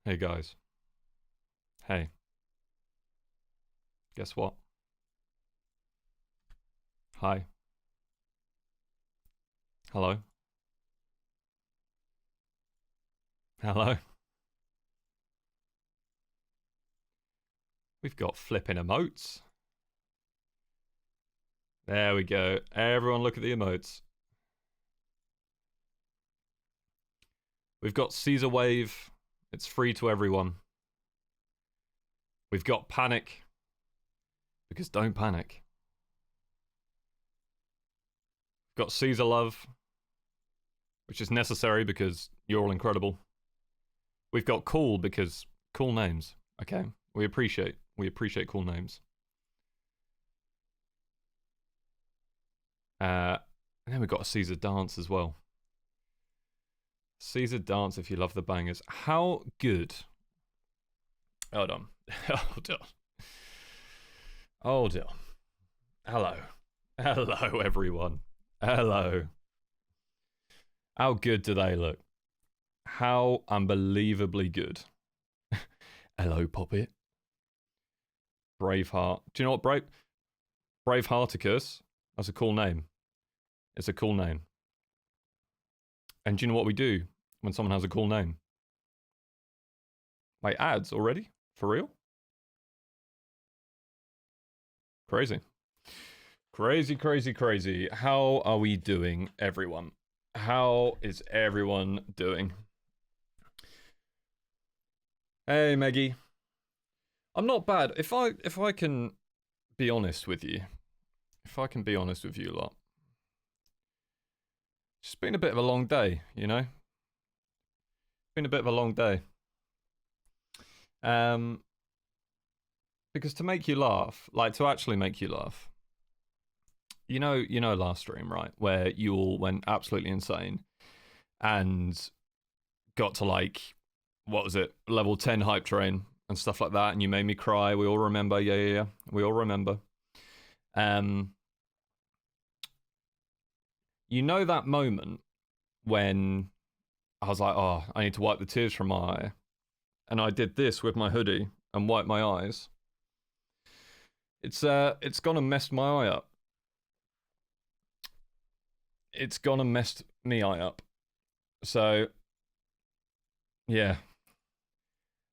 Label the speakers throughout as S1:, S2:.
S1: Hey guys. Hey. Guess what? Hi. Hello. Hello. We've got flipping emotes. There we go. Everyone look at the emotes. We've got cZer Wave. It's free to everyone. We've got Panic. Because don't panic. We've got cZer Love. Which is necessary because you're all incredible. We've got Cool because cool names. Okay? We appreciate cool names. And then we've got a cZer Dance as well. cZer Dance if you love the bangers. How good? Hold on. Hold on. Hold on. Hello. Hello, everyone. Hello. How good do they look? How unbelievably good. Hello, Poppet. Braveheart. Do you know what Bravehearticus? That's a cool name. It's a cool name. And do you know what we do when someone has a cool name? Wait, ads already? For real? Crazy. Crazy, crazy, crazy. How are we doing, everyone? How is everyone doing? Hey, Meggie. I'm not bad. If I can be honest with you, lot. It's been a bit of a long day, you know? Been a bit of a long day. Because to make you laugh, like to actually make you laugh, you know last stream, right? Where you all went absolutely insane and got to like, what was it? Level 10 hype train and stuff like that. And you made me cry. We all remember. Yeah. We all remember. You know that moment when I was like, oh, I need to wipe the tears from my eye. And I did this with my hoodie and wiped my eyes. It's gonna mess my eye up. It's gonna mess me eye up. So, yeah.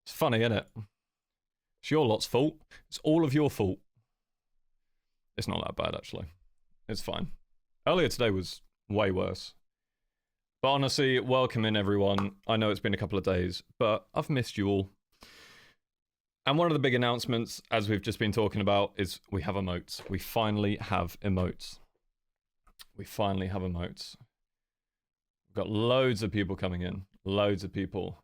S1: It's funny, isn't it? It's your lot's fault. It's all of your fault. It's not that bad, actually. It's fine. Earlier today was way worse. But honestly, welcome in, everyone. I know it's been a couple of days, but I've missed you all. And one of the big announcements, as we've just been talking about, is we have emotes. We finally have emotes. We've got loads of people coming in. Loads of people.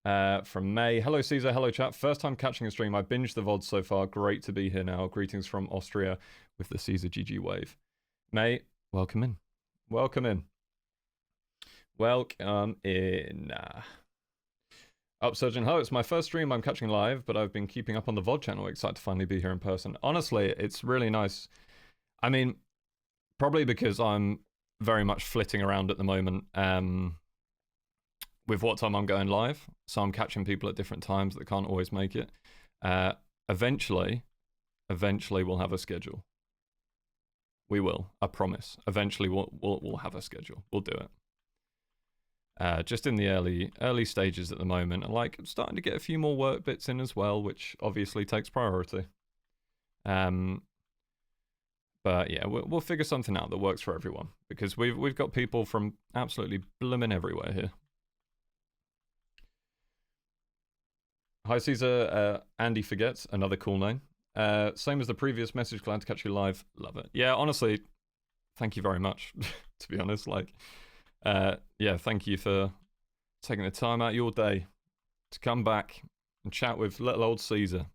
S1: From May. Hello, cZer. Hello, chat. First time catching a stream. I binged the VOD so far. Great to be here now. Greetings from Austria with the cZer GG wave. May, welcome in. Welcome in. Welcome in. Upsurgeon, hello, it's my first stream I'm catching live, but I've been keeping up on the VOD channel. Excited to finally be here in person. Honestly, it's really nice. I mean, probably because I'm very much flitting around at the moment with what time I'm going live. So I'm catching people at different times that can't always make it. Eventually we'll have a schedule. We will, I promise. Eventually we'll have a schedule. We'll do it. Just in the early stages at the moment, and like I'm starting to get a few more work bits in as well, which obviously takes priority. But yeah, we'll figure something out that works for everyone because we've got people from absolutely blooming everywhere here. Hi cZer, Andy Forgets, another cool name. Same as the previous message, glad to catch you live. Love it. Yeah, honestly, thank you very much. To be honest, like. Yeah, thank you for taking the time out of your day to come back and chat with little old cZer.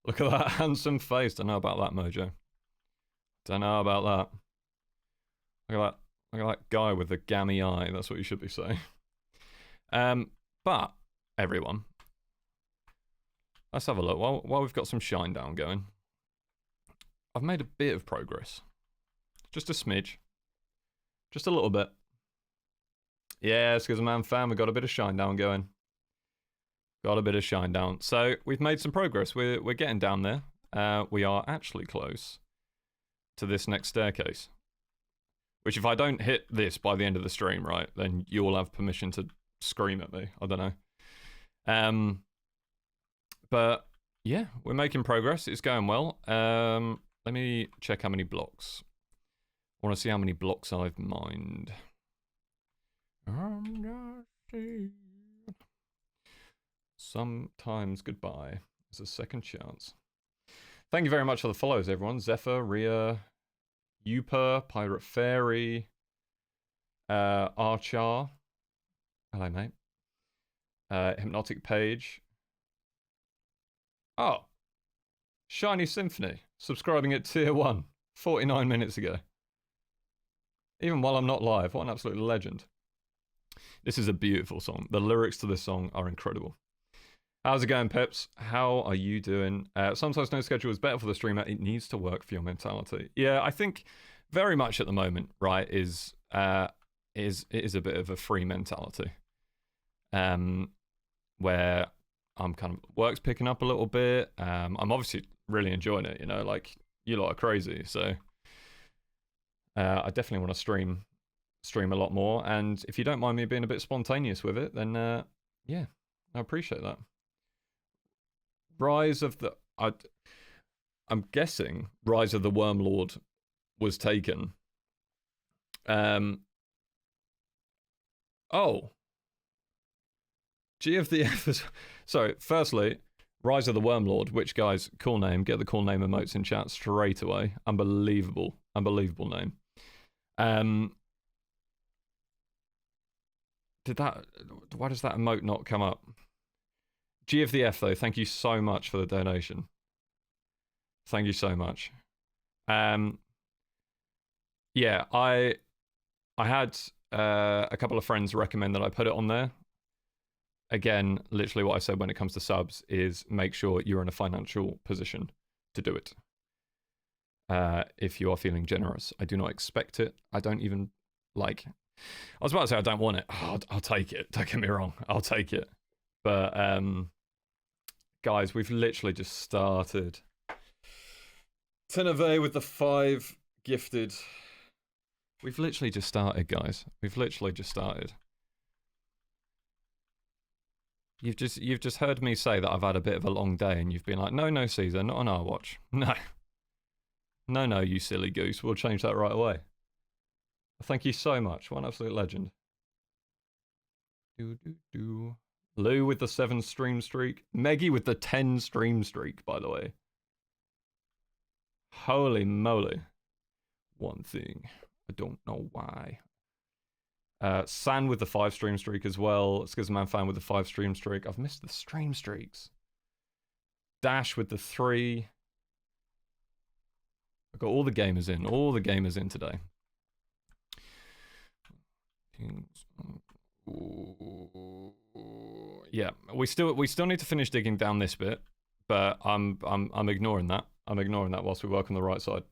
S1: Look at that handsome face. Don't know about that, Mojo. Don't know about that. Look at that guy with the gammy eye. That's what you should be saying. But everyone, let's have a look. While we've got some shine down going, I've made a bit of progress. Just a smidge. Just a little bit. Yeah, Man fan, we got a bit of shine down going. Got a bit of shine down. So we've made some progress. We're getting down there. We are actually close to this next staircase. Which, if I don't hit this by the end of the stream, right, then you all have permission to scream at me. I don't know. But yeah, we're making progress. It's going well. Let me check how many blocks. I want to see how many blocks I've mined. Sometimes goodbye. There's a second chance. Thank you very much for the follows, everyone. Zephyr, Rhea, Uper, Pirate Fairy, Archar. Hello, mate. Hypnotic Page. Oh. Shiny Symphony. Subscribing at tier 1. 49 minutes ago. Even while I'm not live. What an absolute legend. This is a beautiful song. The lyrics to this song are incredible. How's it going, Peps? How are you doing? Sometimes no schedule is better for the streamer. It needs to work for your mentality. Yeah, I think very much at the moment, right, it is a bit of a free mentality. Where I'm kind of, work's picking up a little bit. I'm obviously really enjoying it, you know, like, you lot are crazy, so I definitely want to stream a lot more, and if you don't mind me being a bit spontaneous with it, then yeah, I appreciate that. Rise of the... I'm guessing Rise of the Wormlord was taken. Oh. G of the F is... Sorry, firstly, Rise of the Wormlord, which, guys, cool name. Get the cool name emotes in chat straight away. Unbelievable. Unbelievable name. Why does that emote not come up? G of the F, though, thank you so much for the donation. Thank you so much. Yeah, I had a couple of friends recommend that I put it on there. Again, literally what I said when it comes to subs is make sure you're in a financial position to do it. If you are feeling generous. I do not expect it. I don't even, like... I was about to say I don't want it. Oh, I'll take it. Don't get me wrong. I'll take it. But, guys, we've literally just started. Tenave with the 5 gifted. We've literally just started, guys. We've literally just started. You've just heard me say that I've had a bit of a long day, and you've been like, no, cZer, not on our watch. No. No, you silly goose. We'll change that right away. Thank you so much. What an absolute legend. Lou with the 7 stream streak. Meggy with the 10 stream streak, by the way. Holy moly. One thing. I don't know why. San with the 5 stream streak as well. Skizman fan with the 5 stream streak. I've missed the stream streaks. Dash with the 3. I've got all the gamers in. All the gamers in today. Yeah, we still need to finish digging down this bit, but I'm ignoring that. I'm ignoring that whilst we work on the right side.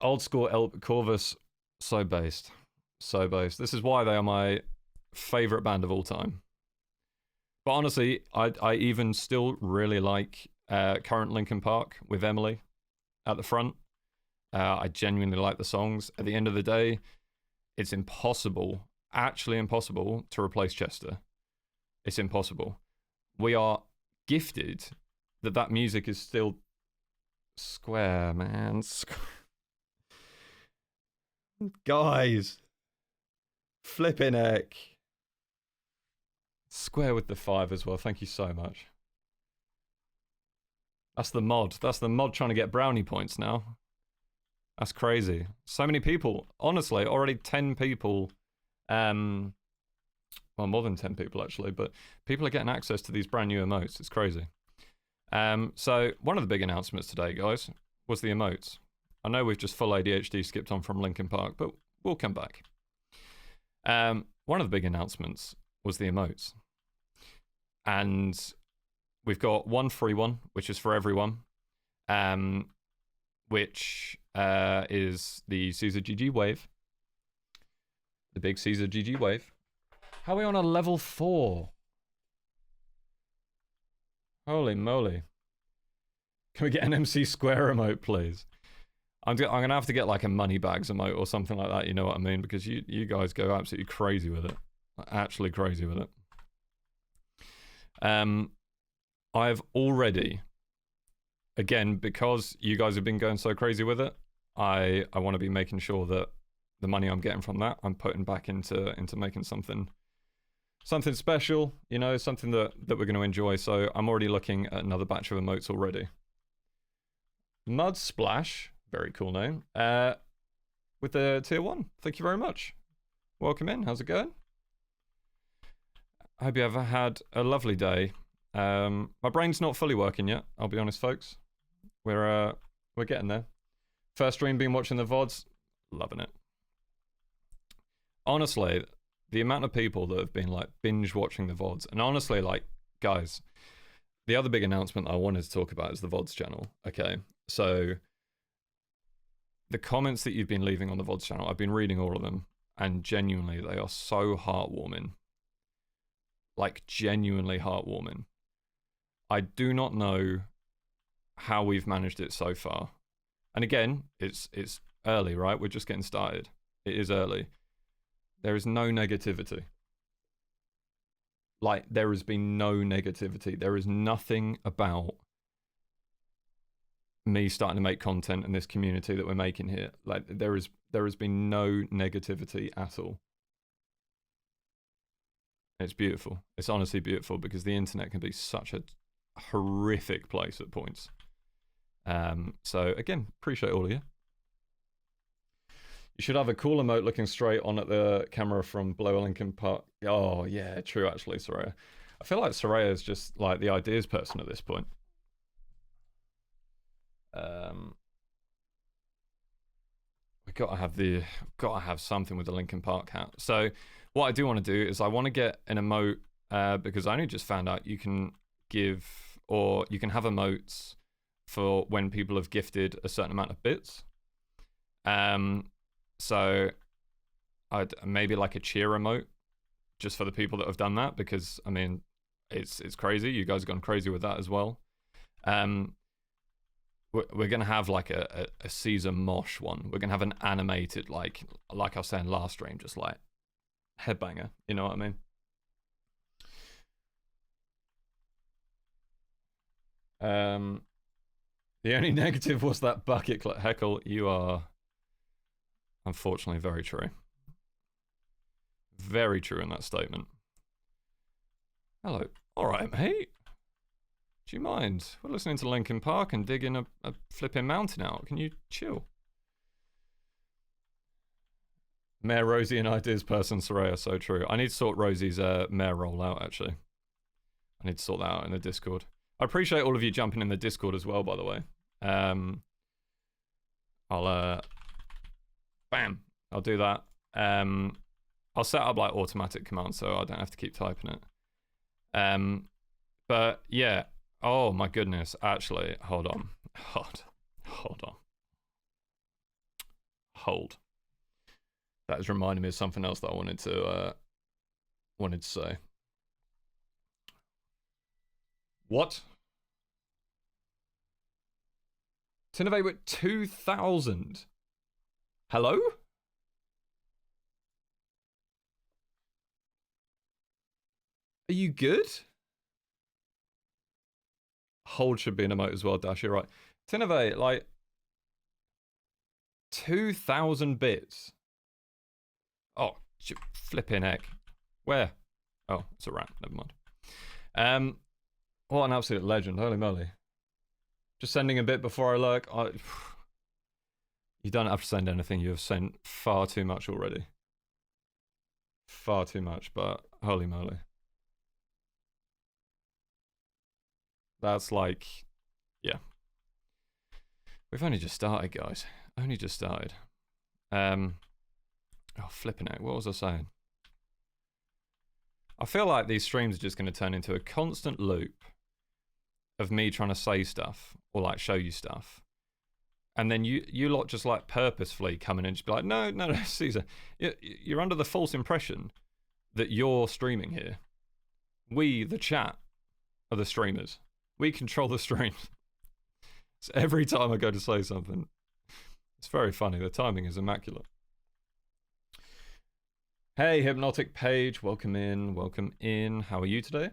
S1: Old school Corvus, so based. So based. This is why they are my favorite band of all time. But honestly, I even still really like current Linkin Park with Emily at the front. I genuinely like the songs. At the end of the day, it's impossible, actually impossible, to replace Chester. It's impossible. We are gifted that music is still square, man. Guys. Flipping heck. Square with the 5 as well. Thank you so much. That's the mod. That's the mod trying to get brownie points now. That's crazy. So many people. Honestly, already 10 people. Well, more than 10 people, actually. But people are getting access to these brand new emotes. It's crazy. So, one of the big announcements today, guys, was the emotes. I know we've just full ADHD skipped on from Linkin Park, but we'll come back. One of the big announcements was the emotes. And we've got one free one, which is for everyone. Which is the cZer GG wave. The big cZer GG wave. How are we on a level 4? Holy moly. Can we get an MC Square emote, please? I'm going to have to get like a money bags emote or something like that, you know what I mean? Because you guys go absolutely crazy with it. Actually crazy with it. I've already, again, because you guys have been going so crazy with it, I want to be making sure that the money I'm getting from that, I'm putting back into making something special, you know, something that we're going to enjoy. So I'm already looking at another batch of emotes already. Mud Splash, very cool name, with the tier 1. Thank you very much. Welcome in. How's it going? I hope you have had a lovely day. My brain's not fully working yet, I'll be honest, folks. We're getting there. First stream, been watching the VODs, loving it. Honestly, the amount of people that have been like binge watching the VODs, and honestly, like, guys, the other big announcement I wanted to talk about is the VODs channel. Okay, so the comments that you've been leaving on the VODs channel, I've been reading all of them, and genuinely, they are so heartwarming. Like, genuinely heartwarming. I do not know how we've managed it so far. And again, it's early, right? We're just getting started. It is early. There is no negativity. Like, there has been no negativity. There is nothing about me starting to make content in this community that we're making here. Like, there has been no negativity at all. It's beautiful. It's honestly beautiful because the internet can be such a horrific place at points. So again, appreciate all of you. You should have a cool emote looking straight on at the camera from below Linkin Park. Oh yeah, true actually, Soraya. I feel like Soraya is just like the ideas person at this point. We gotta have something with the Linkin Park hat. So what I do want to do is I want to get an emote because I only just found out you can give, or you can have emotes for when people have gifted a certain amount of bits. So I'd maybe like a cheer emote just for the people that have done that, because I mean it's crazy. You guys have gone crazy with that as well. We're gonna have like a cZer mosh one. We're gonna have an animated, like I was saying last stream, just like headbanger, you know what I mean? The only negative was that bucket heckle. You are unfortunately very true. Very true in that statement. Hello. Alright, mate. Do you mind? We're listening to Linkin Park and digging a flipping mountain out. Can you chill? Mayor Rosie and ideas person, Soraya, so true. I need to sort Rosie's mayor role out, actually. I need to sort that out in the Discord. I appreciate all of you jumping in the Discord as well, by the way. Bam. I'll do that. I'll set up like automatic commands so I don't have to keep typing it. But yeah. Oh my goodness. Actually, hold on. Hold. That has reminded me of something else that I wanted to say. What? Tinnovate with 2,000. Hello? Are you good? Hold should be an emote as well, Dash, you're right. Tinnovate, like 2,000 bits. Oh, flipping heck. Where? Oh, it's a rat, never mind. What an absolute legend, holy moly. Just sending a bit before I lurk. You don't have to send anything, you have sent far too much already. Far too much, but holy moly. That's like, yeah. We've only just started, guys. Only just started. Oh, flipping it. What was I saying? I feel like these streams are just going to turn into a constant loop of me trying to say stuff or like show you stuff. And then you lot just like purposefully come in and just be like, no, cZer, you're under the false impression that you're streaming here. We, the chat, are the streamers. We control the streams. So every time I go to say something, it's very funny. The timing is immaculate. Hey, Hypnotic Page, welcome in, welcome in. How are you today?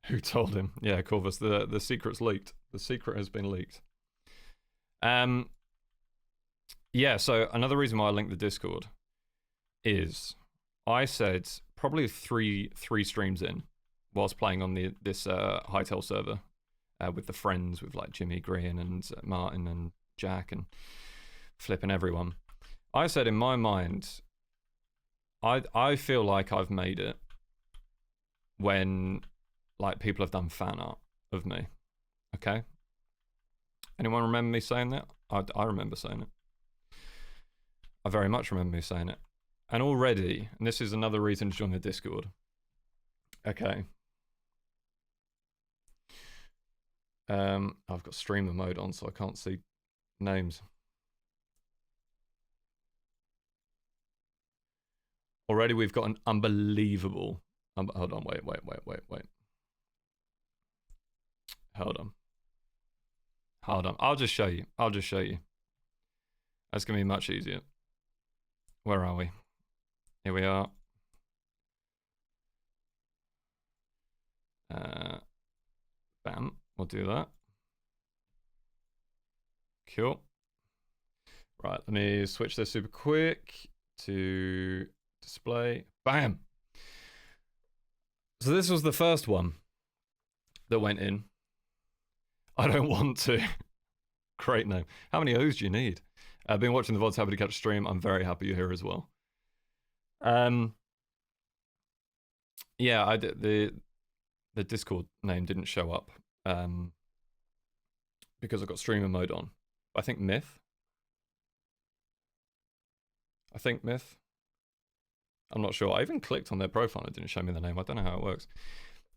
S1: Who told him? Yeah, Corvus, the secret's leaked. The secret has been leaked. Yeah, so another reason why I linked the Discord is I said probably three streams in whilst playing on this Hytale server with the friends, with like Jimmy Green and Martin and Jack and Flip and everyone. I said in my mind, I feel like I've made it when like people have done fan art of me. Okay? Anyone remember me saying that? I remember saying it. I very much remember me saying it. And already, and this is another reason to join the Discord. Okay. I've got streamer mode on, so I can't see names. Already we've got an unbelievable... hold on, wait. Hold on. I'll just show you. That's going to be much easier. Where are we? Here we are. Bam. We'll do that. Cool. Right, let me switch this super quick to display. Bam. So this was the first one that went in. I don't want to. Great name. How many O's do you need? I've been watching the VODs, happy to catch a stream. I'm very happy you're here as well. Yeah, I did, the Discord name didn't show up because I got streamer mode on. I think Myth. I'm not sure. I even clicked on their profile and it didn't show me the name. I don't know how it works.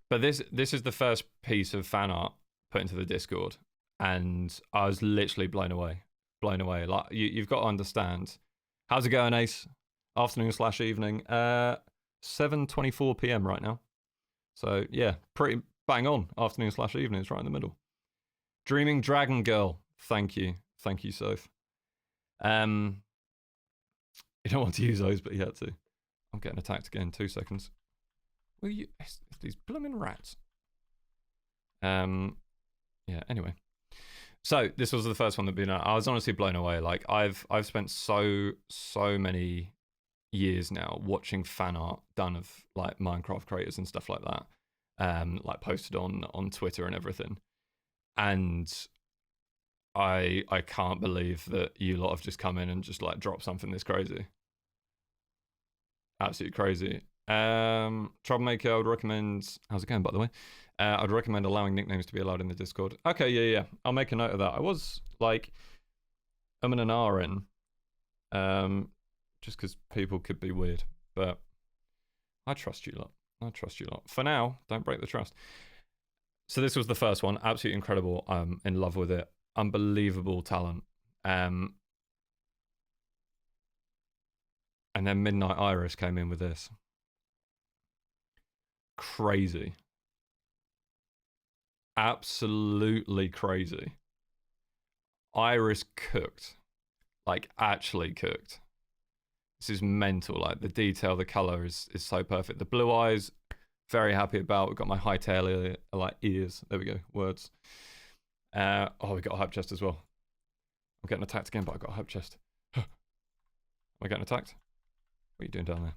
S1: But this is the first piece of fan art put into the Discord, and I was literally blown away. Like you've got to understand. How's it going, Ace? Afternoon/evening. 7:24 p.m. right now. So yeah, pretty bang on. Afternoon/evening. It's right in the middle. Dreaming Dragon Girl. Thank you, Soph. You don't want to use those, but you had to. I'm getting attacked again. 2 seconds. Will you? It's these blooming rats. Yeah. Anyway, so this was the first one that been. I was honestly blown away. Like I've spent so many years now watching fan art done of like Minecraft creators and stuff like that. Like posted on Twitter and everything. And I can't believe that you lot have just come in and just like dropped something this crazy. Absolutely crazy. Troublemaker, I would recommend. How's it going, by the way? I'd recommend allowing nicknames to be allowed in the Discord. Okay, yeah. I'll make a note of that. I was like, I'm in an R in, just because people could be weird, but I trust you lot. For now, don't break the trust. So this was the first one. Absolutely incredible. I'm in love with it. Unbelievable talent. And then Midnight Iris came in with this. Crazy. Absolutely crazy. Iris cooked. Like, actually cooked. This is mental. Like, the detail, the color is so perfect. The blue eyes, very happy about. We've got my Hytale like ears. There we go. Words. Oh, we got a hype chest as well. I'm getting attacked again, but I got a hype chest. Am I getting attacked? What are you doing down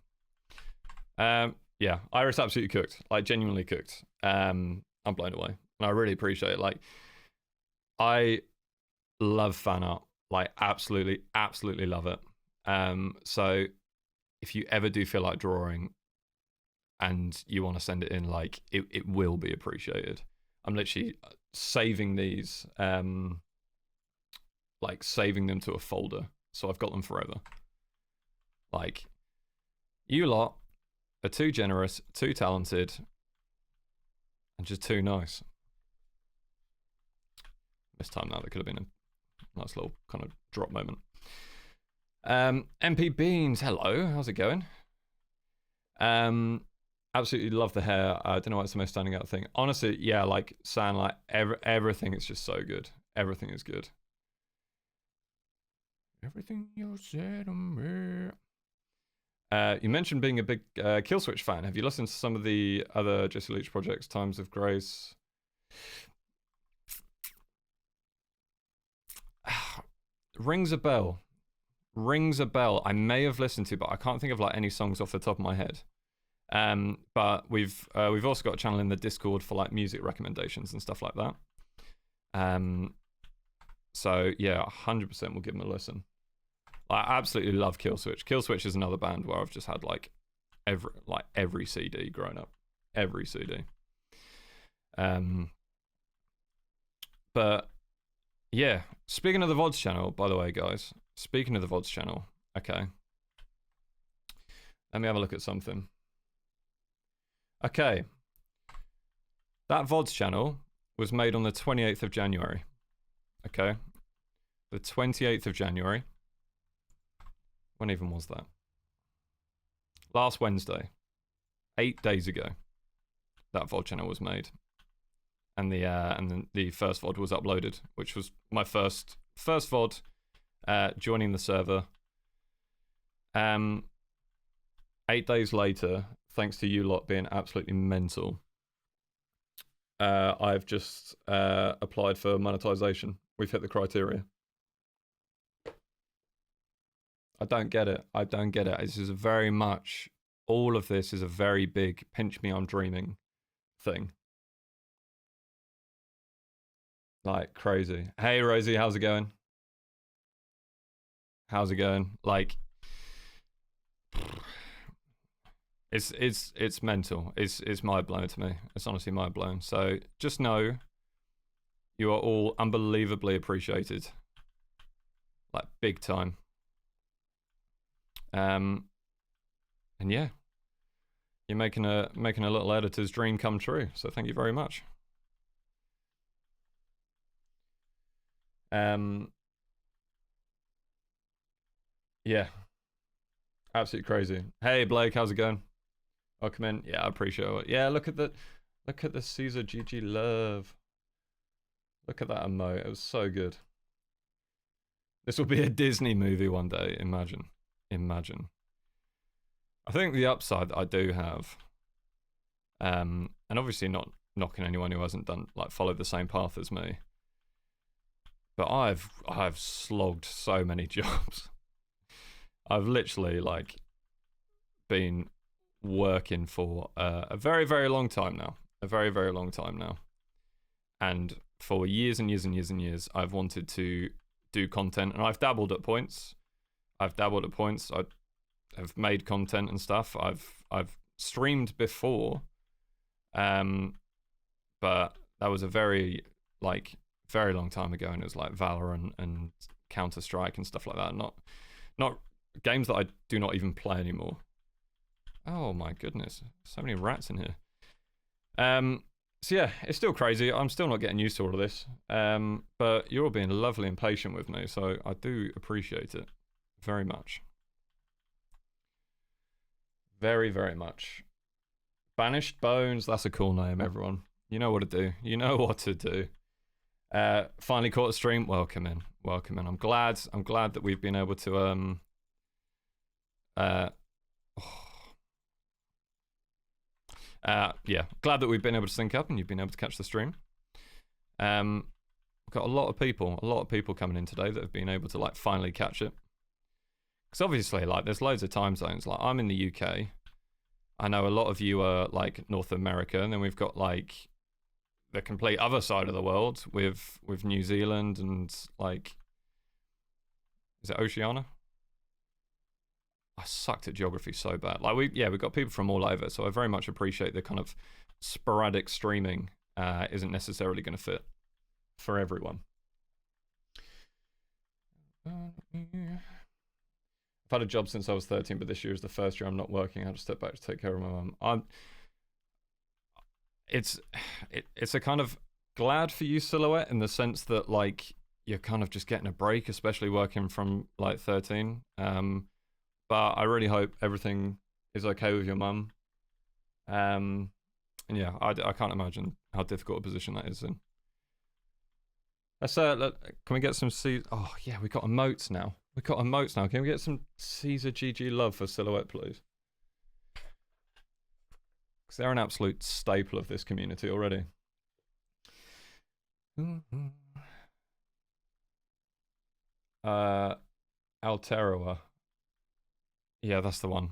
S1: there? Yeah, Iris absolutely cooked. Like, genuinely cooked. I'm blown away. And I really appreciate it. Like, I love fan art. Like, absolutely love it. So if you ever do feel like drawing and you want to send it in, like, it will be appreciated. I'm literally saving these, like, saving them to a folder. So I've got them forever. Like, you lot are too generous, too talented, and just too nice. This time now, there could have been Nice little kind of drop moment. MP Beans, hello, how's it going? Absolutely love the hair. I don't know what's the most standing out thing. Honestly, yeah, like saying like everything is just so good. Everything is good. Everything you said to me. You mentioned being a big Killswitch fan. Have you listened to some of the other Jesse Leach projects, Times of Grace? Rings a bell. Rings a bell. I may have listened to, but I can't think of like any songs off the top of my head. But we've also got a channel in the Discord for like music recommendations and stuff like that. So yeah, 100% we'll give them a listen. I absolutely love Killswitch. Killswitch is another band where I've just had like every CD growing up, every CD. But yeah, speaking of the VODs channel, by the way, guys. Speaking of the VODs channel, okay. Let me have a look at something. Okay. That VODs channel was made on the 28th of January. Okay. The 28th of January. When even was that? Last Wednesday. 8 days ago. That VOD channel was made. And the first VOD was uploaded, which was my first VOD joining the server. 8 days later, thanks to you lot being absolutely mental, I've just applied for monetization. We've hit the criteria. I don't get it. I don't get it. This is very much, all of this is a very big pinch me, I'm dreaming thing. Like crazy. Hey Rosie, how's it going? How's it going? Like, it's mental. It's mind blowing to me. It's honestly mind blowing. So just know you are all unbelievably appreciated. Like big time. And yeah, you're making a little editor's dream come true. So thank you very much. Yeah, absolutely crazy. Hey Blake, how's it going? Welcome in. Yeah, I appreciate it. Yeah, look at the cZer GG love. Look at that emote. It was so good. This will be a Disney movie one day. Imagine. I think the upside that I do have, and obviously not knocking anyone who hasn't done like followed the same path as me, but I've slogged so many jobs. I've literally like been working for a very, very long time now. A very, very long time now. And for years and years and years and years, I've wanted to do content, and I've dabbled at points. I have made content and stuff. I've streamed before, but that was a very long time ago, and it was like Valorant and Counter-Strike and stuff like that. Not games that I do not even play anymore. Oh my goodness, so many rats in here. So yeah, it's still crazy. I'm still not getting used to all of this. But you're all being lovely and patient with me, so I do appreciate it very much. Very, very much. Banished Bones, that's a cool name, everyone. You know what to do. You know what to do. Finally caught a stream. Welcome in. I'm glad that we've been able to yeah, glad that we've been able to sync up and you've been able to catch the stream. We've got a lot of people coming in today that have been able to like finally catch it. Because obviously, like, there's loads of time zones. Like, I'm in the UK. I know a lot of you are like North America, and then we've got like the complete other side of the world with New Zealand and like, is it Oceania? I sucked at geography so bad. Like we've got people from all over, so I very much appreciate the kind of sporadic streaming isn't necessarily going to fit for everyone. I've had a job since I was 13, but this year is the first year I'm not working. I had to step back to take care of my mum. It's a kind of glad for you, Silhouette, in the sense that like you're kind of just getting a break, especially working from like 13. But I really hope everything is okay with your mum. And yeah, I can't imagine how difficult a position that is in. Let's can we get some oh yeah, we got emotes now. We got emotes now. Can we get some cZer GG love for Silhouette, please? Because they're an absolute staple of this community already. Alteroa. Yeah, that's the one.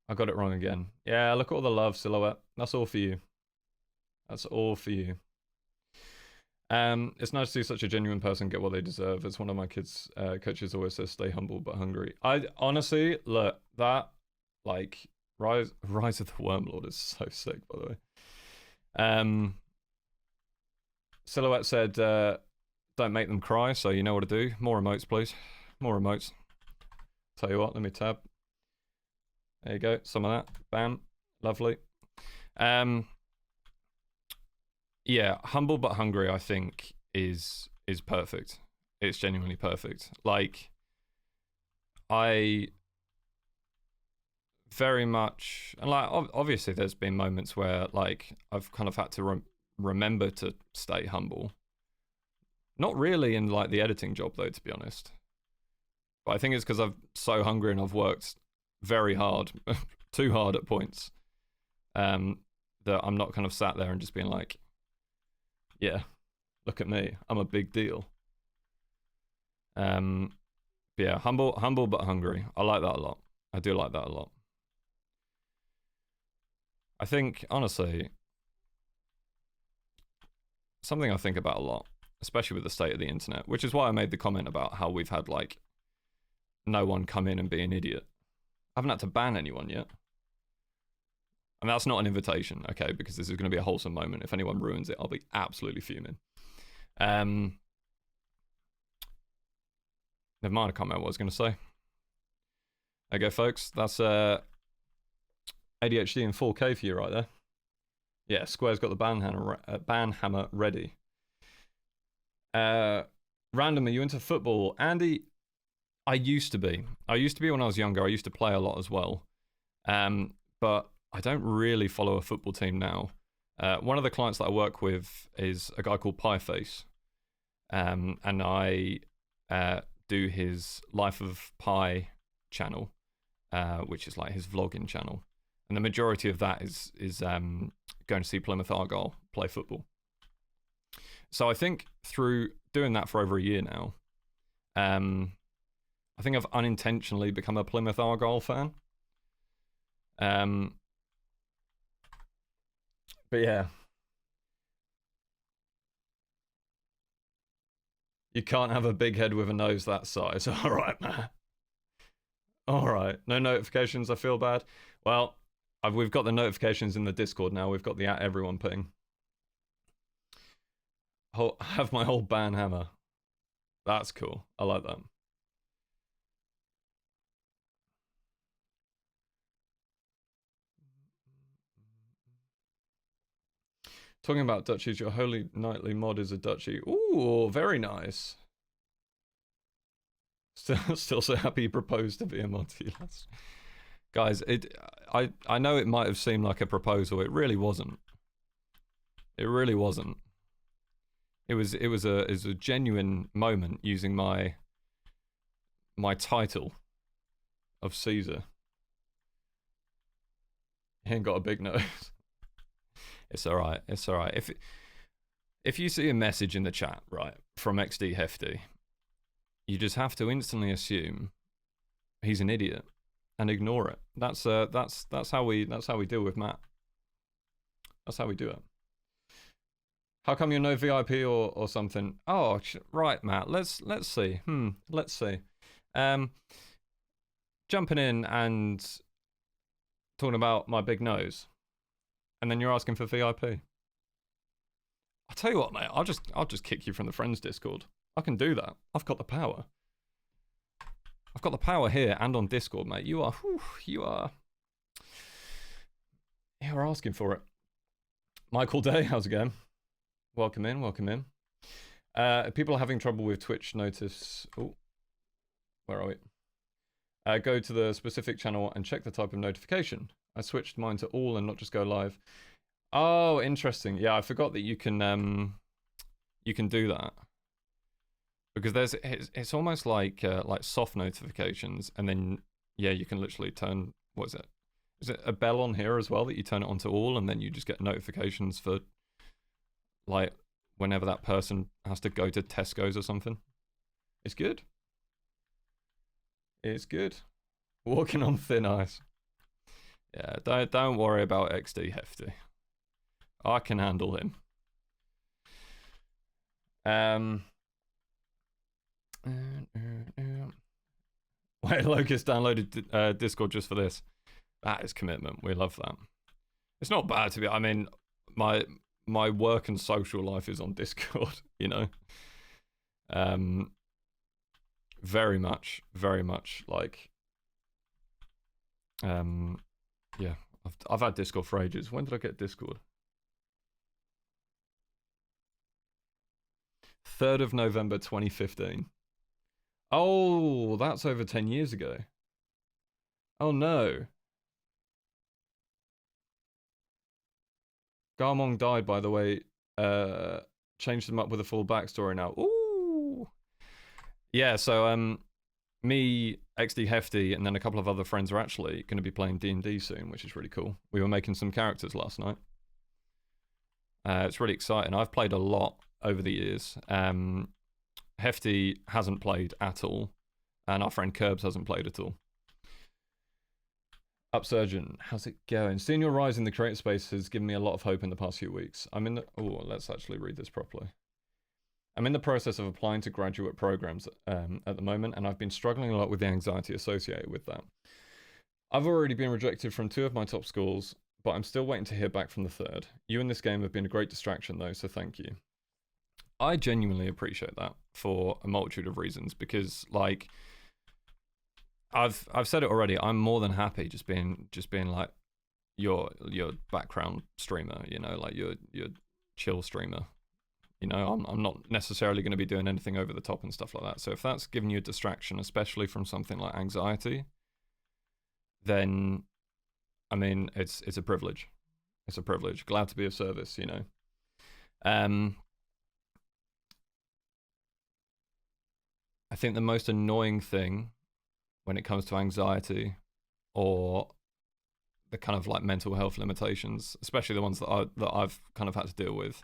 S1: I got it wrong again. Yeah, look at all the love, Silhouette. That's all for you. That's all for you. It's nice to see such a genuine person get what they deserve. As one of my kids' coaches always says, stay humble but hungry. I honestly, look, that, like, Rise of the Wormlord is so sick, by the way. Silhouette said, don't make them cry, so you know what to do. More emotes, please. More emotes. Tell you what, let me tab. There you go, some of that. Bam. Lovely. Yeah, humble but hungry, I think, is perfect. It's genuinely perfect. Like, I very much, and like, obviously there's been moments where, like, I've kind of had to remember to stay humble. Not really in, like, the editing job, though, to be honest. But I think it's because I'm so hungry and I've worked very hard, too hard at points, that I'm not kind of sat there and just being like, yeah, look at me, I'm a big deal. Yeah, humble but hungry. I like that a lot. I do like that a lot. I think, honestly, something I think about a lot, especially with the state of the internet, which is why I made the comment about how we've had, like, no one come in and be an idiot. I haven't had to ban anyone yet. And that's not an invitation, okay, because this is going to be a wholesome moment. If anyone ruins it, I'll be absolutely fuming. Never mind, I can't remember what I was going to say. Okay, folks, that's ADHD in 4K for you right there. Yeah, Square's got the ban hammer ready. Random, are you into football? Andy, I used to be. I used to be when I was younger. I used to play a lot as well. But I don't really follow a football team now. One of the clients that I work with is a guy called Pieface. And I do his Life of Pi channel, which is like his vlogging channel. And the majority of that is going to see Plymouth Argyle play football. So I think through doing that for over a year now, I think I've unintentionally become a Plymouth Argyle fan. But yeah. You can't have a big head with a nose that size. All right, man. All right. No notifications, I feel bad. Well, we've got the notifications in the Discord now. We've got the @everyone ping. I have my whole ban hammer. That's cool. I like that. Talking about duchies, your holy nightly mod is a duchy. Ooh, very nice. Still so happy you proposed to be a Monty. Guys, I know it might have seemed like a proposal. It really wasn't. It really wasn't. It was a genuine moment using my title of cZer. He ain't got a big nose. It's all right. It's all right. If you see a message in the chat, right, from XD Hefty, you just have to instantly assume he's an idiot and ignore it. That's how we deal with Matt. That's how we do it. How come you're no VIP or something? Oh, right, Matt. Let's see. Let's see. Jumping in and talking about my big nose. And then you're asking for VIP. I'll tell you what, mate. I'll just kick you from the friends Discord. I can do that. I've got the power. I've got the power here and on Discord, mate. You're asking for it. Michael Day, how's it going? Welcome in, welcome in. People are having trouble with Twitch notice. Oh, where are we? Go to the specific channel and check the type of notification. I switched mine to all and not just go live. Oh, interesting. Yeah, I forgot that you can do that. Because it's almost like soft notifications, and then yeah, you can literally turn, what is it? Is it a bell on here as well that you turn it onto all, and then you just get notifications for like whenever that person has to go to Tesco's or something. It's good. It's good. Walking on thin ice. Yeah, don't worry about XD Hefty. I can handle him. Wait, Locust downloaded Discord just for this. That is commitment. We love that. It's not bad to be. I mean, my work and social life is on Discord. You know. Very much like. Yeah. I've had Discord for ages. When did I get Discord? 3rd of November 2015. Oh, that's over 10 years ago. Oh no. Garmong died, by the way. Changed them up with a full backstory now. Ooh. Yeah, so me, XD Hefty, and then a couple of other friends are actually going to be playing D&D soon, which is really cool. We were making some characters last night. It's really exciting. I've played a lot over the years. Hefty hasn't played at all, and our friend Curbs hasn't played at all. Upsurgeon, how's it going? Seeing your rise in the creator space has given me a lot of hope in the past few weeks. I'm in the... Oh, let's actually read this properly. I'm in the process of applying to graduate programs at the moment, and I've been struggling a lot with the anxiety associated with that. I've already been rejected from 2 of my top schools, but I'm still waiting to hear back from the 3rd. You in this game have been a great distraction though, so thank you. I genuinely appreciate that for a multitude of reasons, because like I've said it already, I'm more than happy just being like your background streamer, you know, like your chill streamer. You know, I'm not necessarily going to be doing anything over the top and stuff like that. So if that's giving you a distraction, especially from something like anxiety, then I mean, it's a privilege. It's a privilege. Glad to be of service, you know. I think the most annoying thing when it comes to anxiety or the kind of like mental health limitations, especially the ones that I've kind of had to deal with,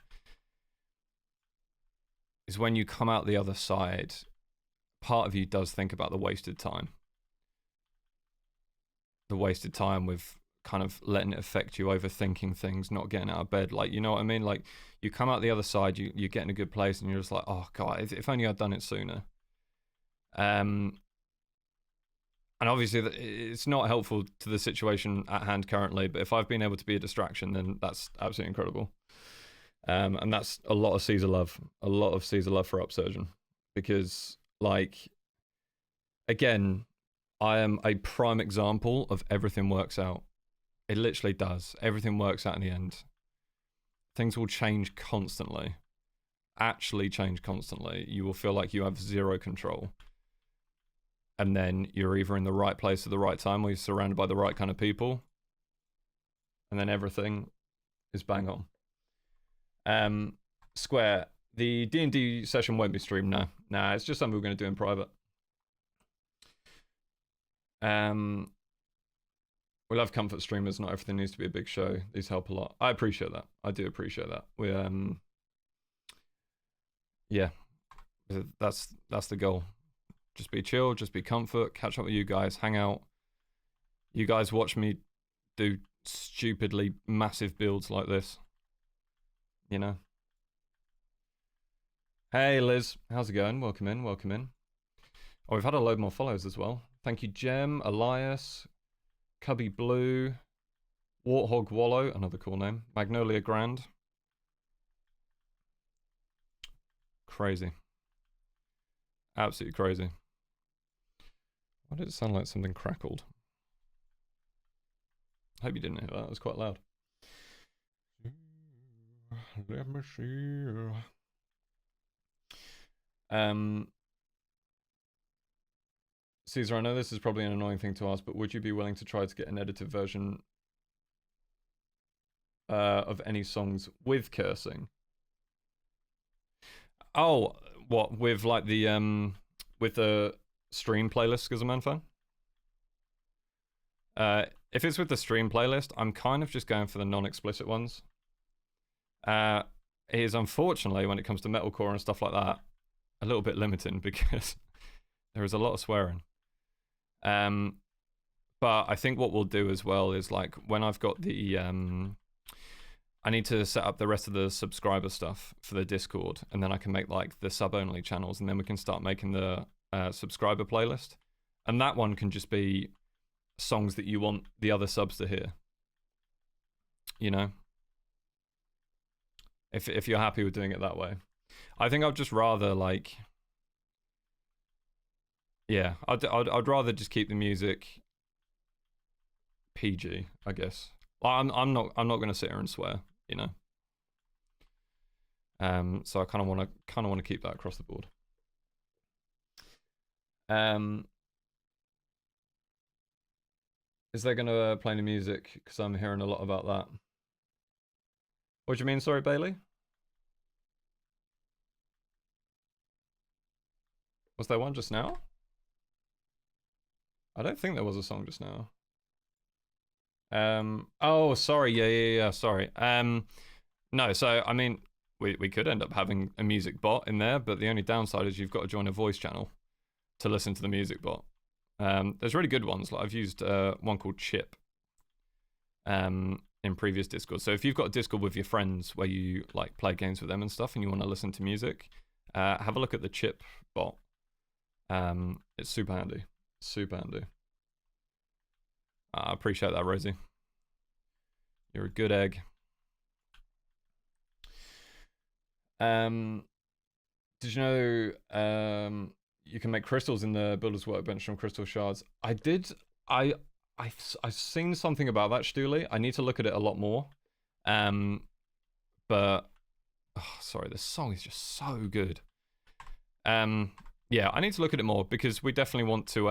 S1: is when you come out the other side, part of you does think about the wasted time. The wasted time with kind of letting it affect you, overthinking things, not getting out of bed. Like, you know what I mean? Like, you come out the other side, you get in a good place, and you're just like, oh God, if only I'd done it sooner. And obviously, it's not helpful to the situation at hand currently, but if I've been able to be a distraction, then that's absolutely incredible. And that's a lot of cZer love. A lot of cZer love for Upsurgeon. Because, like, again, I am a prime example of everything works out. It literally does. Everything works out in the end. Things will change constantly. Actually change constantly. You will feel like you have zero control. And then you're either in the right place at the right time or you're surrounded by the right kind of people. And then everything is bang on. Square, the D&D session won't be streamed, no. Nah, it's just something we're going to do in private. We love comfort streamers, not everything needs to be a big show. These help a lot. I appreciate that. I do appreciate that. We, yeah, that's the goal. Just be chill, just be comfort, catch up with you guys, hang out. You guys watch me do stupidly massive builds like this. You know? Hey Liz, how's it going? Welcome in, welcome in. Oh, we've had a load more follows as well. Thank you, Jem, Elias, Cubby Blue, Warthog Wallow, another cool name, Magnolia Grand. Crazy. Absolutely crazy. Why did it sound like something crackled? I hope you didn't hear that, it was quite loud. Let me see. cZer, I know this is probably an annoying thing to ask, but would you be willing to try to get an edited version of any songs with cursing? Oh, what, with like the stream playlist, Guzman fan? If it's with the stream playlist, I'm kind of just going for the non-explicit ones. It is unfortunately, when it comes to metalcore and stuff like that, a little bit limiting because there is a lot of swearing. But I think what we'll do as well is like when I've got the I need to set up the rest of the subscriber stuff for the Discord, and then I can make like the sub-only channels, and then we can start making the subscriber playlist. And that one can just be songs that you want the other subs to hear. You know? If you're happy with doing it that way. I think I'd just rather like... Yeah, I'd rather just keep the music PG, I guess. I'm not gonna sit here and swear, you know. So I kind of want to keep that across the board. Is they gonna play any music? Because I'm hearing a lot about that. What do you mean? Sorry, Bailey. Was there one just now? I don't think there was a song just now. Oh, sorry. Yeah. Sorry. No. So I mean, we could end up having a music bot in there, but the only downside is you've got to join a voice channel to listen to the music bot. There's really good ones. Like I've used one called Chip. In previous Discord. So if you've got a Discord with your friends where you like play games with them and stuff, and you want to listen to music, have a look at the Chip bot. It's super handy. Super handy. I appreciate that, Rosie. You're a good egg. Did you know you can make crystals in the builder's workbench from crystal shards? I did. I've seen something about that, Stooley. I need to look at it a lot more. But oh, sorry, this song is just so good. Yeah, I need to look at it more because we definitely want to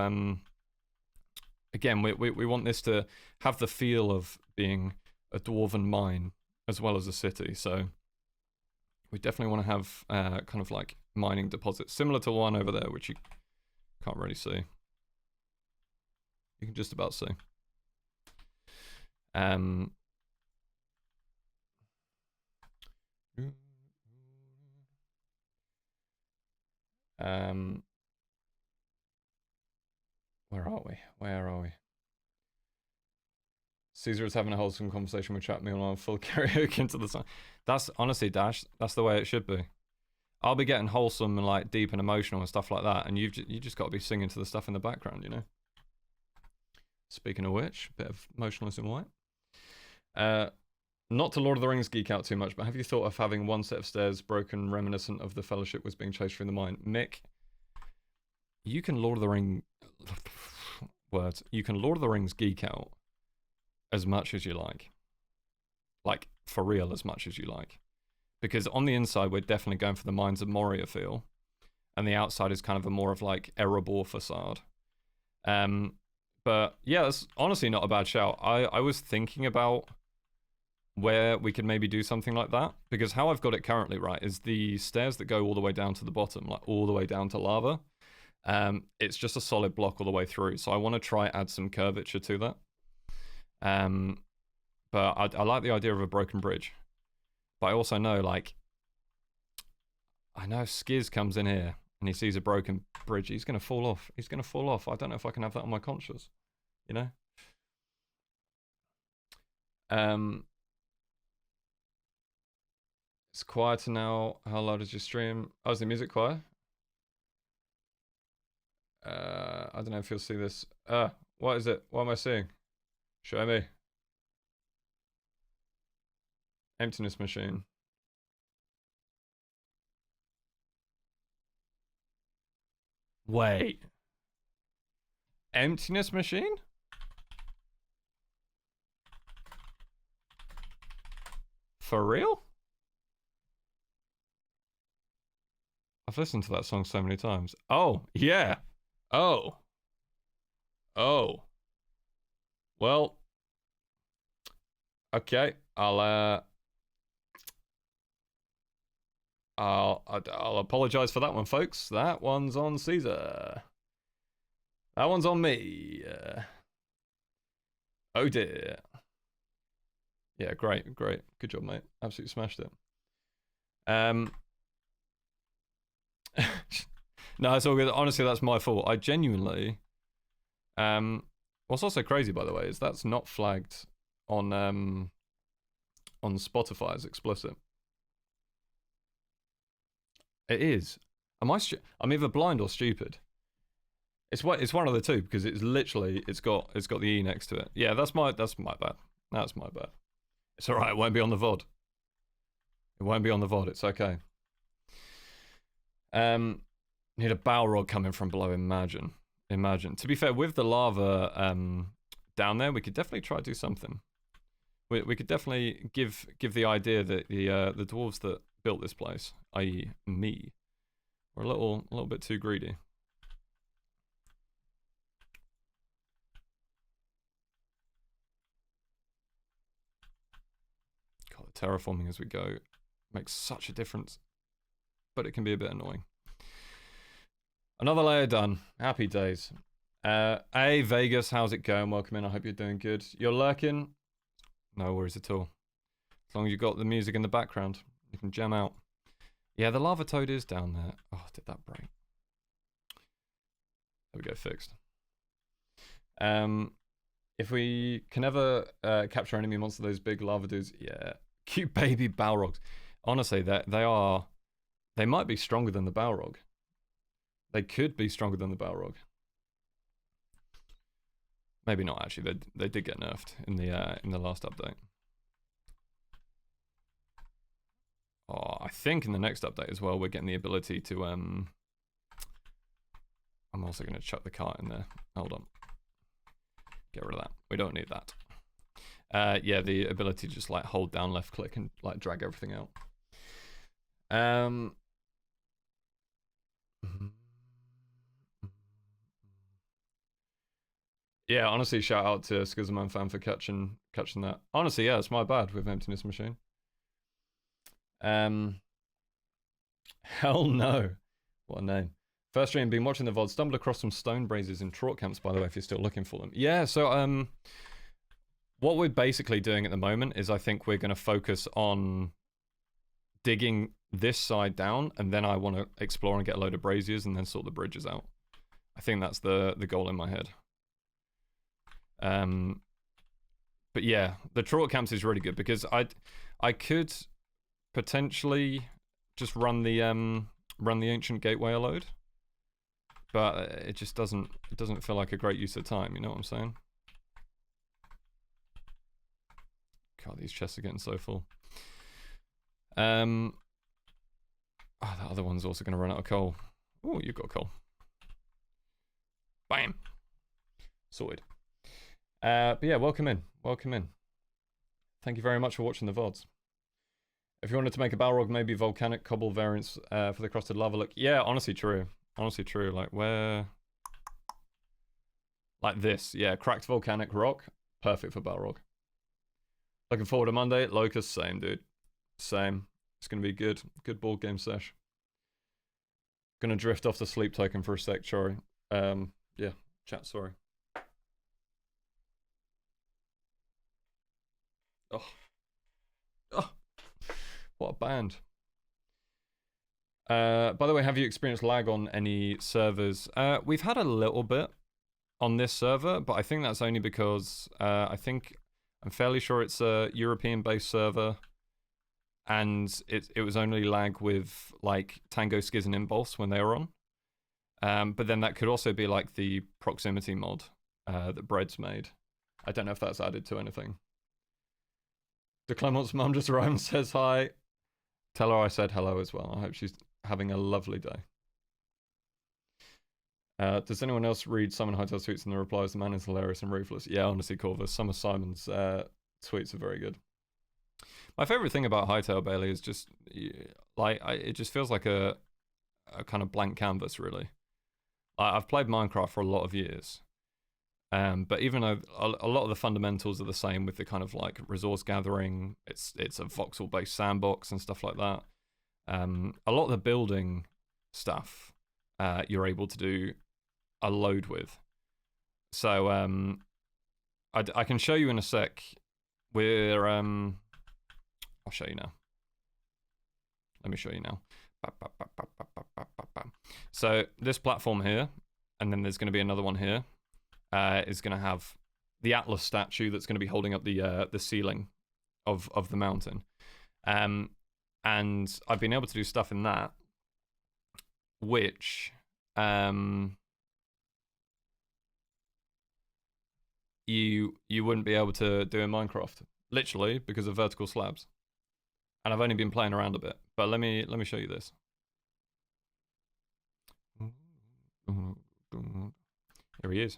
S1: again, we want this to have the feel of being a dwarven mine as well as a city. So we definitely want to have kind of like mining deposits similar to one over there, which you can't really see. You can just about see. Where are we? Where are we? cZer is having a wholesome conversation with chat meanwhile full karaoke into the song. That's honestly, Dash, that's the way it should be. I'll be getting wholesome and like deep and emotional and stuff like that, and you just got to be singing to the stuff in the background, you know. Speaking of which, a bit of emotionalism white. Not to Lord of the Rings geek out too much, but have you thought of having one set of stairs broken reminiscent of the Fellowship was being chased through the mine? Mick, you can Lord of the Ring words. You can Lord of the Rings geek out as much as you like. Like, for real, as much as you like. Because on the inside, we're definitely going for the Mines of Moria feel. And the outside is kind of a more of like Erebor facade. But yeah, that's honestly not a bad shout. I was thinking about where we could maybe do something like that. Because how I've got it currently, right, is the stairs that go all the way down to the bottom, like all the way down to lava. It's just a solid block all the way through. So I want to try add some curvature to that. But I like the idea of a broken bridge. But I also know, like, I know if Skiz comes in here and he sees a broken bridge, he's going to fall off. He's going to fall off. I don't know if I can have that on my conscience, you know? It's quieter now. How loud is your stream? Oh, is the music quiet? I don't know if you'll see this. What is it? What am I seeing? Show me. Emptiness machine. Wait. Emptiness machine? For real? I've listened to that song so many times. Oh, yeah. Oh. Oh. Well. Okay. I'll apologize for that one, folks. That one's on cZer. That one's on me. Oh dear. Yeah, great. Good job, mate. Absolutely smashed it. No, it's all good. Honestly, that's my fault. I genuinely... what's also crazy, by the way, is that's not flagged on Spotify as explicit. It is. I'm either blind or stupid. It's one of the two, because it's literally it's got the E next to it. Yeah, that's my bad. That's my bad. It's alright, it won't be on the VOD. It won't be on the VOD, it's okay. Need a Balrog coming from below, imagine. To be fair, with the lava down there, we could definitely try to do something. We could definitely give the idea that the dwarves that built this place, i.e. me, were a little bit too greedy. God, terraforming as we go makes such a difference, but it can be a bit annoying. Another layer done. Happy days. Hey, Vegas, how's it going? Welcome in. I hope you're doing good. You're lurking? No worries at all. As long as you've got the music in the background, you can jam out. Yeah, the lava toad is down there. Oh, did that break? There we go, fixed. If we can ever capture enemy monster, those big lava dudes, yeah. Cute baby Balrogs. Honestly, they might be stronger than the Balrog. They could be stronger than the Balrog. Maybe not actually. They did get nerfed in the last update. Oh, I think in the next update as well, we're getting the ability to I'm also going to chuck the cart in there. Hold on. Get rid of that. We don't need that. Yeah, the ability to just like hold down left click and like drag everything out. Yeah, honestly, shout out to Skizzaman fan for catching that. Honestly, yeah, it's my bad with Emptiness Machine. Hell no. What a name. First stream, been watching the VOD, stumbled across some stone braziers in Trort camps, by the way, if you're still looking for them. Yeah, so what we're basically doing at the moment is I think we're going to focus on digging this side down, and then I want to explore and get a load of braziers and then sort the bridges out. I think that's the goal in my head. But yeah, the Trort camps is really good because I could potentially just run the ancient gateway a load, but it just doesn't feel like a great use of time. You know what I'm saying? God, these chests are getting so full. Oh, that other one's also going to run out of coal. Oh, you've got coal. Bam. Sorted. But yeah, welcome in. Thank you very much for watching the VODs. If you wanted to make a Balrog, maybe volcanic cobble variants for the crusted lava look. Yeah, honestly true. Like where... Like this. Yeah, cracked volcanic rock. Perfect for Balrog. Looking forward to Monday. Locust, same, dude. Same. It's going to be good. Good board game sesh. Gonna drift off the sleep token for a sec, sorry. Yeah, chat, sorry. Oh, what a band. By the way, have you experienced lag on any servers? We've had a little bit on this server, but I think that's only because I'm fairly sure it's a European-based server, and it was only lag with like Tango, Skiz, and Impulse when they were on. But then that could also be like the proximity mod that Bread's made. I don't know if that's added to anything. The Clement's mum just arrived and says hi. Tell her I said hello as well. I hope she's having a lovely day. Does anyone else read Simon Hytale tweets and the replies? The man is hilarious and ruthless. Yeah, honestly, Corvus, some of Simon's tweets are very good. My favorite thing about Hytale, Bailey, is just like it just feels like a a kind of blank canvas, really. I've played Minecraft for a lot of years, but even though a lot of the fundamentals are the same with the kind of like resource gathering, it's a voxel-based sandbox and stuff like that. A lot of the building stuff you're able to do a load with. So I can show you in a sec. I'll show you now. Let me show you now. So this platform here, and then there's going to be another one here, is going to have the Atlas statue that's going to be holding up the ceiling of the mountain. And I've been able to do stuff in that, which you wouldn't be able to do in Minecraft, literally because of vertical slabs. And I've only been playing around a bit, but let me show you this. Here he is.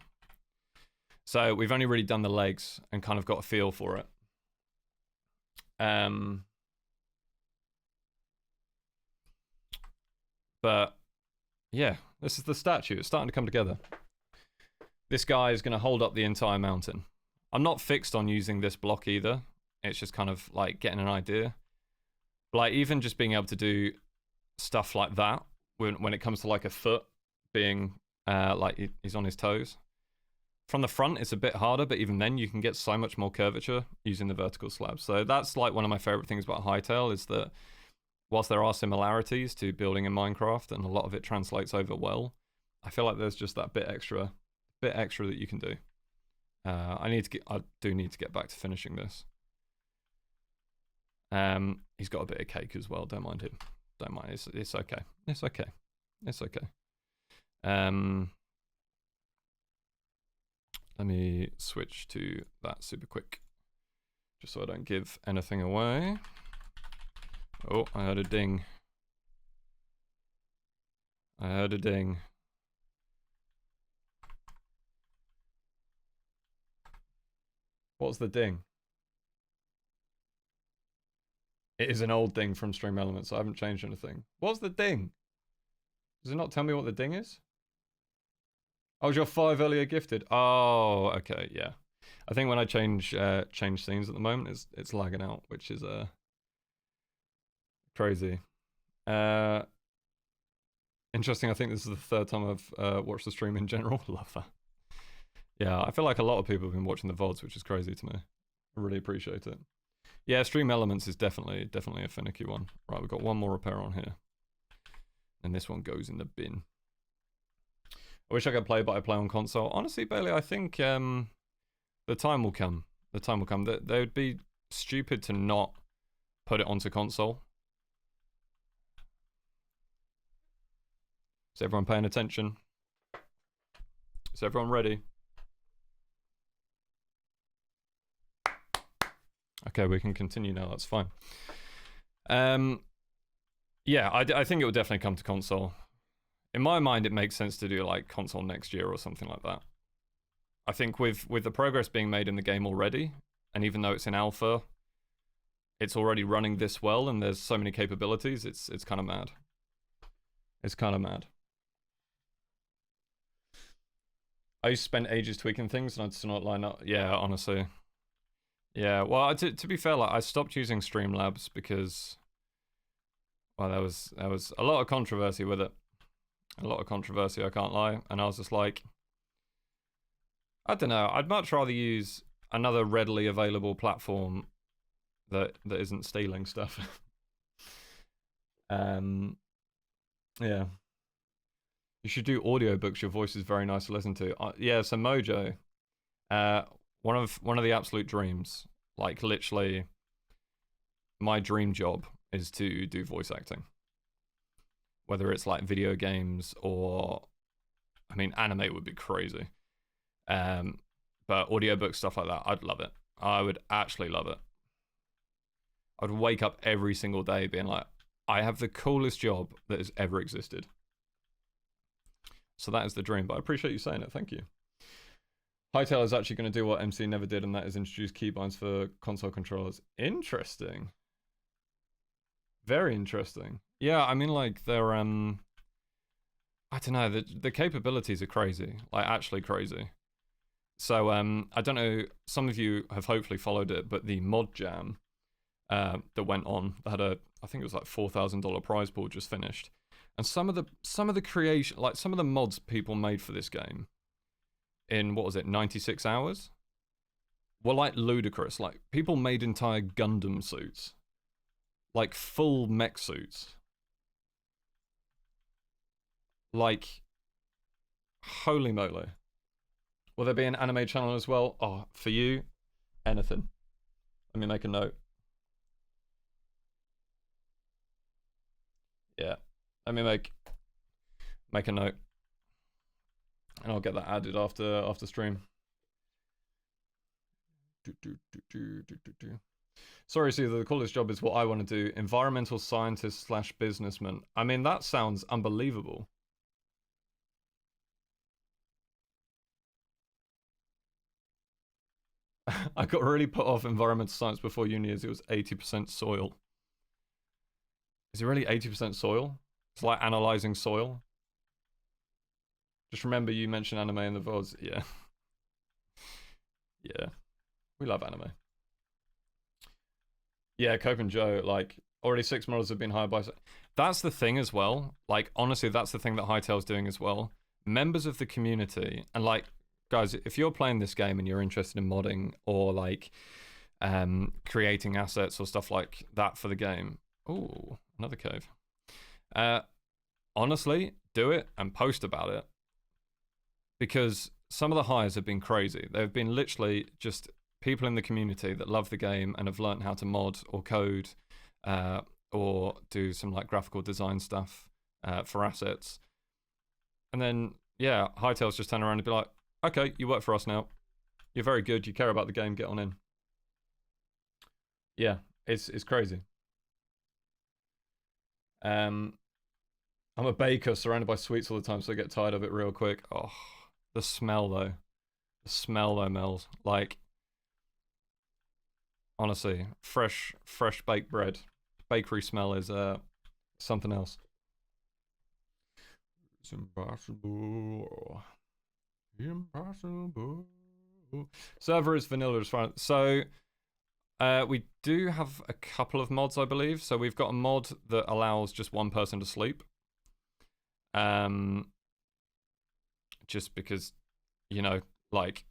S1: So we've only really done the legs and kind of got a feel for it. But yeah, this is the statue. It's starting to come together. This guy is going to hold up the entire mountain. I'm not fixed on using this block either. It's just kind of like getting an idea. Like even just being able to do stuff like that when it comes to like a foot being like he's on his toes. From the front, it's a bit harder, but even then you can get so much more curvature using the vertical slabs. So that's like one of my favorite things about Hytale is that whilst there are similarities to building in Minecraft and a lot of it translates over well, I feel like there's just that bit extra that you can do. I do need to get back to finishing this. He's got a bit of cake as well. Don't mind him. Don't mind. It's okay. It's okay. It's okay. Let me switch to that super quick, just so I don't give anything away. Oh, I heard a ding. I heard a ding. What's the ding? It is an old ding from Stream Elements. I haven't changed anything. What's the ding? Does it not tell me what the ding is? Oh, was your 5 earlier gifted? Oh, okay, yeah. I think when I change scenes at the moment, it's lagging out, which is crazy. Interesting. I think this is the third time I've watched the stream in general. Love that. Yeah, I feel like a lot of people have been watching the VODs, which is crazy to me. I really appreciate it. Yeah, Stream Elements is definitely a finicky one. Right, we've got one more repair on here. And this one goes in the bin. I wish I could play, but I play on console. Honestly, Bailey, I think the time will come. The time will come. They would be stupid to not put it onto console. Is everyone paying attention? Is everyone ready? Okay, we can continue now. That's fine. Yeah, I think it will definitely come to console. In my mind, it makes sense to do like console next year or something like that. I think with the progress being made in the game already, and even though it's in alpha, it's already running this well, and there's so many capabilities. It's kind of mad. It's kind of mad. I used to spend ages tweaking things, and I'd still not line up. Yeah, honestly. Yeah, well, to be fair, like I stopped using Streamlabs because, well, there was a lot of controversy with it. A lot of controversy, I can't lie. And I was just like, I don't know. I'd much rather use another readily available platform that isn't stealing stuff. Yeah. You should do audiobooks. Your voice is very nice to listen to. Yeah, so Mojo, one of the absolute dreams. Like literally, my dream job is to do voice acting. Whether it's like video games or, I mean, anime would be crazy. But audiobook stuff like that, I'd love it. I would actually love it. I'd wake up every single day being like, I have the coolest job that has ever existed. So that is the dream, but I appreciate you saying it. Thank you. Hytale is actually going to do what MC never did, and that is introduce keybinds for console controllers. Interesting. Very interesting. Yeah, I mean, like, they're, I don't know, the capabilities are crazy, like actually crazy. So I don't know, some of you have hopefully followed it, but the mod jam that went on, that had I think it was like $4,000 prize pool just finished. And some of the creation, like some of the mods people made for this game in, what was it, 96 hours? Were like ludicrous. Like people made entire Gundam suits. Like full mech suits. Like, holy moly. Will there be an anime channel as well? Oh, for you, anything. Let me make a note. Yeah. Let me make a note. And I'll get that added after stream. Sorry, Cesar, the coolest job is what I want to do. Environmental scientist / businessman. I mean, that sounds unbelievable. I got really put off environmental science before uni as it was 80% soil. Is it really 80% soil? It's like analyzing soil. Just remember you mentioned anime in the VODs. Yeah. Yeah. We love anime. Yeah, Cope and Joe, like, already 6 models have been hired by... That's the thing as well. Like, honestly, that's the thing that Hytale's doing as well. Members of the community, and like, guys, if you're playing this game and you're interested in modding or like creating assets or stuff like that for the game... Ooh, another cave. Honestly, do it and post about it. Because some of the hires have been crazy. They've been literally just people in the community that love the game and have learned how to mod or code or do some like graphical design stuff for assets. And then, yeah, Hytale's just turn around and be like, okay, you work for us now. You're very good. You care about the game. Get on in. Yeah, it's crazy. I'm a baker surrounded by sweets all the time, so I get tired of it real quick. Oh, the smell though. The smell though, Mel's. Like, honestly, fresh baked bread. Bakery smell is something else. It's impossible. Impossible. Server is vanilla as far. So we do have a couple of mods, I believe. So we've got a mod that allows just one person to sleep. Just because, you know, like,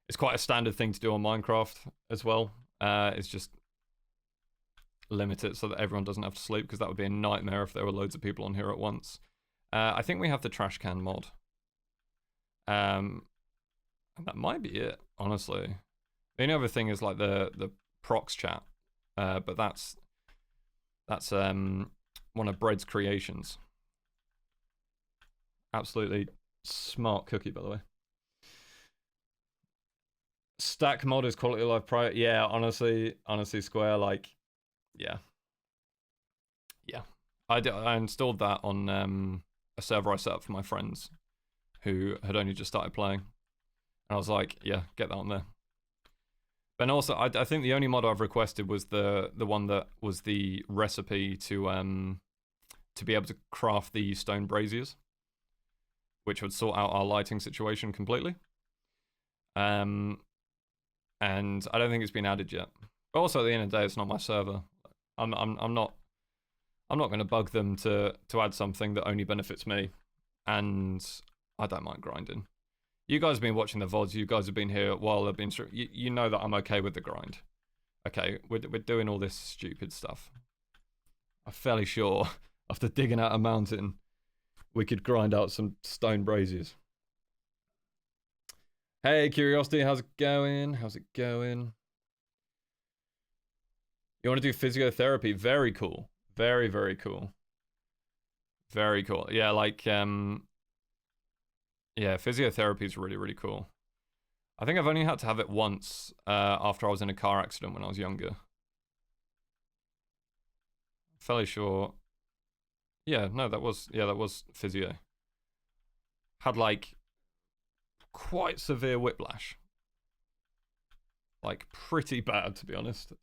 S1: it's quite a standard thing to do on Minecraft as well. It's just limit it so that everyone doesn't have to sleep, because that would be a nightmare if there were loads of people on here at once. I think we have the trash can mod. And that might be it, honestly. The only other thing is like the procs chat, but that's one of Bread's creations. Absolutely smart cookie, by the way. Stack mod is quality of life prior. Yeah, honestly, Square, like, yeah. I installed that on a server I set up for my friends who had only just started playing, and I was like, yeah, get that on there. But also, I think the only mod I've requested was the one that was the recipe to be able to craft the stone braziers, which would sort out our lighting situation completely. And I don't think it's been added yet. But also, at the end of the day, it's not my server. I'm not going to bug them to add something that only benefits me, and I don't mind grinding. You guys have been watching the VODs. You guys have been here while I've been... You know that I'm okay with the grind. Okay, we're doing all this stupid stuff. I'm fairly sure after digging out a mountain, we could grind out some stone braziers. Hey, Curiosity, how's it going? How's it going? You want to do physiotherapy? Very cool. Very, very cool. Very cool. Yeah, like, yeah, physiotherapy is really, really cool. I think I've only had to have it once after I was in a car accident when I was younger. Fairly sure. Yeah, no, that was physio. Had like quite severe whiplash. Like pretty bad, to be honest.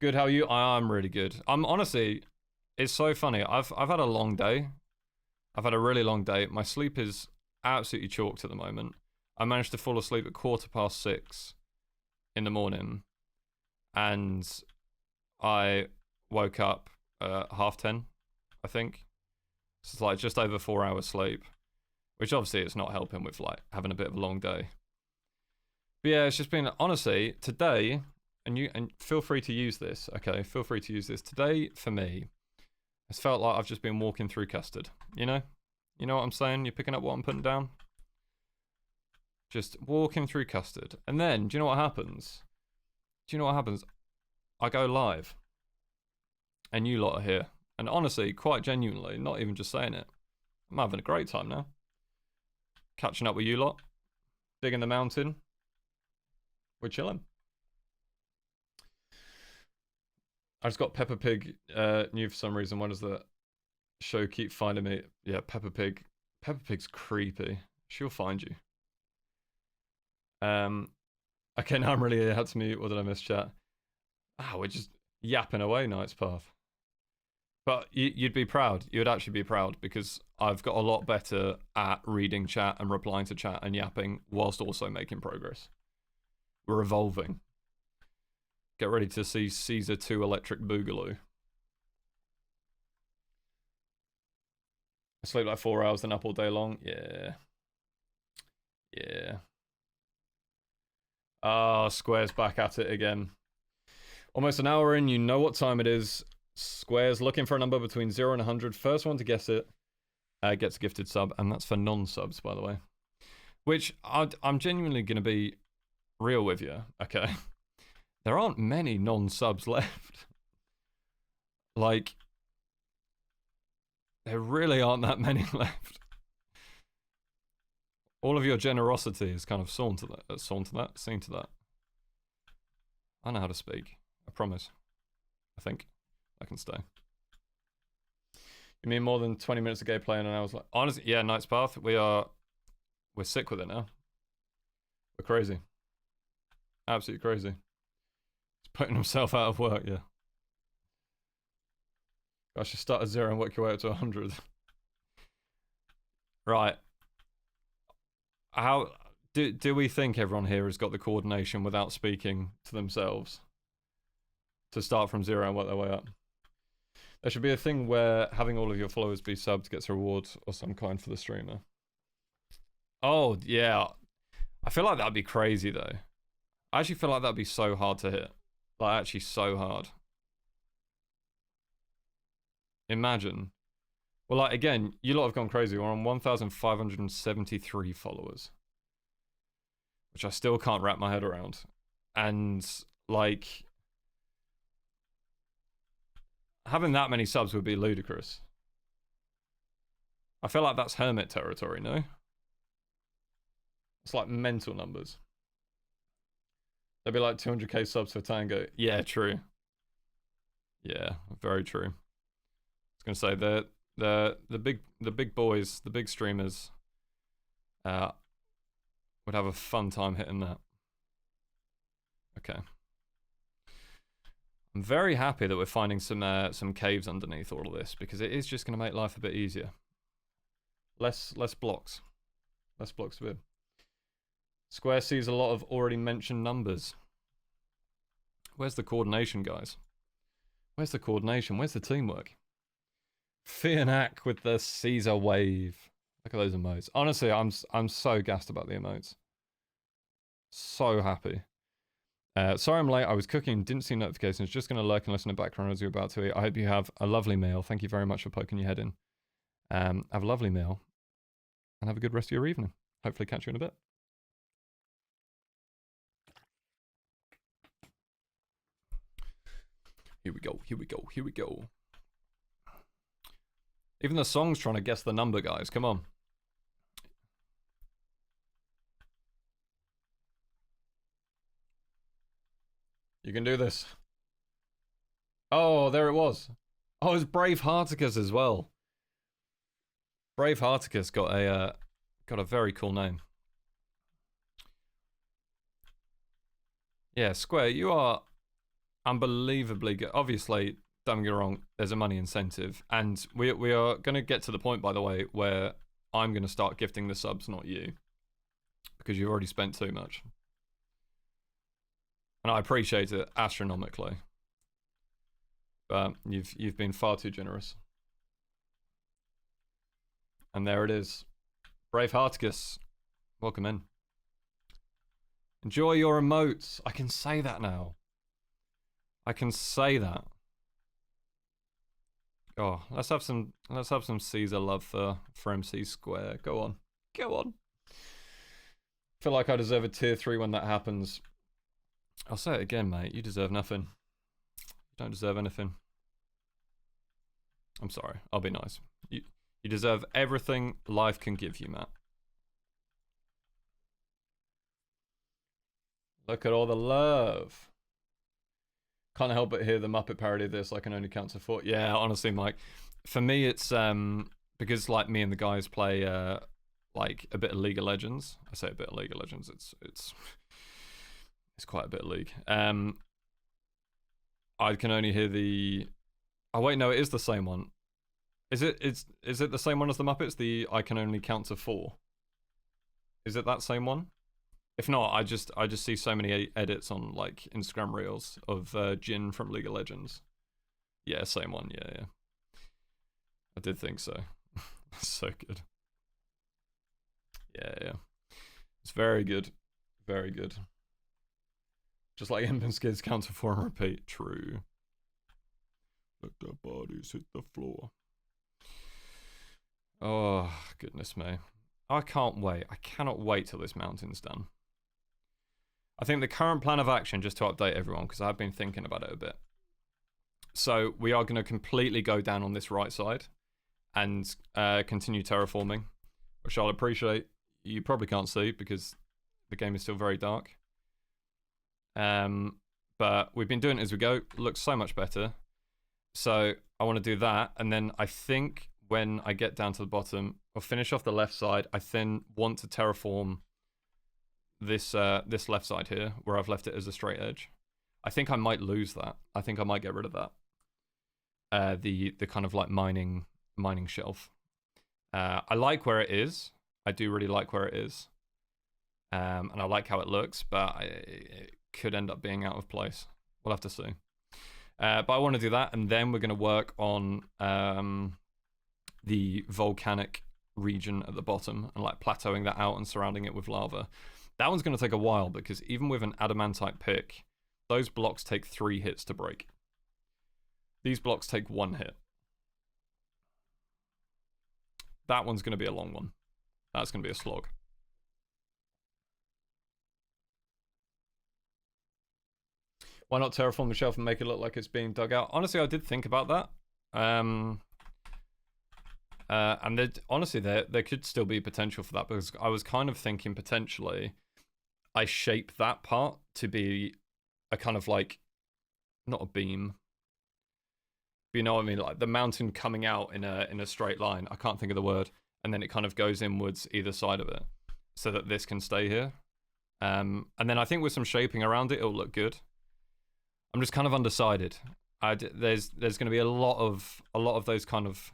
S1: Good, how are you? I'm really good. I'm honestly, it's so funny. I've had a long day. I've had a really long day. My sleep is absolutely chalked at the moment. I managed to fall asleep at 6:15 in the morning, and I woke up 10:30, I think. So it's like just over 4 hours sleep, which obviously it's not helping with like having a bit of a long day. But yeah, it's just been, honestly, today, and feel free to use this, okay? Feel free to use this. Today, for me, it's felt like I've just been walking through custard, you know? You know what I'm saying? You're picking up what I'm putting down? Just walking through custard. And then, do you know what happens? Do you know what happens? I go live. And you lot are here. And honestly, quite genuinely, not even just saying it, I'm having a great time now. Catching up with you lot. Digging the mountain. We're chilling. I just got Peppa Pig new for some reason. Why does the show keep finding me? Yeah, Peppa Pig. Peppa Pig's creepy. She'll find you. Okay, now I'm really had to mute. What did I miss, chat? We're just yapping away, Knight's Path. But you'd be proud. You would actually be proud because I've got a lot better at reading chat and replying to chat and yapping whilst also making progress. We're evolving. Get ready to see cZer 2 Electric Boogaloo. I sleep like 4 hours, then up all day long. Yeah. Yeah. Square's back at it again. Almost an hour in, you know what time it is. Square's looking for a number between 0 and 100. First one to guess it gets a gifted sub, and that's for non-subs, by the way. Which, I'm genuinely going to be real with you, okay? There aren't many non-subs left. Like, there really aren't that many left. All of your generosity is kind of seen to that. I know how to speak. I promise. I think I can stay. You mean more than 20 minutes of gameplay and an hour's like, honestly, yeah, Knight's Path, we're sick with it now. We're crazy. Absolutely crazy. He's putting himself out of work, yeah. I should start at 0 and work your way up to 100. Right. How do we think everyone here has got the coordination without speaking to themselves to start from 0 and work their way up? There should be a thing where having all of your followers be subbed gets a reward or some kind for the streamer. Oh, yeah. I feel like that'd be crazy, though. I actually feel like that'd be so hard to hit. Like, actually so hard. Imagine. Well, like, again, you lot have gone crazy. We're on 1,573 followers. Which I still can't wrap my head around. And, like, having that many subs would be ludicrous. I feel like that's hermit territory, no? It's like mental numbers. There'd be like 200k subs for Tango. Yeah, true. Yeah, very true. I was gonna say the big boys, the big streamers, would have a fun time hitting that. Okay. I'm very happy that we're finding some caves underneath all of this because it is just gonna make life a bit easier. Less blocks. Less blocks to build. Square sees a lot of already mentioned numbers. Where's the coordination, guys? Where's the coordination? Where's the teamwork? Fianak with the cZer wave. Look at those emotes. Honestly, I'm so gassed about the emotes. So happy. Sorry I'm late. I was cooking, didn't see notifications. Just going to lurk and listen in the background as you're about to eat. I hope you have a lovely meal. Thank you very much for poking your head in. Have a lovely meal. And have a good rest of your evening. Hopefully catch you in a bit. Here we go, here we go, here we go. Even the song's trying to guess the number, guys. Come on. You can do this. Oh, there it was. Oh, it's Brave Hearticus as well. Brave Hearticus got a very cool name. Yeah, Square, you are unbelievably good. Obviously, don't get me wrong, there's a money incentive. And we are going to get to the point, by the way, where I'm going to start gifting the subs, not you. Because you've already spent too much. And I appreciate it astronomically. But you've been far too generous. And there it is. Brave Hearticus, welcome in. Enjoy your emotes. I can say that now. I can say that. Oh, let's have some cZer love for MC Square. Go on. Go on. Feel like I deserve a tier 3 when that happens. I'll say it again, mate. You deserve nothing. You don't deserve anything. I'm sorry. I'll be nice. You deserve everything life can give you, Matt. Look at all the love. Can't help but hear the Muppet parody of this. I can only count to 4. Yeah, honestly, Mike. For me, it's because like me and the guys play like a bit of League of Legends. I say a bit of League of Legends. It's quite a bit of League. I can only hear the. Oh wait, no, it is the same one. Is it the same one as the Muppets? The I can only count to 4. Is it that same one? If not, I just see so many edits on like Instagram reels of Jin from League of Legends. Yeah, same one. Yeah. I did think so. So good. Yeah. It's very good. Very good. Just like Impin's kids count to 4 and repeat. True. Let their bodies hit the floor. Oh, goodness me. I can't wait. I cannot wait till this mountain's done. I think the current plan of action, just to update everyone, because I've been thinking about it a bit. So we are going to completely go down on this right side and continue terraforming, which I'll appreciate. You probably can't see because the game is still very dark. But we've been doing it as we go. Looks so much better. So I want to do that. And then I think when I get down to the bottom, I'll finish off the left side. I then want to terraform this left side here, where I've left it as a straight edge. I think I might lose that. I think I might get rid of that. The kind of like mining shelf. I like where it is. I do really like where it is. And I like how it looks, but it could end up being out of place. We'll have to see. But I want to do that, and then we're going to work on the volcanic region at the bottom and like plateauing that out and surrounding it with lava. That one's going to take a while because even with an adamantite pick, those blocks take 3 hits to break. These blocks take 1 hit. That one's going to be a long one. That's going to be a slog. Why not terraform the shelf and make it look like it's being dug out? Honestly, I did think about that. And honestly, there could still be potential for that, because I was kind of thinking potentially I shape that part to be a kind of like, not a beam, but you know what I mean, like the mountain coming out in a straight line. I can't think of the word, and then it kind of goes inwards either side of it, so that this can stay here. And then I think with some shaping around it, it'll look good. I'm just kind of undecided. There's going to be a lot of those kind of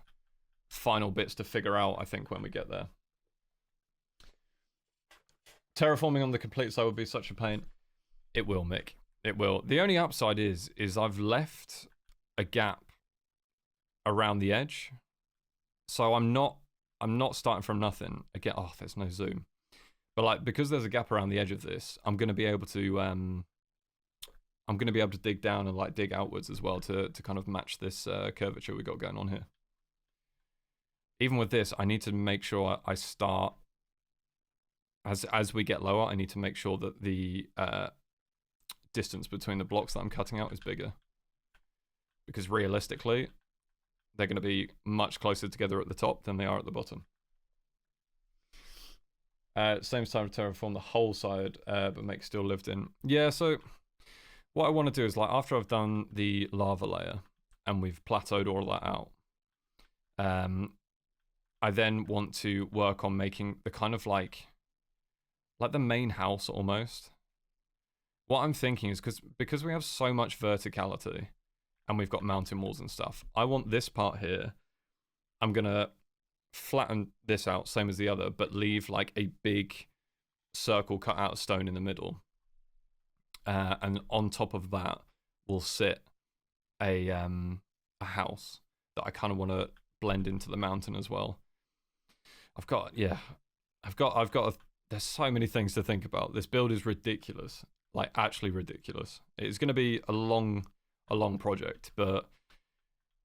S1: final bits to figure out, I think, when we get there. Terraforming on the complete side would be such a pain. It will, Mick. It will. The only upside is I've left a gap around the edge, so I'm not starting from nothing again. Oh, there's no zoom, but like because there's a gap around the edge of this, I'm going to be able to dig down and like dig outwards as well to kind of match this curvature we got going on here. Even with this, I need to make sure I start as we get lower. I need to make sure that the distance between the blocks that I'm cutting out is bigger, because realistically they're going to be much closer together at the top than they are at the bottom. Same time to terraform the whole side, but make still lived in. Yeah, so what I want to do is, like, after I've done the lava layer and we've plateaued all that out, I then want to work on making the kind of like the main house almost. What I'm thinking is, because we have so much verticality, and we've got mountain walls and stuff. I want this part here. I'm going to flatten this out, same as the other, but leave like a big circle cut out of stone in the middle. And on top of that will sit a house that I kind of want to blend into the mountain as well. There's so many things to think about. This build is ridiculous, like actually ridiculous. It's going to be a long project, but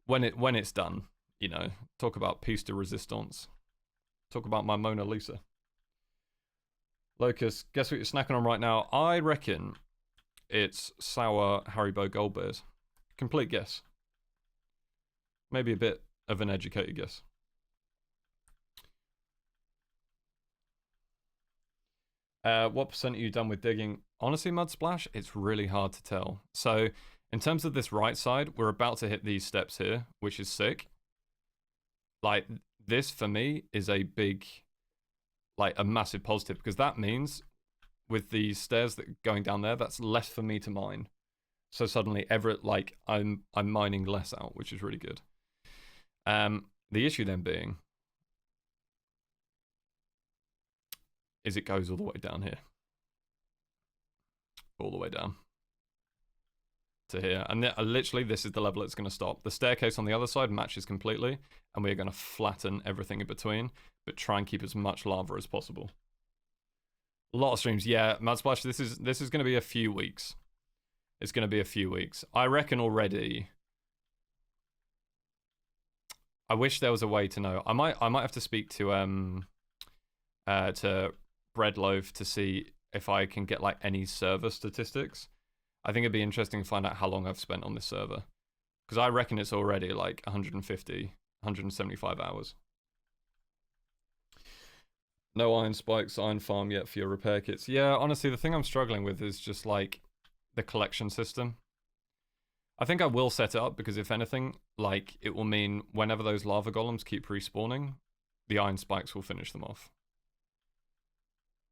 S1: when it's done, you know, talk about piece de resistance. Talk about my Mona Lisa. Locust, guess what you're snacking on right now? I reckon it's sour Haribo Gold Bears. Complete guess. Maybe a bit of an educated guess. What percent are you done with digging? Honestly, Mudsplash, it's really hard to tell. So, in terms of this right side, we're about to hit these steps here, which is sick. Like, this, for me, is a big, like, a massive positive, because that means, with the stairs that going down there, that's less for me to mine. So suddenly, I'm mining less out, which is really good. The issue then being is it goes all the way down here. All the way down to here. And literally, this is the level it's going to stop. The staircase on the other side matches completely, and we're going to flatten everything in between, but try and keep as much lava as possible. A lot of streams. Yeah, Mudsplash, this is going to be a few weeks. It's going to be a few weeks. I reckon already. I wish there was a way to know. I might have to speak to Breadloaf to see if I can get like any server statistics. I think it'd be interesting to find out how long I've spent on this server, because I reckon it's already like 150, 175 hours. No iron spikes, iron farm yet for your repair kits. Yeah, honestly, the thing I'm struggling with is just like the collection system. I think I will set it up because if anything, like it will mean whenever those lava golems keep respawning, the iron spikes will finish them off.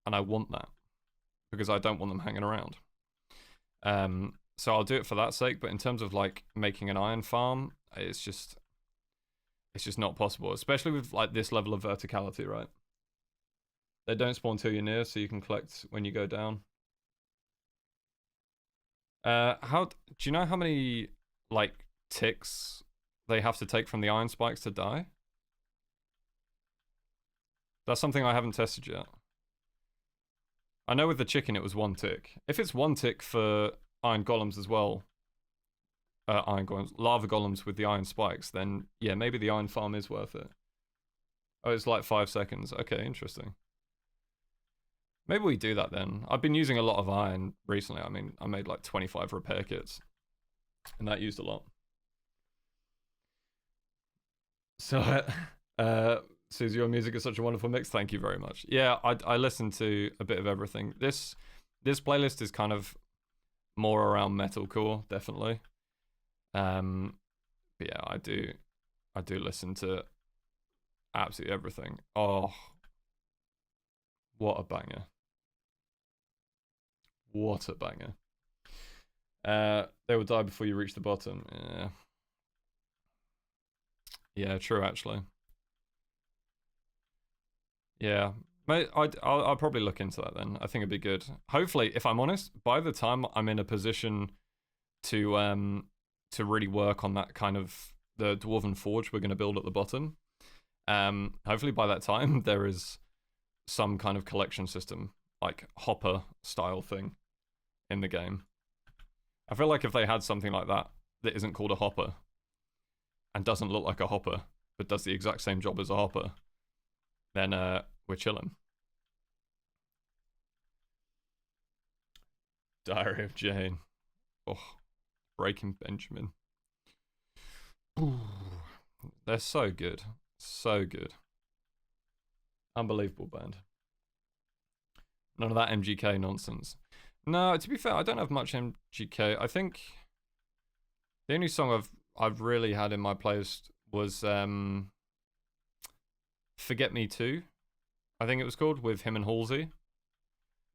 S1: And I want that because I don't want them hanging around. So I'll do it for that sake, but in terms of like making an iron farm, it's just not possible, especially with like this level of verticality, right? They don't spawn till you're near, so you can collect when you go down. Do you know how many like ticks they have to take from the iron spikes to die? That's something I haven't tested yet. I know with the chicken it was 1 tick. If it's 1 tick for iron golems as well, iron golems, lava golems with the iron spikes, then yeah, maybe the iron farm is worth it. Oh, it's like 5 seconds. Okay, interesting. Maybe we do that then. I've been using a lot of iron recently. I mean, I made like 25 repair kits, and that used a lot. So, Susie, your music is such a wonderful mix. Thank you very much. Yeah, I listen to a bit of everything. This playlist is kind of more around metalcore, definitely. But yeah, I do listen to absolutely everything. Oh, what a banger. What a banger. They will die before you reach the bottom. Yeah. Yeah, true, actually. Yeah. I'll probably look into that then. I think it'd be good. Hopefully, if I'm honest, by the time I'm in a position to really work on that kind of the Dwarven Forge we're going to build at the bottom, hopefully by that time there is some kind of collection system, like hopper style thing in the game. I feel like if they had something like that isn't called a hopper and doesn't look like a hopper but does the exact same job as a hopper, then we're chilling. Diary of Jane. Oh, Breaking Benjamin. Ooh, they're so good. So good. Unbelievable band. None of that MGK nonsense. No, to be fair, I don't have much MGK. I think the only song I've really had in my playlist was Forget Me Too, I think it was called, with him and Halsey.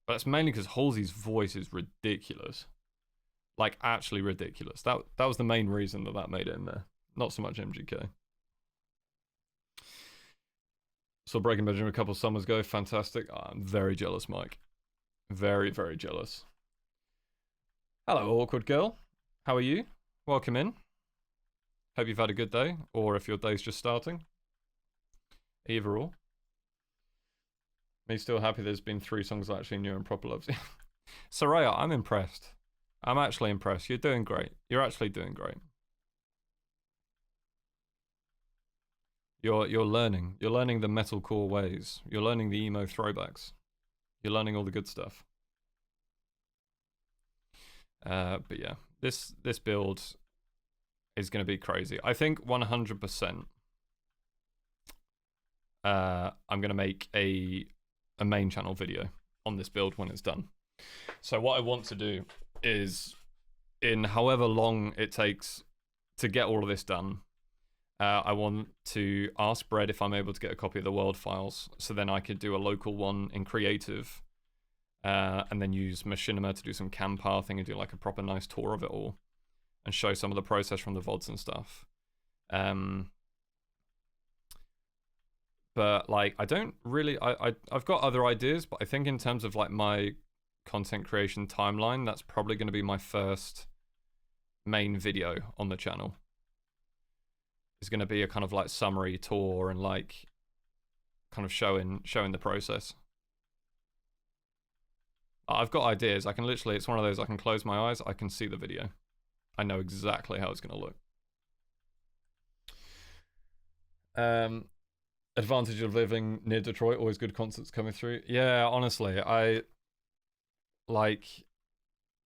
S1: But it's mainly because Halsey's voice is ridiculous. Like, actually ridiculous. That was the main reason that made it in there. Not so much MGK. Saw Breaking Benjamin a couple summers ago. Fantastic. Oh, I'm very jealous, Mike. Very, very jealous. Hello, awkward girl. How are you? Welcome in. Hope you've had a good day, or if your day's just starting. Either or. Me still happy there's been 3 songs I actually knew and proper loves. Soraya, I'm impressed. I'm actually impressed. You're doing great. You're actually doing great. You're learning. You're learning the metalcore ways. You're learning the emo throwbacks. You're learning all the good stuff. But yeah, this build is going to be crazy. I think 100%. I'm going to make a main channel video on this build when it's done. So what I want to do is, in however long it takes to get all of this done, I want to ask Bread if I'm able to get a copy of the world files, so then I could do a local one in creative, and then use Machinima to do some cam pathing and do like a proper nice tour of it all, and show some of the process from the VODs and stuff. But like, I don't really, I've got other ideas, but I think in terms of like my content creation timeline, that's probably going to be my first main video on the channel. It's going to be a kind of like summary tour and like kind of showing the process. I've got ideas. I can literally, it's one of those, I can close my eyes, I can see the video. I know exactly how it's going to look. Advantage of living near Detroit, always good concerts coming through. Yeah, honestly, I like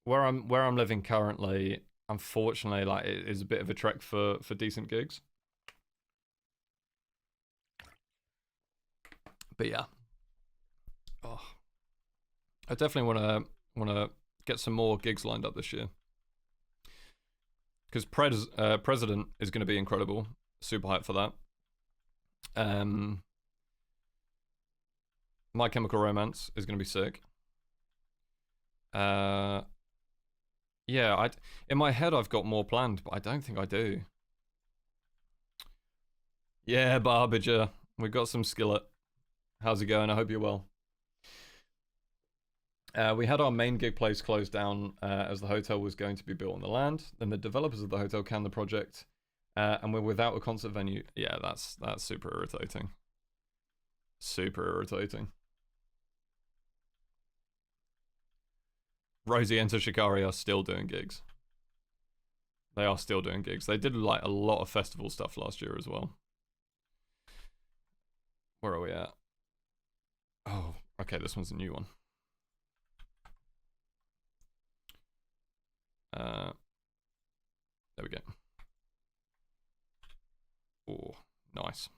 S1: where I'm living currently, unfortunately, like it is a bit of a trek for decent gigs. But yeah. Oh. I definitely wanna get some more gigs lined up this year. Because President is gonna be incredible. Super hyped for that. My Chemical Romance is gonna be sick. Yeah, in my head I've got more planned, but I don't think I do. Yeah, Barbager, we've got some skillet. How's it going? I hope you're well. We had our main gig place closed down as the hotel was going to be built on the land. Then the developers of the hotel canned the project, and we're without a concert venue. Yeah, that's super irritating. Super irritating. Rosie and Shikari are still doing gigs. They are still doing gigs. They did like a lot of festival stuff last year as well. Where are we at? Oh, okay, this one's a new one. There we go. Oh, nice.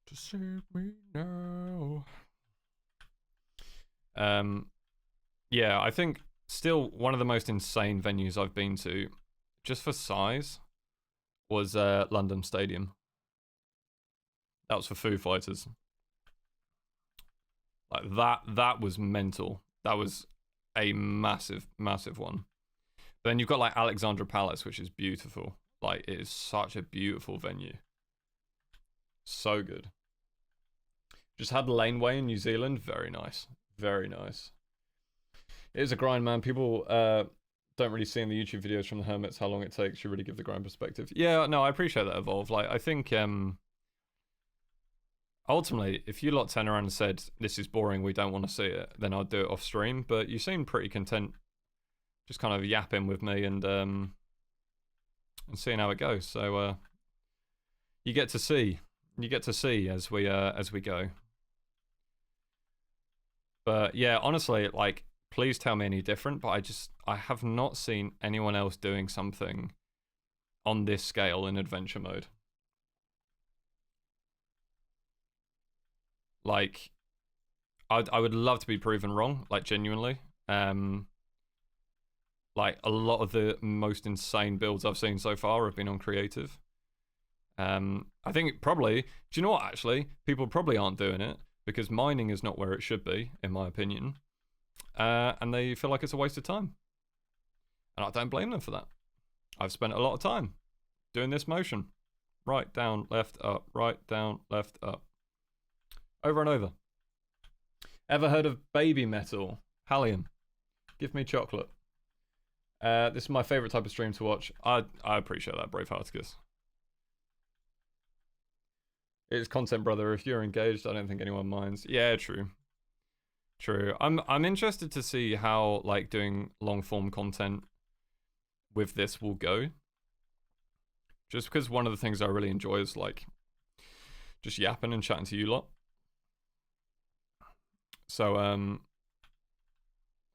S1: To save me now. Yeah, I think still one of the most insane venues I've been to, just for size, was London Stadium. That was for Foo Fighters. Like that was mental. That was a massive one. But then you've got like Alexandra Palace, which is beautiful. Like, it is such a beautiful venue. So good. Just had Laneway in New Zealand. Very nice. Very nice. It is a grind, man. People don't really see in the YouTube videos from the Hermits how long it takes. You really give the grind perspective. Yeah, no, I appreciate that, Evolve. Like, I think ultimately, if you lot turned around and said, this is boring, we don't want to see it, then I'd do it off stream. But you seem pretty content just kind of yapping with me and seeing how it goes. So you get to see as we go. But yeah, honestly, like, please tell me any different, but I have not seen anyone else doing something on this scale in adventure mode. Like, I would love to be proven wrong, like, genuinely. Like, a lot of the most insane builds I've seen so far have been on creative. I think probably, do you know what, actually? People probably aren't doing it because mining is not where it should be, in my opinion. And they feel like it's a waste of time. And I don't blame them for that. I've spent a lot of time doing this motion. Right, down, left, up, right, down, left, up. Over and over. Ever heard of baby metal? Hallium. Give me chocolate. This is my favourite type of stream to watch. I appreciate that, Brave Hearticus. It's content, brother. If you're engaged, I don't think anyone minds. Yeah, true. True. I'm interested to see how like doing long form content with this will go. Just because one of the things I really enjoy is like just yapping and chatting to you lot. So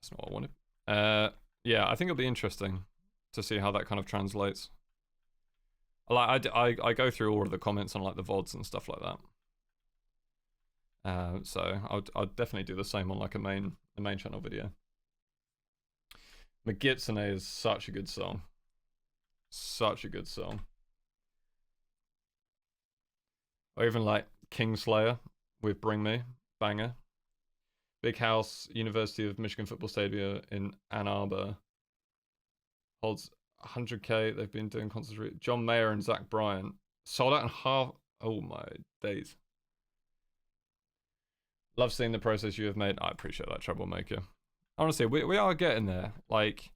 S1: that's not what I wanted. Yeah, I think it'll be interesting to see how that kind of translates. Like I go through all of the comments on like the VODs and stuff like that. So I'll definitely do the same on like the main channel video. Magitsune is such a good song. Such a good song. Or even like Kingslayer with Bring Me, banger. Big House, University of Michigan Football Stadium in Ann Arbor. Holds 100k. They've been doing concerts. John Mayer and Zach Bryan sold out in half. Oh my days. Love seeing the process you have made. I appreciate that, Troublemaker. Honestly, we are getting there. Like,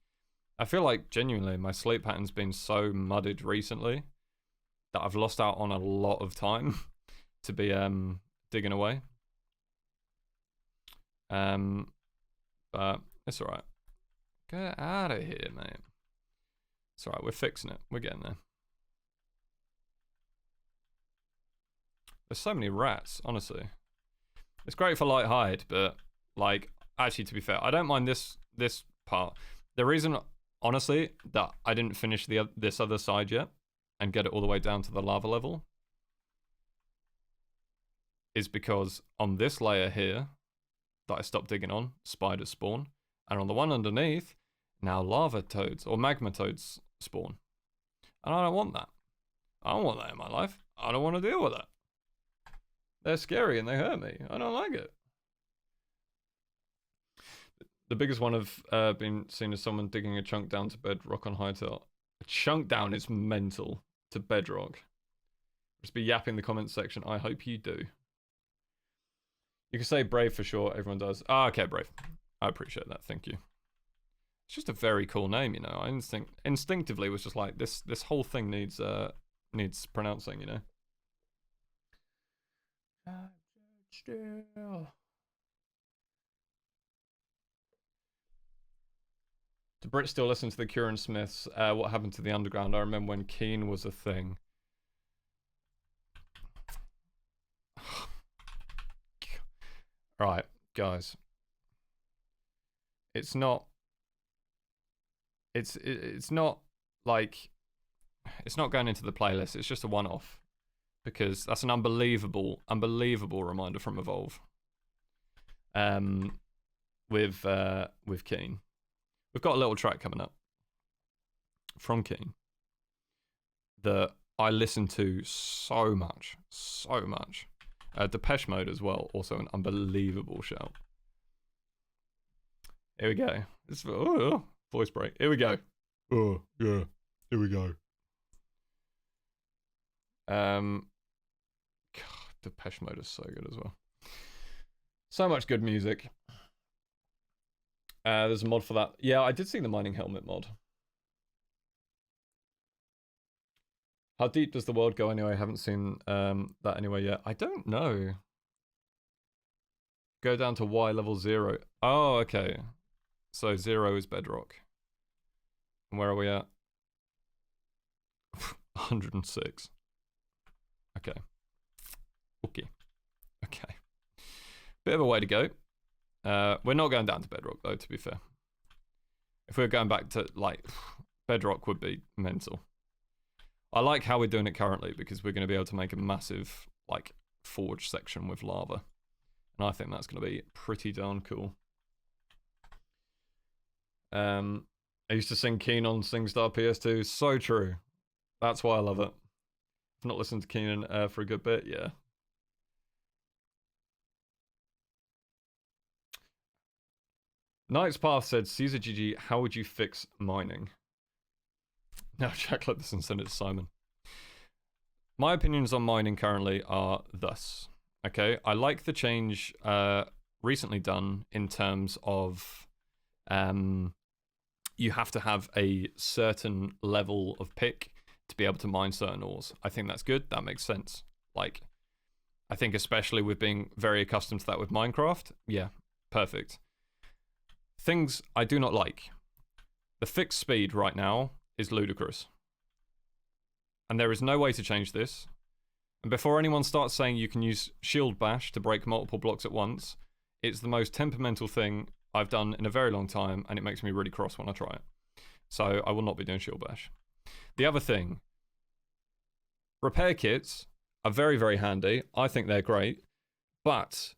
S1: I feel like genuinely my sleep pattern's been so muddied recently that I've lost out on a lot of time to be digging away. But it's alright. Get out of here, mate. It's alright, we're fixing it. We're getting there. There's so many rats, honestly. It's great for light hide, but like, actually, to be fair, I don't mind this part. The reason, honestly, that I didn't finish this other side yet and get it all the way down to the lava level is because on this layer here that I stopped digging on, spiders spawn, and on the one underneath, now lava toads or magma toads spawn. And I don't want that. I don't want that in my life. I don't want to deal with that. They're scary and they hurt me. I don't like it. The biggest one I've been seen as someone digging a chunk down to bedrock on Hytale. A chunk down is mental to bedrock. Just be yapping in the comments section. I hope you do. You can say Brave for sure. Everyone does. Ah, okay, Brave. I appreciate that. Thank you. It's just a very cool name, you know. I instinctively was just like, this whole thing needs pronouncing, you know. Still. Do Brits still listen to the Kieran Smiths? What happened to the underground? I remember when Keen was a thing. Right, guys. It's not like it's not going into the playlist. It's just a one-off because that's an unbelievable reminder from Evolve. With Keen. We've got a little track coming up from Keen that I listen to so much. Depeche Mode as well, also an unbelievable shout. Here we go. It's voice break. Here we go. Oh yeah, here we go. God, Depeche Mode is so good as well. So much good music. There's a mod for that. Yeah, I did see the mining helmet mod. How deep does the world go anyway? I haven't seen that anyway yet. I don't know. Go down to Y level 0. Oh, okay. So 0 is bedrock. And where are we at? 106. Okay. Okay. Bit of a way to go. We're not going down to bedrock though, to be fair. If we were going back to like bedrock would be mental. I like how we're doing it currently because we're going to be able to make a massive like forge section with lava. And I think that's going to be pretty darn cool. I used to sing Keen on SingStar PS2. So true. That's why I love it. I've not listened to Keen for a good bit, yeah. Knight's Path said, Caesar GG, how would you fix mining? Now Jack let this and send it to Simon. My opinions on mining currently are thus. Okay, I like the change recently done in terms of you have to have a certain level of pick to be able to mine certain ores. I think that's good. That makes sense. Like, I think especially with being very accustomed to that with Minecraft, yeah, perfect. Things I do not like. The fixed speed right now is ludicrous. And there is no way to change this. And before anyone starts saying you can use shield bash to break multiple blocks at once, it's the most temperamental thing I've done in a very long time, and it makes me really cross when I try it. So I will not be doing shield bash. The other thing, repair kits are very, very handy. I think they're great, but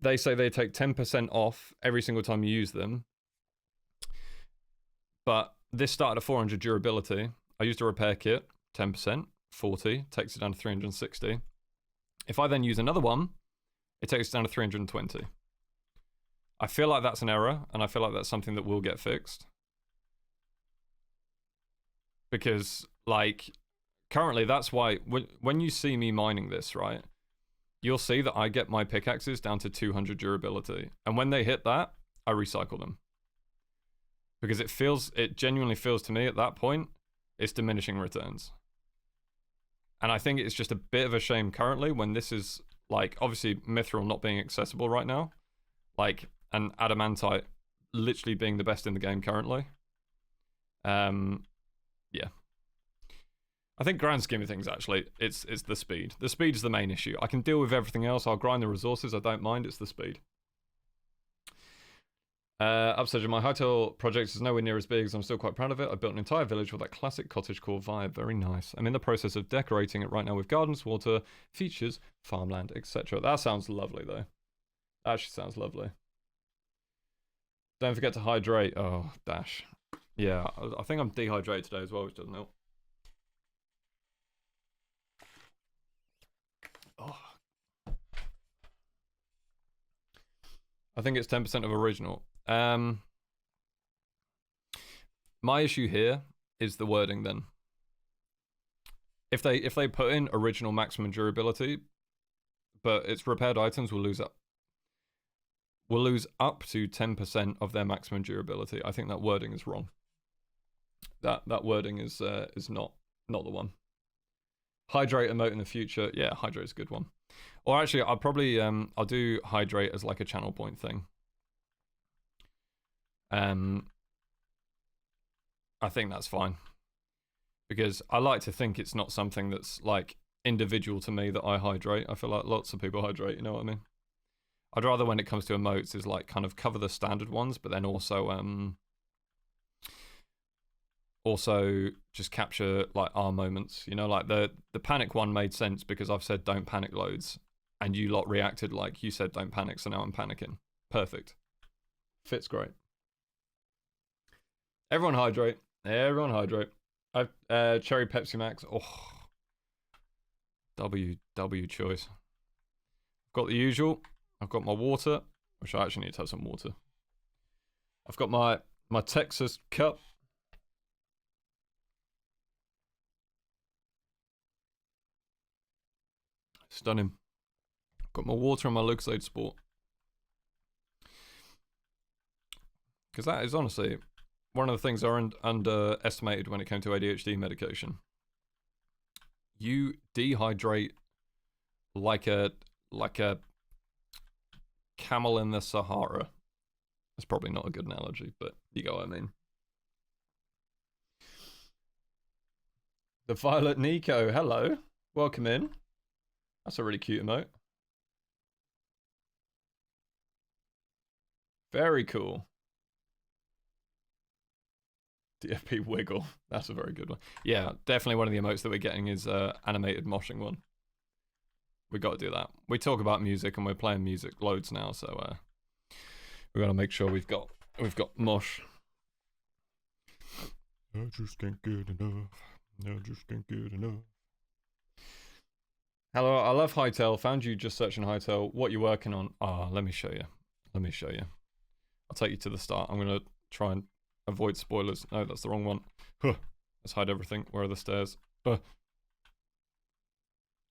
S1: they say they take 10% off every single time you use them. But this started at 400 durability. I used a repair kit, 10%, 40, takes it down to 360. If I then use another one, it takes it down to 320. I feel like that's an error, and I feel like that's something that will get fixed. Because, like, currently that's why, when you see me mining this, right, you'll see that I get my pickaxes down to 200 durability. And when they hit that, I recycle them. Because it genuinely feels to me at that point, it's diminishing returns. And I think it's just a bit of a shame currently when this is, like, obviously Mithril not being accessible right now, like, and Adamantite literally being the best in the game currently. Yeah. I think grand scheme of things, actually, it's the speed. The speed is the main issue. I can deal with everything else. I'll grind the resources. I don't mind. It's the speed. Upsurge, my Hytale project is nowhere near as big as I'm still quite proud of it. I built an entire village with that classic cottagecore vibe. Very nice. I'm in the process of decorating it right now with gardens, water, features, farmland, etc. That sounds lovely, though. That actually sounds lovely. Don't forget to hydrate. Oh, dash. Yeah, I think I'm dehydrated today as well, which doesn't help. Oh. I think it's 10% of original. My issue here is the wording then. If they put in original maximum durability, but it's repaired items, we'll lose up to 10% of their maximum durability. I think that wording is wrong. That wording is not the one. Hydrate emote in the future. Yeah, hydrate is a good one. Or actually, I'll probably I'll do hydrate as like a channel point thing. I think that's fine. Because I like to think it's not something that's like individual to me that I hydrate. I feel like lots of people hydrate, you know what I mean? I'd rather when it comes to emotes is like kind of cover the standard ones, but then also just capture like our moments, you know, like the panic one made sense because I've said don't panic loads and you lot reacted like you said don't panic, so now I'm panicking. Perfect. Fits great. Everyone hydrate. Everyone hydrate. I've cherry Pepsi Max. Oh, W choice. I've got the usual. I've got my water, which I actually need to have some water. I've got my Texas cup. Stunning. I've got my water and my Lucozade Sport. Because that is honestly one of the things I underestimated when it came to ADHD medication. You dehydrate like a camel in the Sahara. That's probably not a good analogy, but you get what I mean. The Violet Nico, hello. Welcome in. That's a really cute emote. Very cool. DFP Wiggle. That's a very good one. Yeah, definitely one of the emotes that we're getting is animated moshing one. We got to do that. We talk about music and we're playing music loads now, so we got to make sure we've got mosh. I just can't get enough. I just can't get enough. Hello, I love Hytale. Found you just searching Hytale. What you working on? Let me show you. Let me show you. I'll take you to the start. I'm gonna try and avoid spoilers. No, that's the wrong one. Huh. Let's hide everything. Where are the stairs? I'm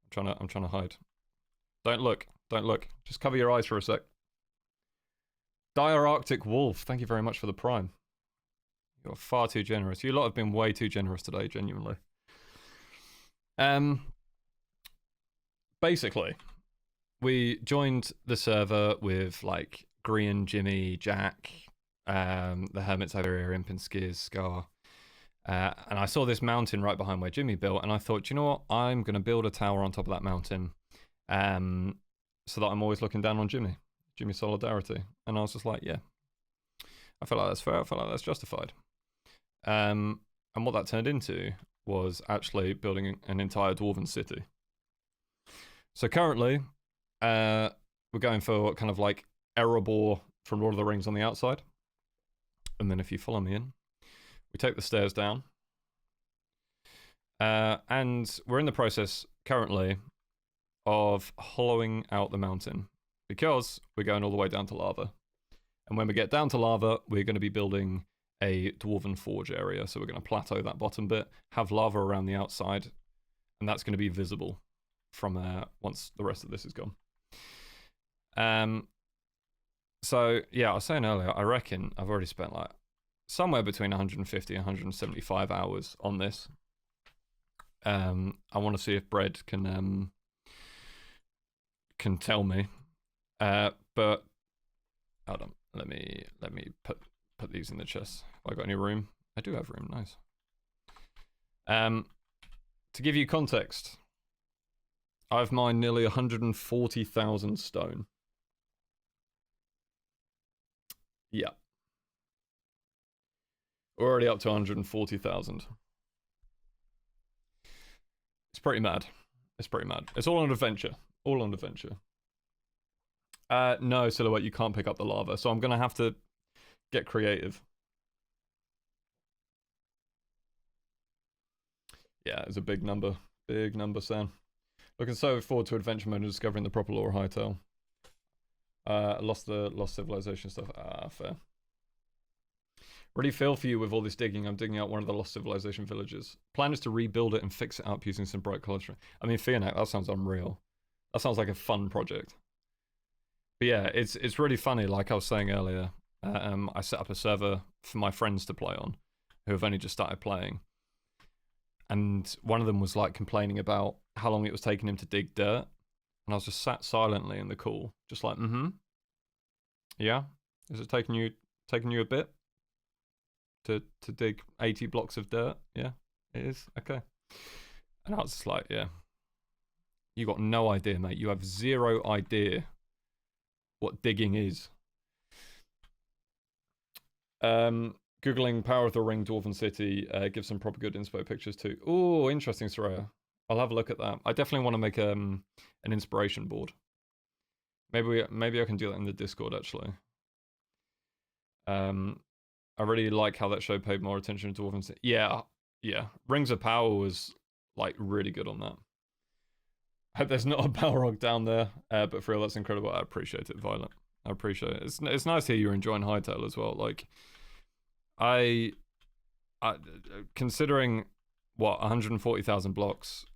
S1: trying to hide. Don't look. Don't look. Just cover your eyes for a sec. Dire Arctic Wolf, thank you very much for the prime. You're far too generous. You lot have been way too generous today, genuinely. Basically, we joined the server with like Grian, Jimmy, Jack, the Hermits over here, Imp and Skiz, Scar. And I saw this mountain right behind where Jimmy built, and I thought, you know what? I'm going to build a tower on top of that mountain so that I'm always looking down on Jimmy. Jimmy Solidarity. And I was just like, yeah. I felt like that's fair. I felt like that's justified. And what that turned into was actually building an entire Dwarven City. So currently, we're going for kind of like Erebor from Lord of the Rings on the outside. And then if you follow me in, we take the stairs down. And we're in the process currently of hollowing out the mountain because we're going all the way down to lava. And when we get down to lava, we're going to be building a Dwarven Forge area. So we're going to plateau that bottom bit, have lava around the outside, and that's going to be visible from once the rest of this is gone. So yeah, I was saying earlier, I reckon I've already spent like somewhere between 150 and 175 hours on this. I want to see if Bread can tell me. But hold on, let me put these in the chest. Have I got any room? I do have room. Nice. To give you context, I've mined nearly 140,000 stone. Yeah. Already up to 140,000. It's pretty mad. It's pretty mad. It's all on adventure. All on adventure. No, Silhouette, you can't pick up the lava, so I'm going to have to get creative. Yeah, it's a big number. Big number, Sam. Looking so forward to adventure mode and discovering the proper lore of Hytale. Lost civilization stuff. Fair. Really feel for you with all this digging. I'm digging out one of the lost civilization villages. Plan is to rebuild it and fix it up using some bright colors. I mean, Fianak, that sounds unreal. That sounds like a fun project. But yeah, it's really funny. Like I was saying earlier, I set up a server for my friends to play on, who have only just started playing. And one of them was like complaining about how long it was taking him to dig dirt. And I was just sat silently in the call, just like, yeah? Is it taking you a bit to dig 80 blocks of dirt? Yeah, it is? Okay. And I was just like, yeah. You got no idea, mate. You have zero idea what digging is. Googling Power of the Ring Dwarven City gives some proper good inspo pictures too. Oh, interesting, Soraya. I'll have a look at that. I definitely want to make an inspiration board. Maybe I can do that in the Discord actually. I really like how that show paid more attention to Dwarven City. Yeah. Rings of Power was like really good on that. I hope there's not a Balrog down there, but for real, that's incredible. I appreciate it, Violet. I appreciate it. It's nice to hear you're enjoying Hytale as well. Like, I considering what 140,000 blocks,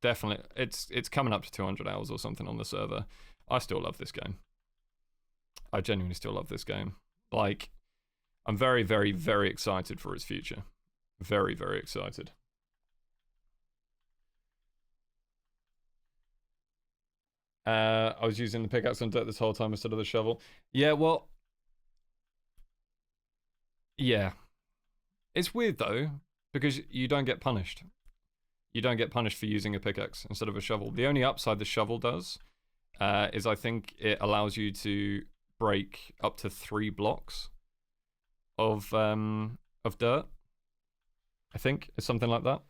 S1: definitely it's coming up to 200 hours or something on the server. I still love this game. I genuinely still love this game. Like, I'm very, very, very excited for its future. Very, very excited. I was using the pickaxe on dirt this whole time instead of the shovel. Yeah, well, yeah. It's weird though, because you don't get punished. You don't get punished for using a pickaxe instead of a shovel. The only upside the shovel does is I think it allows you to break up to 3 blocks of dirt. I think it's something like that.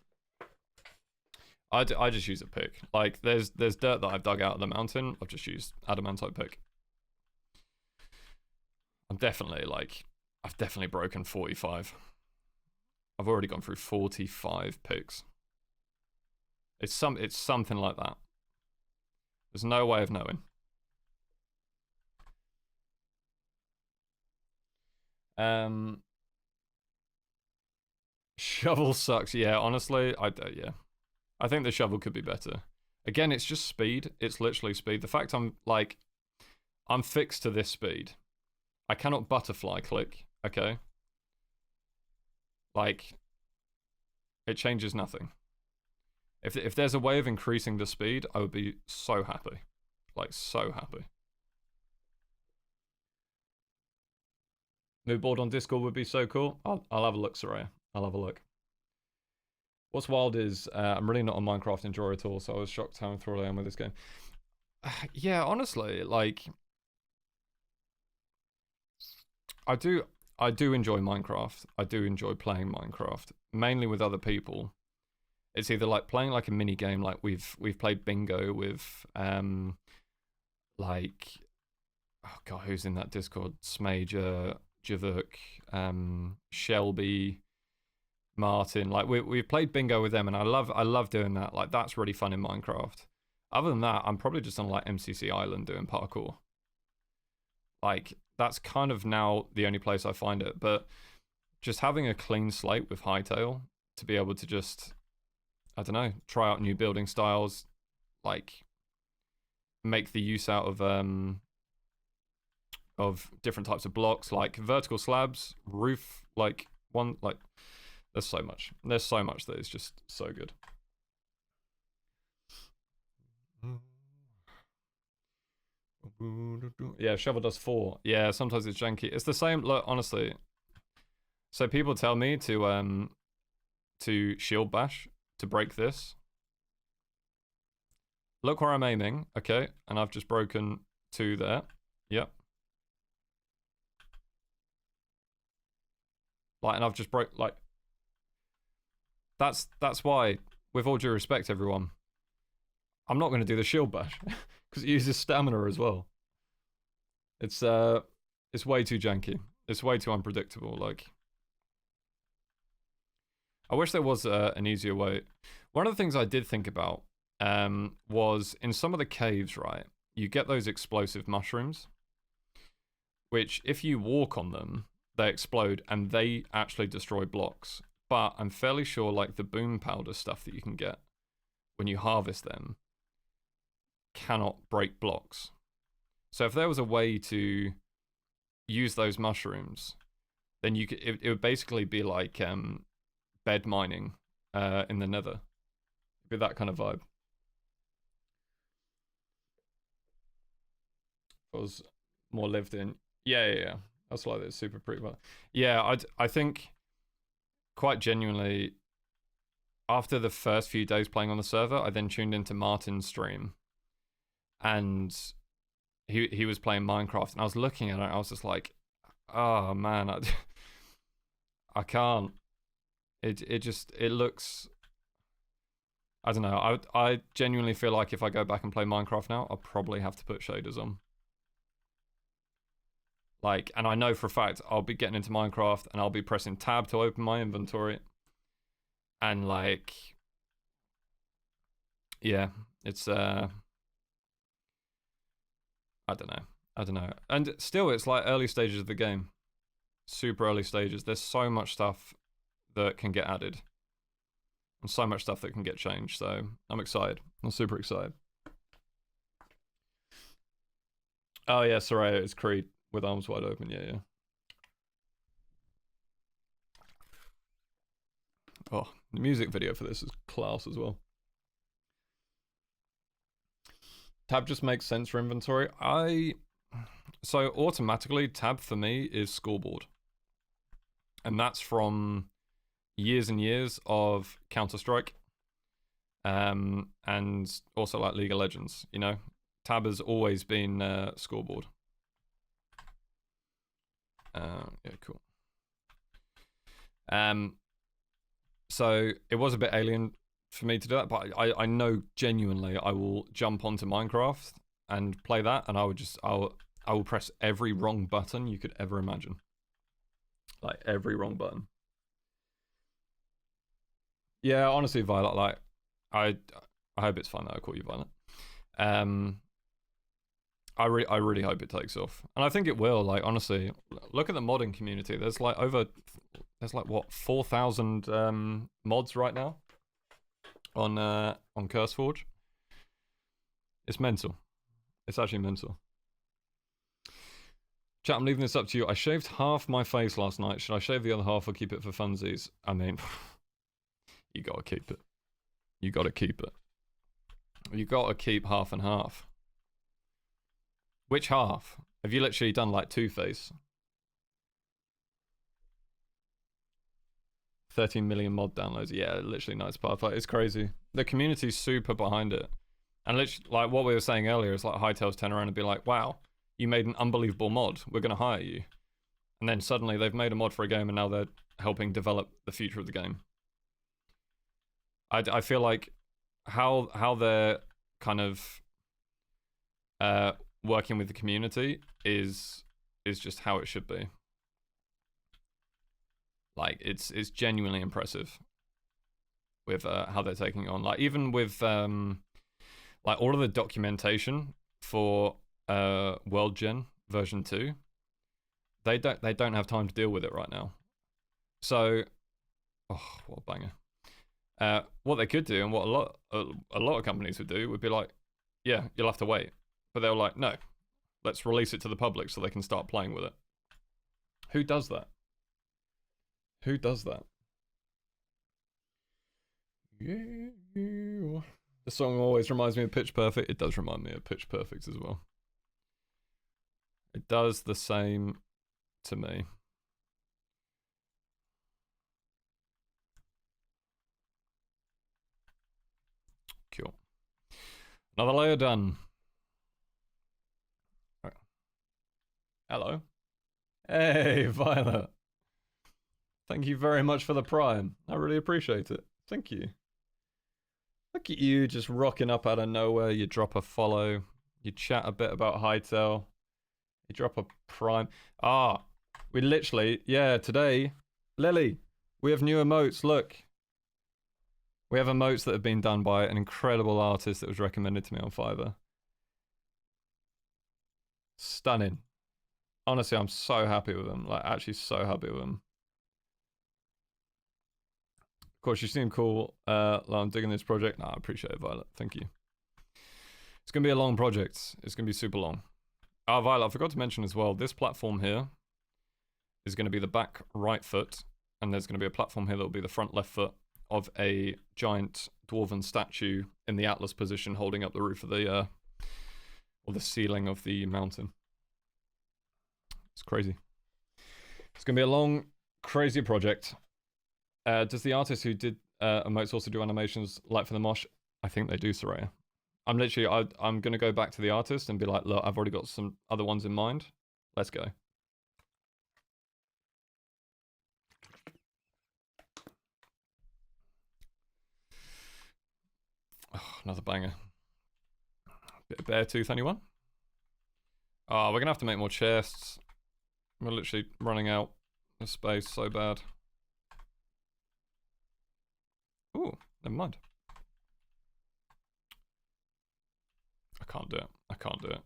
S1: I just use a pick. Like there's dirt that I've dug out of the mountain. I've just used adamantite pick. I've definitely broken 45. I've already gone through 45 picks. It's something like that. There's no way of knowing. Shovel sucks. Yeah, honestly, yeah. I think the shovel could be better. Again, it's just speed. It's literally speed. The fact I'm fixed to this speed. I cannot butterfly click, okay? Like, it changes nothing. If there's a way of increasing the speed, I would be so happy. Like, so happy. Mood board on Discord would be so cool. I'll have a look, Soraya. I'll have a look. What's wild is I'm really not a Minecraft enjoyer at all, so I was shocked how enthralled I am with this game. Yeah, honestly, like I do enjoy Minecraft. I do enjoy playing Minecraft, mainly with other people. It's either like playing like a mini game, like we've played bingo with like oh god, who's in that Discord? Smager, Javuk, Shelby, Martin. Like we've played bingo with them, and I love doing that. Like that's really fun in Minecraft. Other than that, I'm probably just on like MCC Island doing parkour. Like that's kind of now the only place I find it. But just having a clean slate with Hytale to be able to just, I don't know, try out new building styles, like make the use out of different types of blocks, like vertical slabs, roof, like one, like there's so much. There's so much that is just so good. Yeah, shovel does 4. Yeah, sometimes it's janky. It's the same. Look, honestly. So people tell me to shield bash to break this. Look where I'm aiming, okay? And I've just broken 2 there. Yep. Like, and I've just broke like. That's why, with all due respect, everyone, I'm not going to do the shield bash because it uses stamina as well. It's way too janky. It's way too unpredictable. Like, I wish there was an easier way. One of the things I did think about was in some of the caves, right? You get those explosive mushrooms, which if you walk on them, they explode and they actually destroy blocks. But I'm fairly sure like the boom powder stuff that you can get when you harvest them cannot break blocks. So if there was a way to use those mushrooms, then you could, it would basically be like bed mining in the nether. It'd be that kind of vibe. It was more lived in. Yeah. That's like it's super pretty well. Yeah, I think quite genuinely, after the first few days playing on the server, I then tuned into Martin's stream, and he was playing Minecraft, and I was looking at it, and I was just like, oh man, I can't. It looks. I don't know. I genuinely feel like if I go back and play Minecraft now, I'll probably have to put shaders on. Like, and I know for a fact I'll be getting into Minecraft and I'll be pressing tab to open my inventory. And like, yeah, it's I don't know. And still, it's like early stages of the game, super early stages. There's so much stuff that can get added, and so much stuff that can get changed. So I'm excited. I'm super excited. Oh yeah, Soraya is Creed with arms wide open. Yeah. Oh, the music video for this is class as well. Tab just makes sense for inventory. So automatically, tab for me is scoreboard. And that's from years and years of Counter-Strike. And also like League of Legends, you know? Tab has always been scoreboard. Yeah, cool. So it was a bit alien for me to do that, but I know genuinely I will jump onto Minecraft and play that, and I will press every wrong button you could ever imagine. Like every wrong button. Yeah, honestly, Violet, like I hope it's fine that I call you Violet. I really hope it takes off, and I think it will. Like honestly, look at the modding community. There's like what 4,000 mods right now on CurseForge. It's mental. It's actually mental. Chat, I'm leaving this up to you. I shaved half my face last night. Should I shave the other half or keep it for funsies? I mean, you gotta keep it. You gotta keep it. You gotta keep half and half. Which half? Have you literally done like Two-Face? 13 million mod downloads. Yeah, literally nice path. Like, it's crazy. The community's super behind it. And literally, like what we were saying earlier, is like Hytale's turn around and be like, wow, you made an unbelievable mod. We're going to hire you. And then suddenly they've made a mod for a game and now they're helping develop the future of the game. I feel like how they're kind of working with the community is just how it should be. Like it's genuinely impressive with how they're taking on. Like even with like all of the documentation for World Gen version 2, they don't have time to deal with it right now. So, oh, what a banger. What they could do, and what a lot of companies would do, would be like, yeah, you'll have to wait. But they're like, no, let's release it to the public so they can start playing with it. Who does that? Who does that? Yeah. The song always reminds me of Pitch Perfect. It does remind me of Pitch Perfect as well. It does the same to me. Cool. Another layer done. Right. Hello. Hey, Violet. Thank you very much for the Prime. I really appreciate it. Thank you. Look at you just rocking up out of nowhere. You drop a follow. You chat a bit about Hytale. You drop a Prime. Ah, we literally, yeah, today, Lily, we have new emotes. Look. We have emotes that have been done by an incredible artist that was recommended to me on Fiverr. Stunning. Honestly, I'm so happy with them. Like, actually so happy with them. Of course, you seem cool. I'm digging this project. Nah, I appreciate it, Violet. Thank you. It's going to be a long project. It's going to be super long. Violet, I forgot to mention as well, this platform here is going to be the back right foot, and there's going to be a platform here that will be the front left foot of a giant dwarven statue in the Atlas position holding up the roof of the, or the ceiling of the mountain. It's crazy. It's going to be a long, crazy project. Does the artist who did emotes also do animations like for the mosh? I think they do, Soraya. I'm literally, I'm going to go back to the artist and be like, look, I've already got some other ones in mind. Let's go. Oh, another banger. Bit of bear tooth, anyone? Oh, we're going to have to make more chests. We're literally running out of space so bad. Ooh, never mind. I can't do it. I can't do it.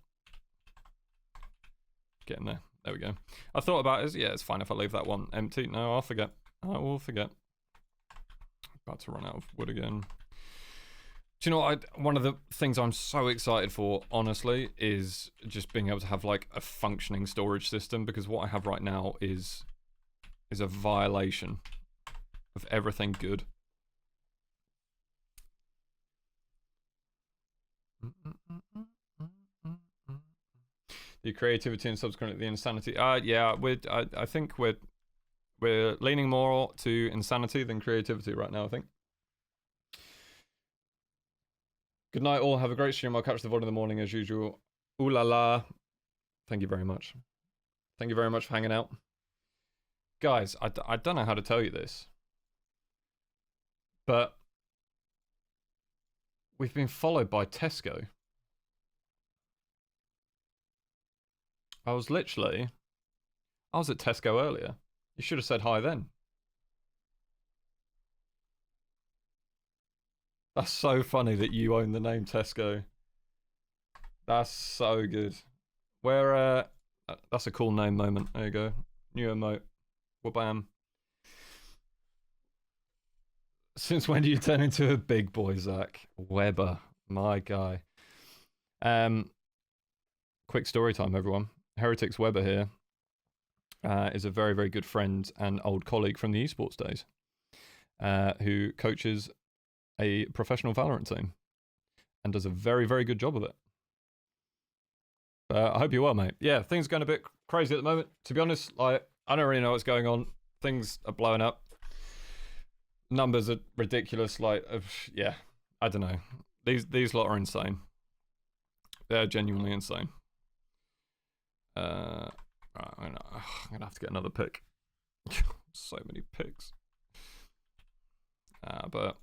S1: Getting there. There we go. I thought about it. Yeah, it's fine if I leave that one empty. No, I'll forget. I will forget. About to run out of wood again. Do you know what? One of the things I'm so excited for, honestly, is just being able to have like a functioning storage system, because what I have right now is a violation of everything good. The creativity and subsequently the insanity. Yeah, I think we're leaning more to insanity than creativity right now, I think. Good night all, have a great stream. I'll catch the VOD in the morning as usual. Ooh la la. Thank you very much. Thank you very much for hanging out. Guys, I don't know how to tell you this, but we've been followed by Tesco. I was at Tesco earlier. You should have said hi then. That's so funny that you own the name Tesco. That's so good. Where, that's a cool name moment. There you go. New emote. Wabam. Since when do you turn into a big boy, Zach? Weber, my guy. Quick story time, everyone. Heretics Weber here is a very, very good friend and old colleague from the esports days, who coaches a professional Valorant team and does a very, very good job of it. I hope you're well, mate. Yeah, things are going a bit crazy at the moment. To be honest, like, I don't really know what's going on. Things are blowing up. Numbers are ridiculous. Like, yeah, I don't know. These lot are insane. They're genuinely insane. Right, I'm gonna have to get another pick. So many picks. But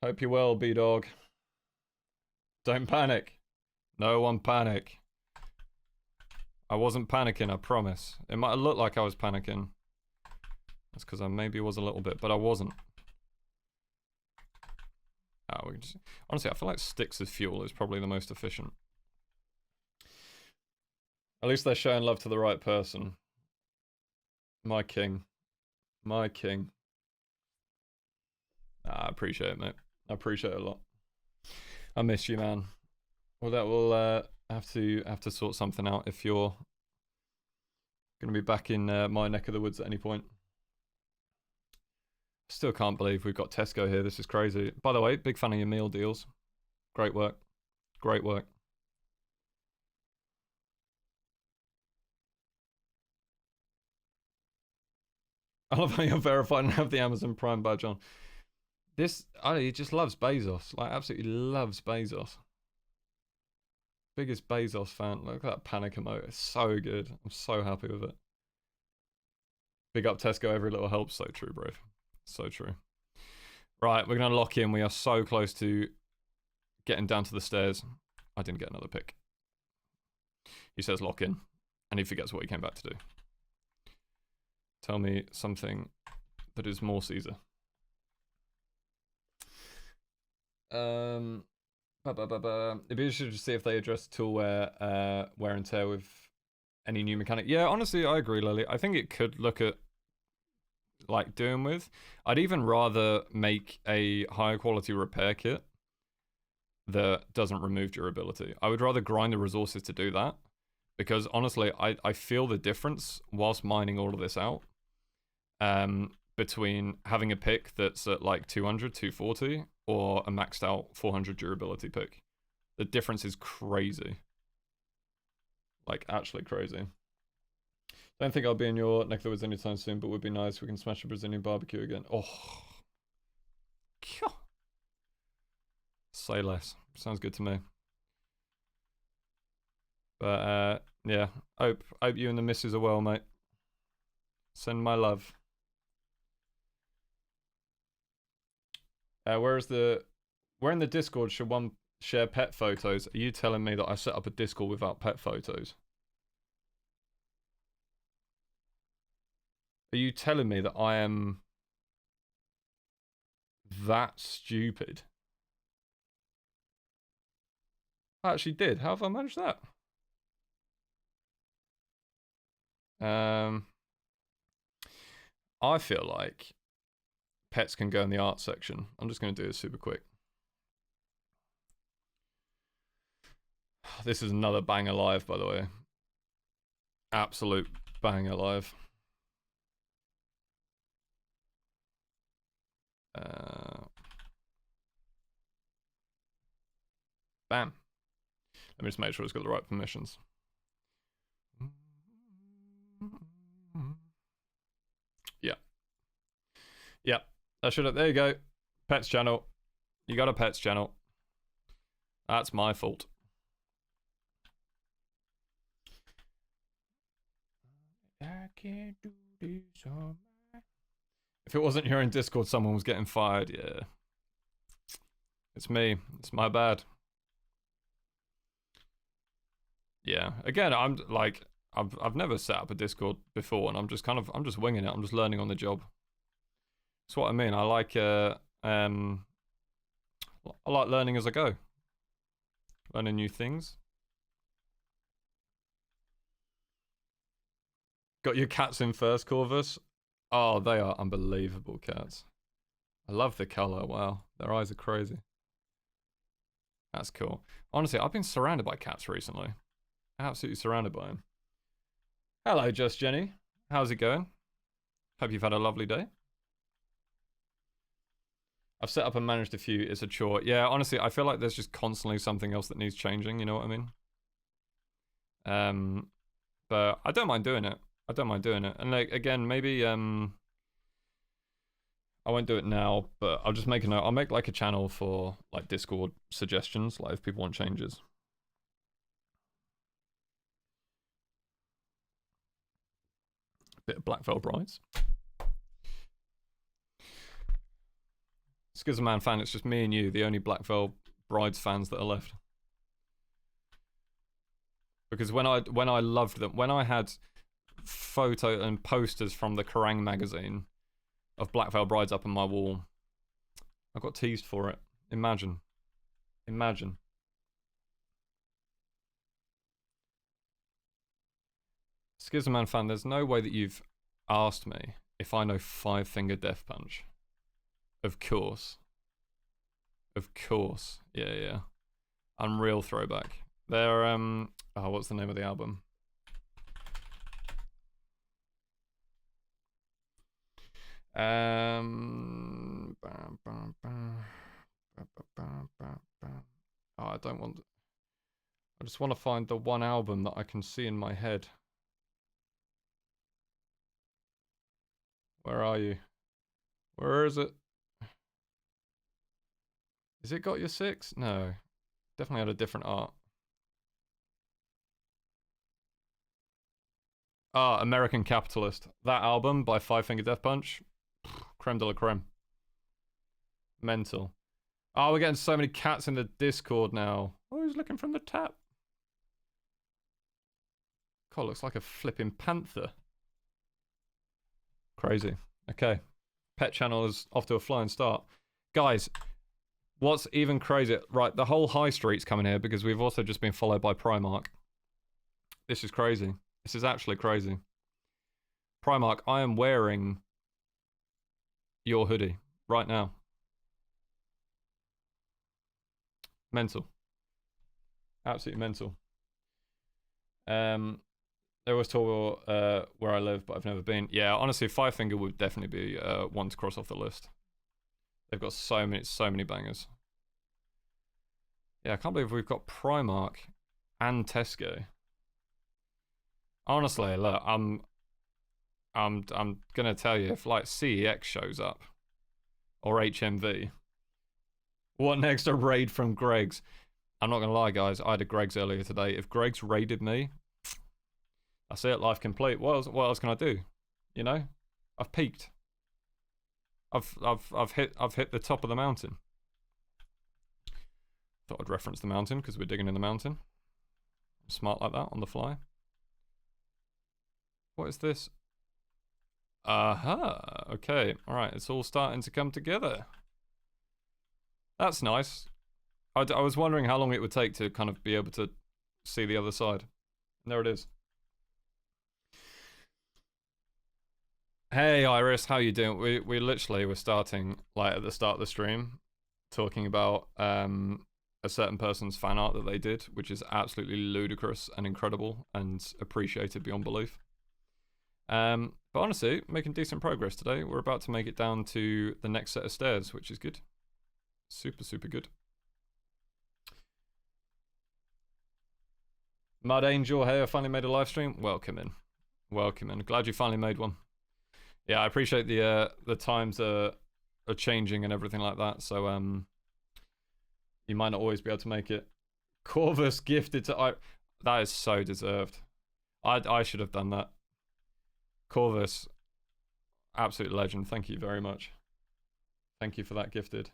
S1: hope you're well, B-Dog. Don't panic. No one panic. I wasn't panicking, I promise. It might have looked like I was panicking. That's because I maybe was a little bit, but I wasn't. We just, honestly, I feel like sticks as fuel is probably the most efficient. At least they're showing love to the right person. My king. My king. I appreciate it, mate. I appreciate it a lot. I miss you, man. Well, that will have to sort something out if you're gonna be back in my neck of the woods at any point. Still can't believe we've got Tesco here. This is crazy. By the way, big fan of your meal deals. Great work. Great work. I love how you're verified and have the Amazon Prime badge on. He just loves Bezos. Like, absolutely loves Bezos. Biggest Bezos fan. Look at that panic emote. It's so good. I'm so happy with it. Big up Tesco. Every little helps. So true, Brave. So true. Right, we're going to lock in. We are so close to getting down to the stairs. I didn't get another pick. He says lock in, and he forgets what he came back to do. Tell me something that is more cZer. It'd be interesting to see if they address toolware wear and tear with any new mechanic. Yeah, honestly, I agree, Lily. I think it could look at like doing with. I'd even rather make a higher quality repair kit that doesn't remove durability. I would rather grind the resources to do that, because honestly, I feel the difference whilst mining all of this out between having a pick that's at like 200, 240 or a maxed out 400 durability pick. The difference is crazy. Like, actually crazy. Don't think I'll be in your neck of the woods anytime soon, but would be nice if we can smash a Brazilian barbecue again. Oh. Say less. Sounds good to me. But, yeah. Hope you and the missus are well, mate. Send my love. Where in the Discord should one share pet photos? Are you telling me that I set up a Discord without pet photos? Are you telling me that I am that stupid? I actually did. How have I managed that? I feel like pets can go in the art section. I'm just going to do this super quick. This is another banger live, by the way. Absolute banger live. Bam. Let me just make sure it's got the right permissions. Yeah. Yeah. That should have, there you go. Pets channel. You got a pets channel. That's my fault. I can't do this on my... If it wasn't here in Discord, someone was getting fired. Yeah. It's me. It's my bad. Yeah. Again, I'm like, I've never set up a Discord before, and I'm just winging it. I'm just learning on the job. That's what I mean. I like learning as I go. Learning new things. Got your cats in first, Corvus. Oh, they are unbelievable cats. I love the color. Wow, their eyes are crazy. That's cool. Honestly, I've been surrounded by cats recently. Absolutely surrounded by them. Hello, Just Jenny. How's it going? Hope you've had a lovely day. I've set up and managed a few. It's a chore. Yeah, honestly, I feel like there's just constantly something else that needs changing. You know what I mean? But I don't mind doing it. I don't mind doing it. And like again, maybe I won't do it now, but I'll just make a note. I'll make like a channel for like Discord suggestions, like if people want changes. Bit of Black Veil Brides. Skizzaman fan, it's just me and you, the only Black Veil Brides fans that are left. Because when I loved them, when I had photo and posters from the Kerrang magazine of Black Veil Brides up on my wall, I got teased for it. Imagine. Imagine. Skizzaman fan, there's no way that you've asked me if I know Five Finger Death Punch. Of course. Of course. Yeah, yeah. Unreal throwback. They're, oh, what's the name of the album? Oh, I don't want... I just want to find the one album that I can see in my head. Where are you? Where is it? Is it Got Your Six? No. Definitely had a different art. Ah, American Capitalist. That album by Five Finger Death Punch. Creme de la creme. Mental. Oh, we're getting so many cats in the Discord now. Oh, he's looking from the tap. God, looks like a flipping panther. Crazy. Okay. Pet channel is off to a flying start. Guys, what's even crazier? Right, the whole high street's coming here because we've also just been followed by Primark. This is crazy. This is actually crazy. Primark, I am wearing your hoodie right now. Mental. Absolutely mental. There was talk where I live, but I've never been. Yeah, honestly, Five Finger would definitely be one to cross off the list. They've got so many bangers. Yeah, I can't believe we've got Primark and Tesco. Honestly, look, I'm gonna tell you, if like CEX shows up or HMV, what next? A raid from Greg's. I'm not gonna lie, guys. I had a Greg's earlier today. If Greg's raided me, that's it. Life complete. What else can I do? You know, I've peaked. I've hit the top of the mountain. Thought I'd reference the mountain because we're digging in the mountain. I'm smart like that on the fly. What is this? Aha. Okay. All right. It's all starting to come together. That's nice. I was wondering how long it would take to kind of be able to see the other side. And there it is. Hey Iris, how you doing? We literally were starting like at the start of the stream talking about a certain person's fan art that they did, which is absolutely ludicrous and incredible and appreciated beyond belief. But honestly, making decent progress today. We're about to make it down to the next set of stairs, which is good. Super good. Mud Angel, hey, I finally made a live stream. Welcome in. Welcome in. Glad you finally made one. Yeah, I appreciate the times are changing and everything like that, so you might not always be able to make it. Corvus gifted to that is so deserved. I should have done that. Corvus, absolute legend. Thank you very much. Thank you for that gifted.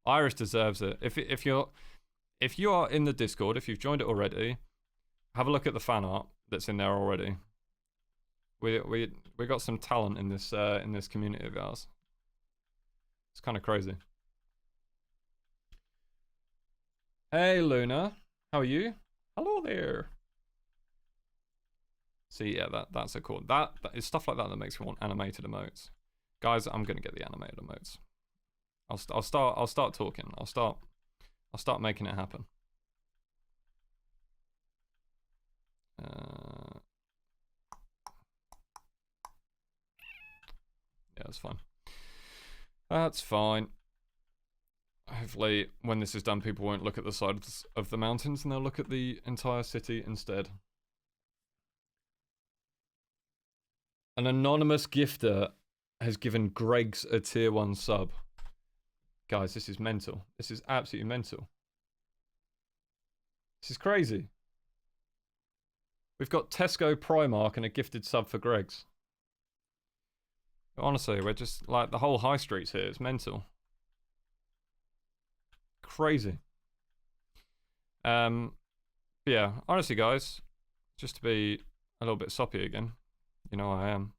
S1: Iris deserves it. If you are in the Discord, if you've joined it already, have a look at the fan art that's in there already. We got some talent in this community of ours. It's kind of crazy. Hey Luna, how are you? Hello there. See, yeah, that's a cool. That is stuff like that that makes me want animated emotes. Guys, I'm gonna get the animated emotes. I'll start talking. I'll start making it happen. Yeah, that's fine. That's fine. Hopefully, when this is done, people won't look at the sides of the mountains and they'll look at the entire city instead. An anonymous gifter has given Greg's a tier 1 sub. Guys, this is mental. This is absolutely mental. This is crazy. We've got Tesco, Primark, and a gifted sub for Greg's. Honestly, we're just like the whole high streets here. It's mental. Crazy. Yeah, honestly, guys, just to be a little bit soppy again, you know I am.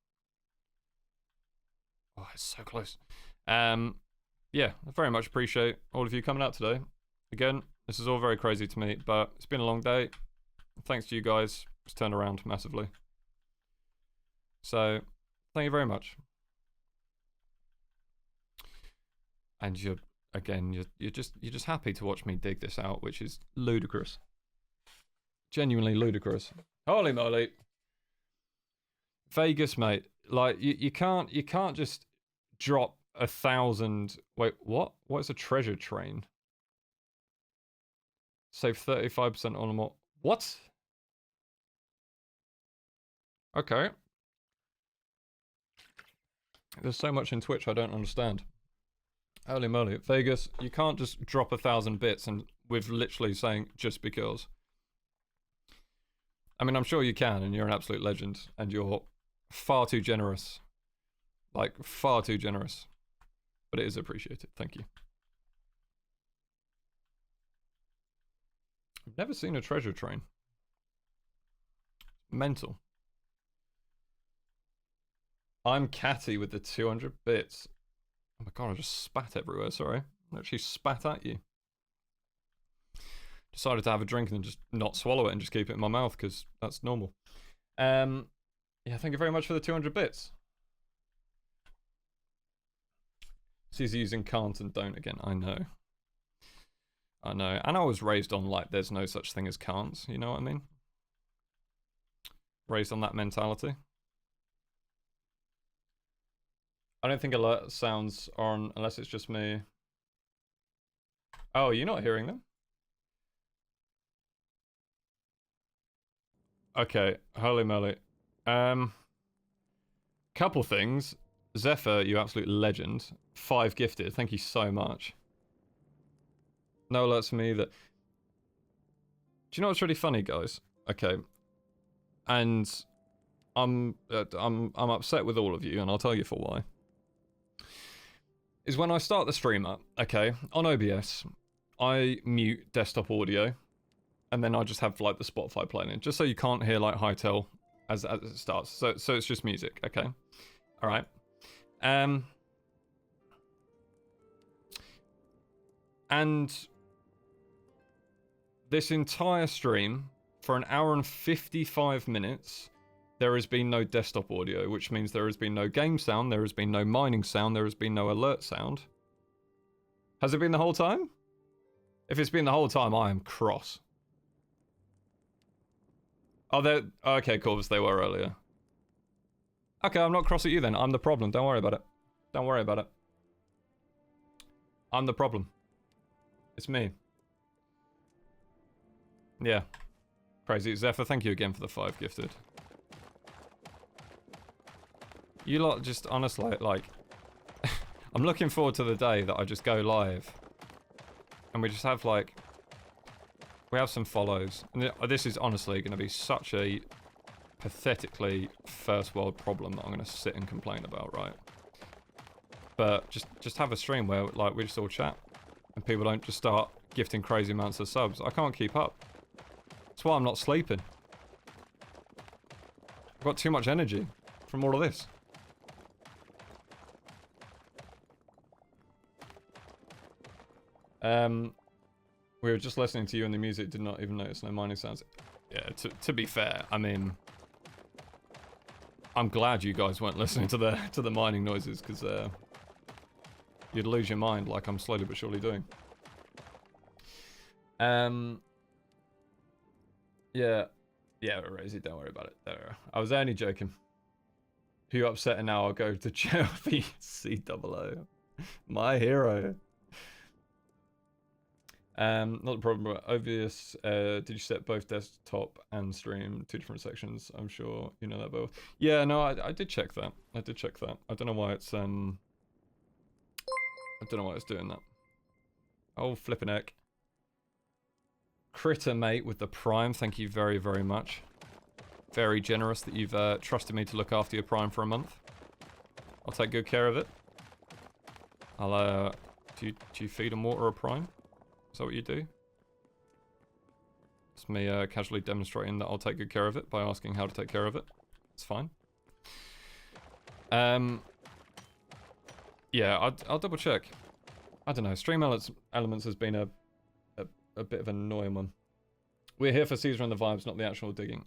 S1: Oh, it's so close. Yeah, I very much appreciate all of you coming out today. Again, this is all very crazy to me, but it's been a long day. Thanks to you guys, it's turned around massively. So, thank you very much. And you're just happy to watch me dig this out, which is ludicrous. Genuinely ludicrous. Holy moly. Vegas, mate. Like you can't just drop 1,000. Wait, what? What is a treasure train? Save 35% on more. What? Okay. There's so much in Twitch I don't understand. Holy moly. Vegas, you can't just drop 1,000 bits and with literally saying just because. I mean, I'm sure you can, and you're an absolute legend, and you're far too generous. Like, far too generous. But it is appreciated. Thank you. I've never seen a treasure train. Mental. I'm catty with the 200 bits. Oh my god, I just spat everywhere, sorry. I actually spat at you. Decided to have a drink and then just not swallow it and just keep it in my mouth because that's normal. Yeah, thank you very much for the 200 bits. She's using can't and don't again, I know. I know, and I was raised on like there's no such thing as can'ts, you know what I mean? Raised on that mentality. I don't think alert sounds are on unless it's just me. Oh, you're not hearing them? Okay, holy moly. Couple things. Zephyr, you absolute legend. 5 gifted, thank you so much. No alerts for me either. Do you know what's really funny, guys? Okay. And I'm upset with all of you, and I'll tell you for why. Is when I start the stream up, okay, on OBS, I mute desktop audio, and then I just have like the Spotify playing, just so you can't hear like Hytale as it starts. So it's just music, okay? All right. And this entire stream, for an hour and 55 minutes, there has been no desktop audio, which means there has been no game sound, there has been no mining sound, there has been no alert sound. Has it been the whole time? If it's been the whole time, I am cross. Oh, they're... Okay, cool, because they were earlier. Okay, I'm not cross at you then. I'm the problem. Don't worry about it. Don't worry about it. I'm the problem. It's me. Yeah. Crazy. Zephyr, thank you again for the 5 gifted. You lot just, honestly, like... I'm looking forward to the day that I just go live. And we just have, like... We have some follows. And this is honestly going to be such a pathetically first world problem that I'm going to sit and complain about, right? But just have a stream where, like, we just all chat. And people don't just start gifting crazy amounts of subs. I can't keep up. That's why I'm not sleeping. I've got too much energy from all of this. We were just listening to you and the music did not even notice no mining sounds. Yeah, to be fair, I mean... I'm glad you guys weren't listening to the mining noises, because you'd lose your mind like I'm slowly but surely doing. Yeah, Rosie, don't worry about it. There, I was only joking. Who you upset and now I'll go to jail for cZer. My hero. Not a problem, but obvious. Did you set both desktop and stream, 2 different sections? I'm sure you know that both. Yeah, no, I did check that. I don't know why it's I don't know why it's doing that. Oh, flippin' heck. Critter mate with the prime, thank you very, very much. Very generous that you've trusted me to look after your prime for a month. I'll take good care of it. I'll do you feed and water a prime? Is that what you do? It's me casually demonstrating that I'll take good care of it by asking how to take care of it. It's fine. Yeah, I'll double check. I don't know, stream elements has been a bit of an annoying one. We're here for cZer and the vibes, not the actual digging.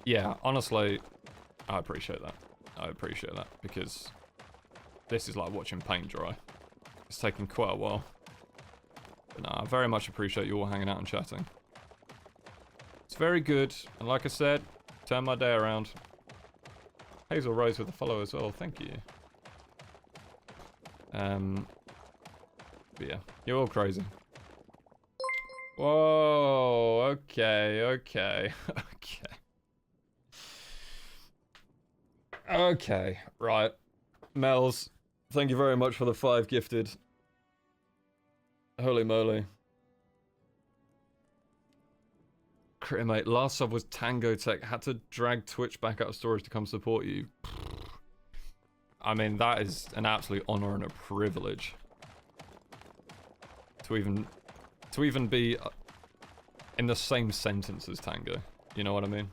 S1: Yeah, honestly, I appreciate that. I appreciate that, because this is like watching paint dry. It's taken quite a while. But no, I very much appreciate you all hanging out and chatting. It's very good, and like I said, turn my day around. Hazel Rose with a follow as well, thank you. But yeah, you're all crazy. Whoa, okay. Okay, right. Mel's, thank you very much for the 5 gifted. Holy moly. Critter mate, last sub was Tango Tech. Had to drag Twitch back out of storage to come support you. I mean, that is an absolute honor and a privilege. To even be in the same sentence as Tango. You know what I mean?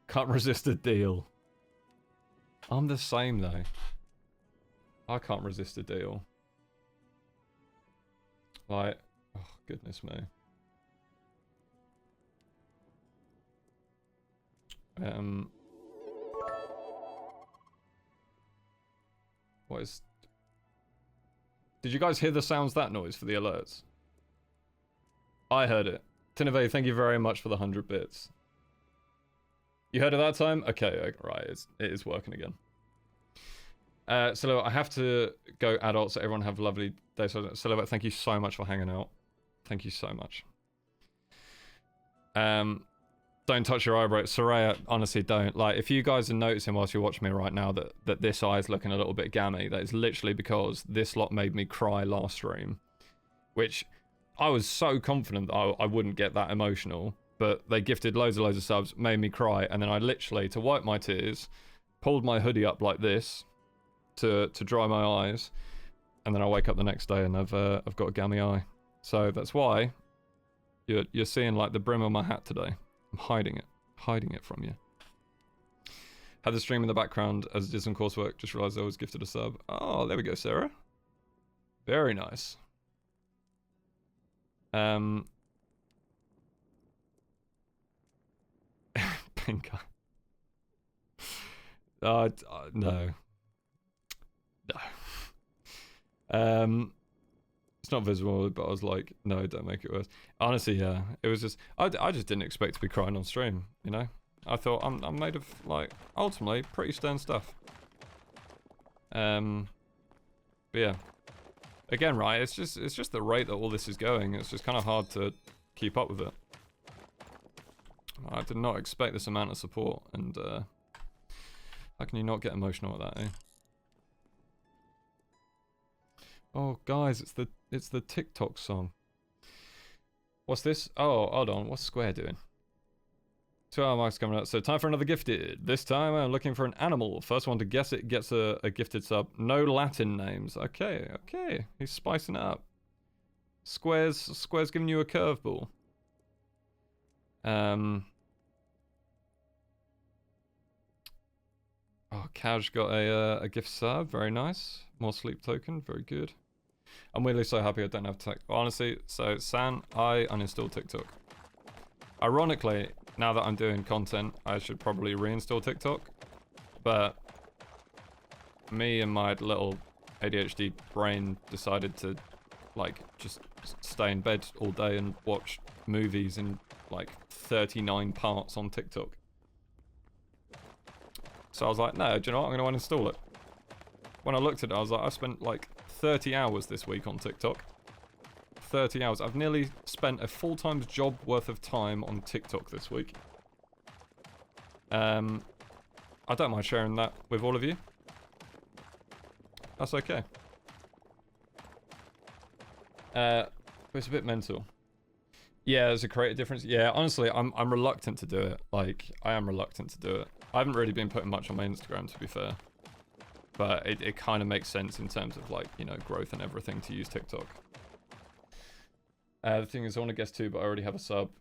S1: Can't resist a deal. I'm the same though. I can't resist a deal. Like, oh goodness me. What is... Did you guys hear the sounds that noise for the alerts? I heard it. Tinove, thank you very much for the 100 bits. You heard it that time? Okay, right, it is working again. So I have to go adult, so everyone have a lovely day. So thank you so much for hanging out. Thank you so much. Don't touch your eyebrow. Soraya, honestly, don't. Like, if you guys are noticing whilst you're watching me right now that this eye is looking a little bit gammy, that is literally because this lot made me cry last stream. Which, I was so confident that I wouldn't get that emotional. But they gifted loads of subs, made me cry, and then I literally, to wipe my tears, pulled my hoodie up like this to dry my eyes, and then I wake up the next day and I've got a gammy eye. So that's why you're seeing like the brim of my hat today. I'm hiding it from you. Had the stream in the background as I did some coursework, just realised I was gifted a sub. Oh, there we go, Sarah. Very nice. Pink eye. No. It's not visible, but I was like, no, don't make it worse. Honestly, yeah, it was just, I just didn't expect to be crying on stream, you know? I thought I'm made of, like, ultimately, pretty stern stuff. But yeah. Again, right, it's just the rate that all this is going. It's just kind of hard to keep up with it. I did not expect this amount of support, and how can you not get emotional at that, eh? Oh, guys, it's the TikTok song. What's this? Oh, hold on. What's Square doing? 2 hour marks coming up. So time for another gifted. This time I'm looking for an animal. First one to guess it gets a gifted sub. No Latin names. Okay, okay. He's spicing it up. Square's giving you a curveball. Oh, Kaj got a gift sub. Very nice. More sleep token. Very good. I'm really so happy I don't have TikTok. Honestly, so San, I uninstalled TikTok. Ironically, now that I'm doing content, I should probably reinstall TikTok. But me and my little ADHD brain decided to, like, just stay in bed all day and watch movies in, like, 39 parts on TikTok. So I was like, no, do you know what? I'm going to uninstall it. When I looked at it, I was like, I've spent, like, 30 hours this week on TikTok. 30 hours. I've nearly spent a full-time job worth of time on TikTok this week. I don't mind sharing that with all of you. That's okay. It's a bit mental. Yeah, there's a creative difference. Yeah, honestly, I'm reluctant to do it. Like, I am reluctant to do it. I haven't really been putting much on my Instagram, to be fair. But it kind of makes sense in terms of, like, you know, growth and everything to use TikTok. The thing is, I want to guess too, but I already have a sub.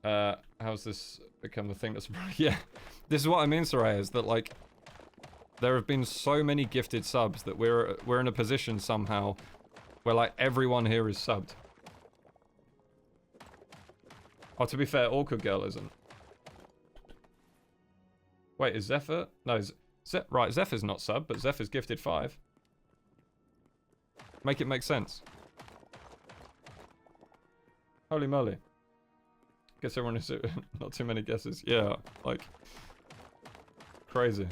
S1: How's this become the thing that's... Yeah, this is what I mean, Soraya, is that, like, there have been so many gifted subs that we're in a position somehow where, like, everyone here is subbed. Oh, to be fair, Awkward Girl isn't. Wait, is Zephyr? No, right, Zephyr's not sub, but Zephyr's gifted 5. Make it make sense. Holy moly. Guess everyone is... not too many guesses. Yeah, like... Crazy.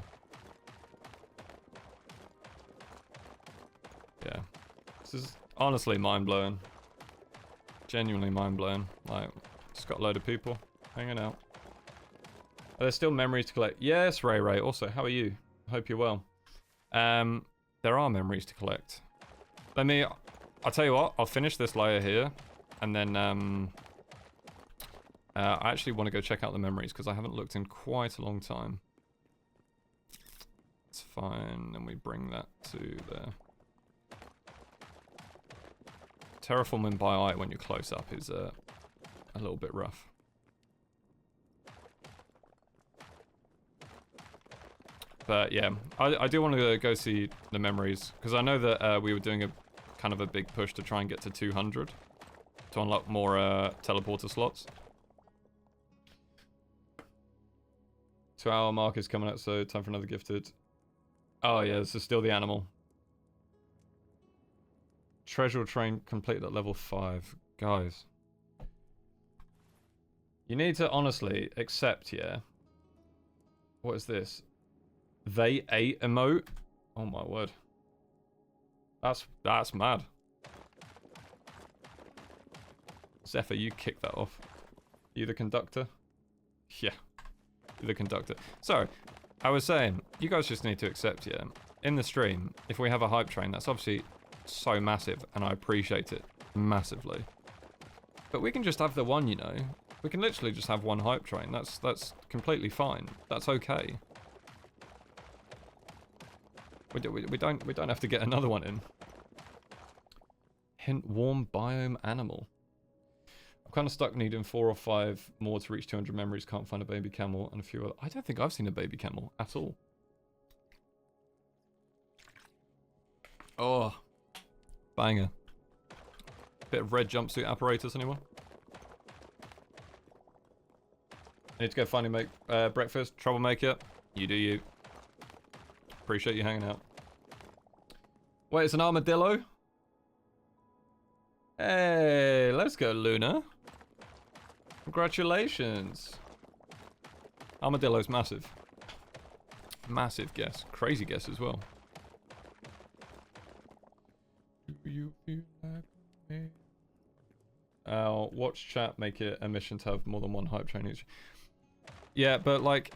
S1: Yeah. This is honestly mind-blowing. Genuinely mind-blowing. Like, just got a load of people hanging out. Are there still memories to collect? Yes, Ray Ray. Also, how are you? Hope you're well. There are memories to collect. I'll tell you what, I'll finish this layer here. And then, I actually want to go check out the memories because I haven't looked in quite a long time. It's fine, and we bring that to there. Terraforming by eye when you're close up is a little bit rough. But yeah, I do want to go see the memories because I know that we were doing a kind of a big push to try and get to 200 to unlock more teleporter slots. 2-hour mark is coming out, so time for another gifted. Oh yeah, this is still the animal. Treasure train complete at level 5. Guys. You need to honestly accept, yeah. What is this? They ate emote? Oh my word. That's mad. Zephyr, you kick that off. You the conductor? Yeah. You're the conductor. So, I was saying, you guys just need to accept, yeah. In the stream, if we have a hype train, that's obviously so massive, and I appreciate it massively. But we can just have the one, you know. We can literally just have one hype train. That's completely fine. That's okay. We don't have to get another one in. Hint: warm biome animal. I'm kind of stuck needing 4 or 5 more to reach 200 memories. Can't find a baby camel and a few other. I don't think I've seen a baby camel at all. Oh, banger. Bit of red jumpsuit apparatus, anyone? I need to go finally make breakfast. Troublemaker. You do you. Appreciate you hanging out. Wait, it's an armadillo? Hey, let's go, Luna. Congratulations. Armadillo's massive. Massive guess. Crazy guess as well. Do you feel like me? Watch chat, make it a mission to have more than one hype train each. Yeah, but like...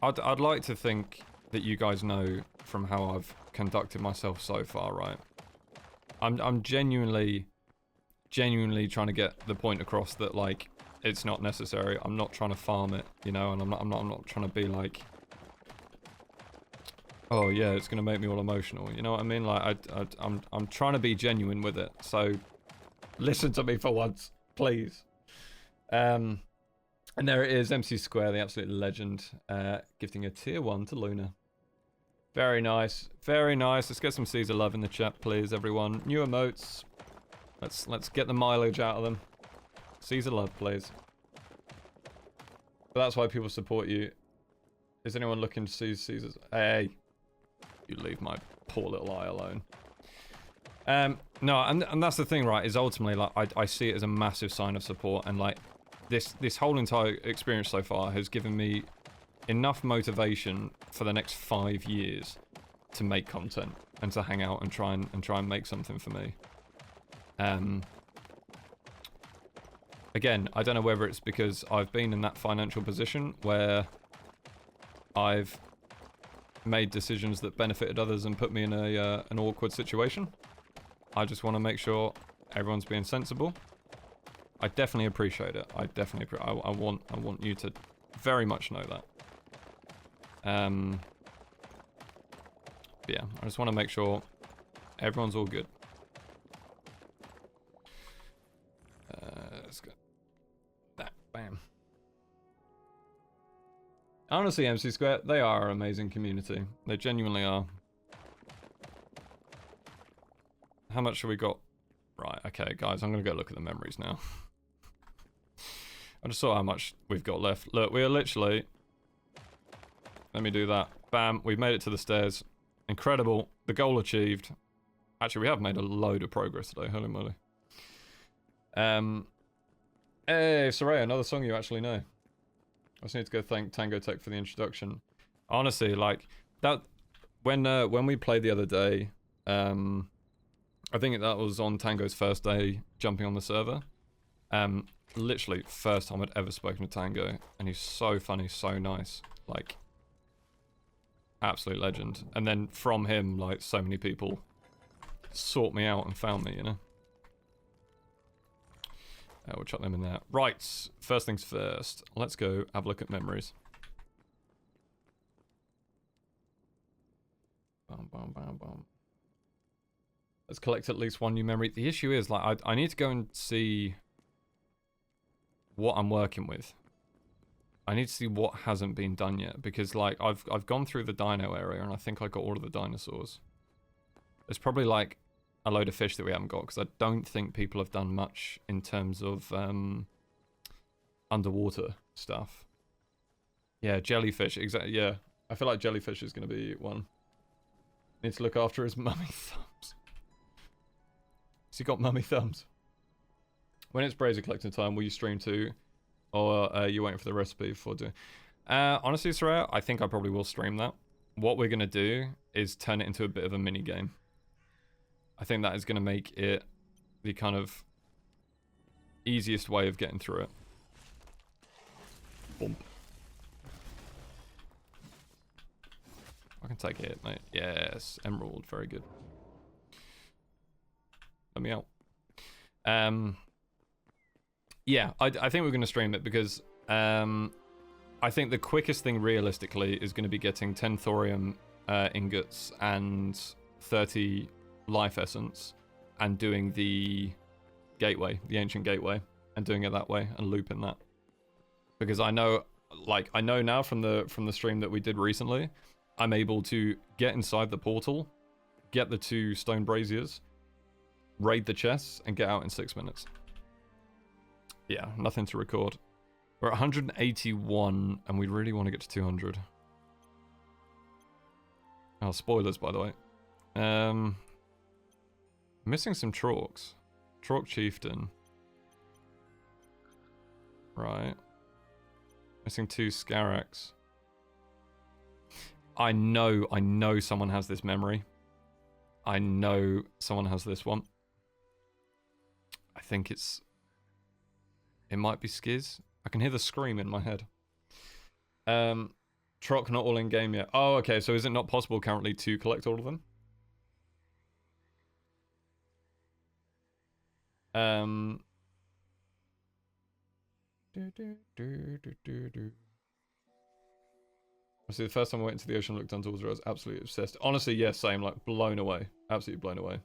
S1: I'd like to think that you guys know from how I've conducted myself so far, right? I'm genuinely trying to get the point across that, like, it's not necessary. I'm not trying to farm it, you know, and I'm not trying to be like, oh yeah, it's gonna make me all emotional. You know what I mean? Like, I'm trying to be genuine with it. So, listen to me for once, please. And there it is, MC Square, the absolute legend, gifting a tier 1 to Luna. Very nice, very nice. Let's get some cZer love in the chat, please, everyone. New emotes. Let's get the mileage out of them. cZer love, please. But that's why people support you. Is anyone looking to see cZer's? Hey, you leave my poor little eye alone. No, and that's the thing, right? Is ultimately like I see it as a massive sign of support, and like this whole entire experience so far has given me enough motivation for the next 5 years to make content and to hang out and try and make something for me. Again, I don't know whether it's because I've been in that financial position where I've made decisions that benefited others and put me in an awkward situation. I just want to make sure everyone's being sensible. I definitely appreciate it. I want you to very much know that. But yeah, I just want to make sure everyone's all good. Let's go. That, bam. Honestly, MC Square, they are an amazing community. They genuinely are. How much have we got? Right, okay, guys, I'm going to go look at the memories now. I just saw how much we've got left. Look, we are literally... Let me do that. Bam, we've made it to the stairs. Incredible. The goal achieved. Actually, we have made a load of progress today. Holy moly. Hey, Soraya, another song you actually know. I just need to go thank Tango Tech for the introduction. Honestly, like, that... When we played the other day, I think that was on Tango's first day jumping on the server. Literally, first time I'd ever spoken to Tango, and he's so funny, so nice. Like... absolute legend. And then from him, like, so many people sought me out and found me, you know? We'll chuck them in there. Right, first things first. Let's go have a look at memories. Bum, bum, bum, bum. Let's collect at least one new memory. The issue is, like, I need to go and see what I'm working with. I need to see what hasn't been done yet, because like I've gone through the dino area and I think I got all of the dinosaurs. There's probably like a load of fish that we haven't got, because I don't think people have done much in terms of underwater stuff. Yeah, jellyfish, exactly. Yeah, I feel like jellyfish is going to be one. Need to look after his mummy thumbs. Has he got mummy thumbs? When it's Brazier collecting time, will you stream too? Or are you waiting for the recipe before doing... honestly, Soraya, I think I probably will stream that. What we're going to do is turn it into a bit of a mini game. I think that is going to make it the kind of easiest way of getting through it. Boom. I can take it, mate. Yes, emerald, very good. Let me out. Yeah, I think we're going to stream it because I think the quickest thing realistically is going to be getting 10 thorium ingots and 30 life essence and doing the gateway, the ancient gateway, and doing it that way and looping that. Because I know, like, I know now from the stream that we did recently, I'm able to get inside the portal, get the 2 stone braziers, raid the chests, and get out in 6 minutes. Yeah, nothing to record. We're at 181, and we really want to get to 200. Oh, spoilers, by the way. Missing some Trorks. Trork Chieftain. Right. Missing 2 Scaraks. I know someone has this memory. I know someone has this one. I think it's... It might be Skiz. I can hear the scream in my head. Troc not all in game yet. Oh, okay. So is it not possible currently to collect all of them? See, the first time I went into the ocean and looked onto water, I was absolutely obsessed. Honestly, yes, same. Like, blown away. Absolutely blown away.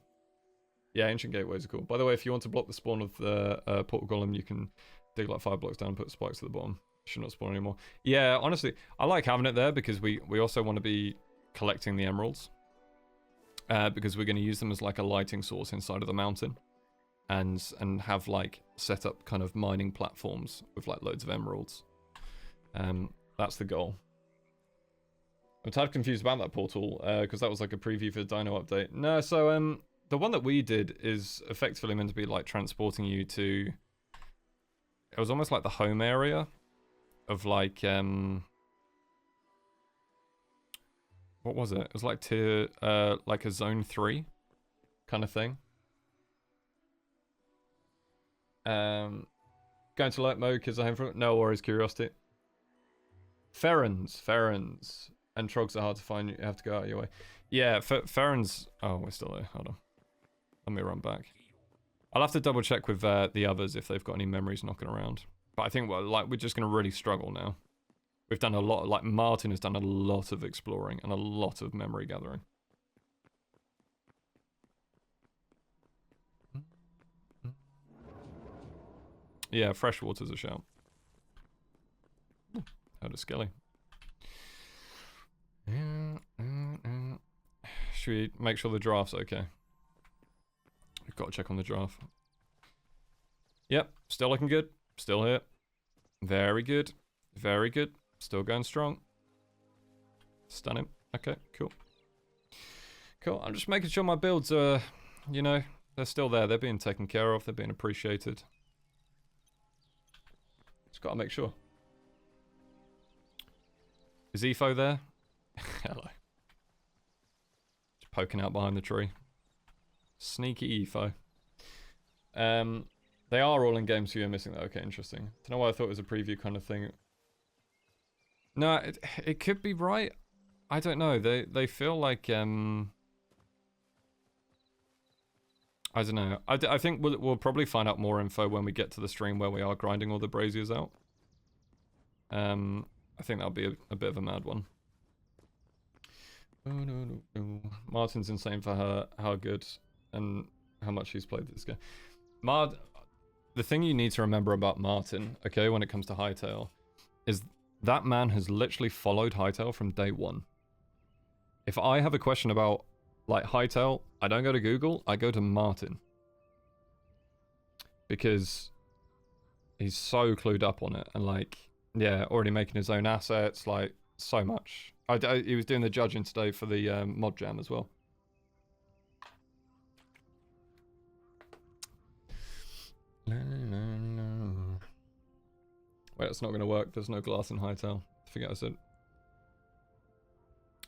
S1: Yeah, ancient gateways are cool. By the way, if you want to block the spawn of the portal golem, you can dig like 5 blocks down and put spikes at the bottom. Should not spawn anymore. Yeah, honestly, I like having it there because we also want to be collecting the emeralds. Because we're going to use them as like a lighting source inside of the mountain. And have like set up kind of mining platforms with like loads of emeralds. That's the goal. I'm tad confused about that portal, because that was like a preview for the Dino update. No, so the one that we did is effectively meant to be like transporting you to... It was almost like the home area of like... What was it? It was like like a zone 3 kind of thing. Going to light mode because I have no worries, curiosity. Ferrens. And trogs are hard to find, you have to go out of your way. Yeah, Ferrens... Oh, we're still there, hold on. Let me run back. I'll have to double check with the others if they've got any memories knocking around. But I think we're just going to really struggle now. We've done a lot, like Martin has done a lot of exploring and a lot of memory gathering. Yeah, freshwater's a shout. Heard a skelly. Should we make sure the draft's okay? We've got to check on the draft. Yep, still looking good. Still here. Very good. Very good. Still going strong. Stunning. Okay, cool. Cool. I'm just making sure my builds are, you know, they're still there. They're being taken care of. They're being appreciated. Just got to make sure. Is Efo there? Hello. Just poking out behind the tree. Sneaky Efo. They are all in game, so you're missing that. Okay, interesting. Don't know why I thought it was a preview kind of thing. No, it could be right. I don't know. They feel like I don't know. I think we'll probably find out more info when we get to the stream where we are grinding all the braziers out. I think that'll be a bit of a mad one. Martin's insane for how good and how much he's played this game. The thing you need to remember about Martin, okay, when it comes to Hytale, is that man has literally followed Hytale from day one. If I have a question about, like, Hytale, I don't go to Google, I go to Martin. Because he's so clued up on it, and, like, yeah, already making his own assets, like, so much. He was doing the judging today for the mod jam as well. Wait, it's not going to work. There's no glass in Hytale. I forget I said.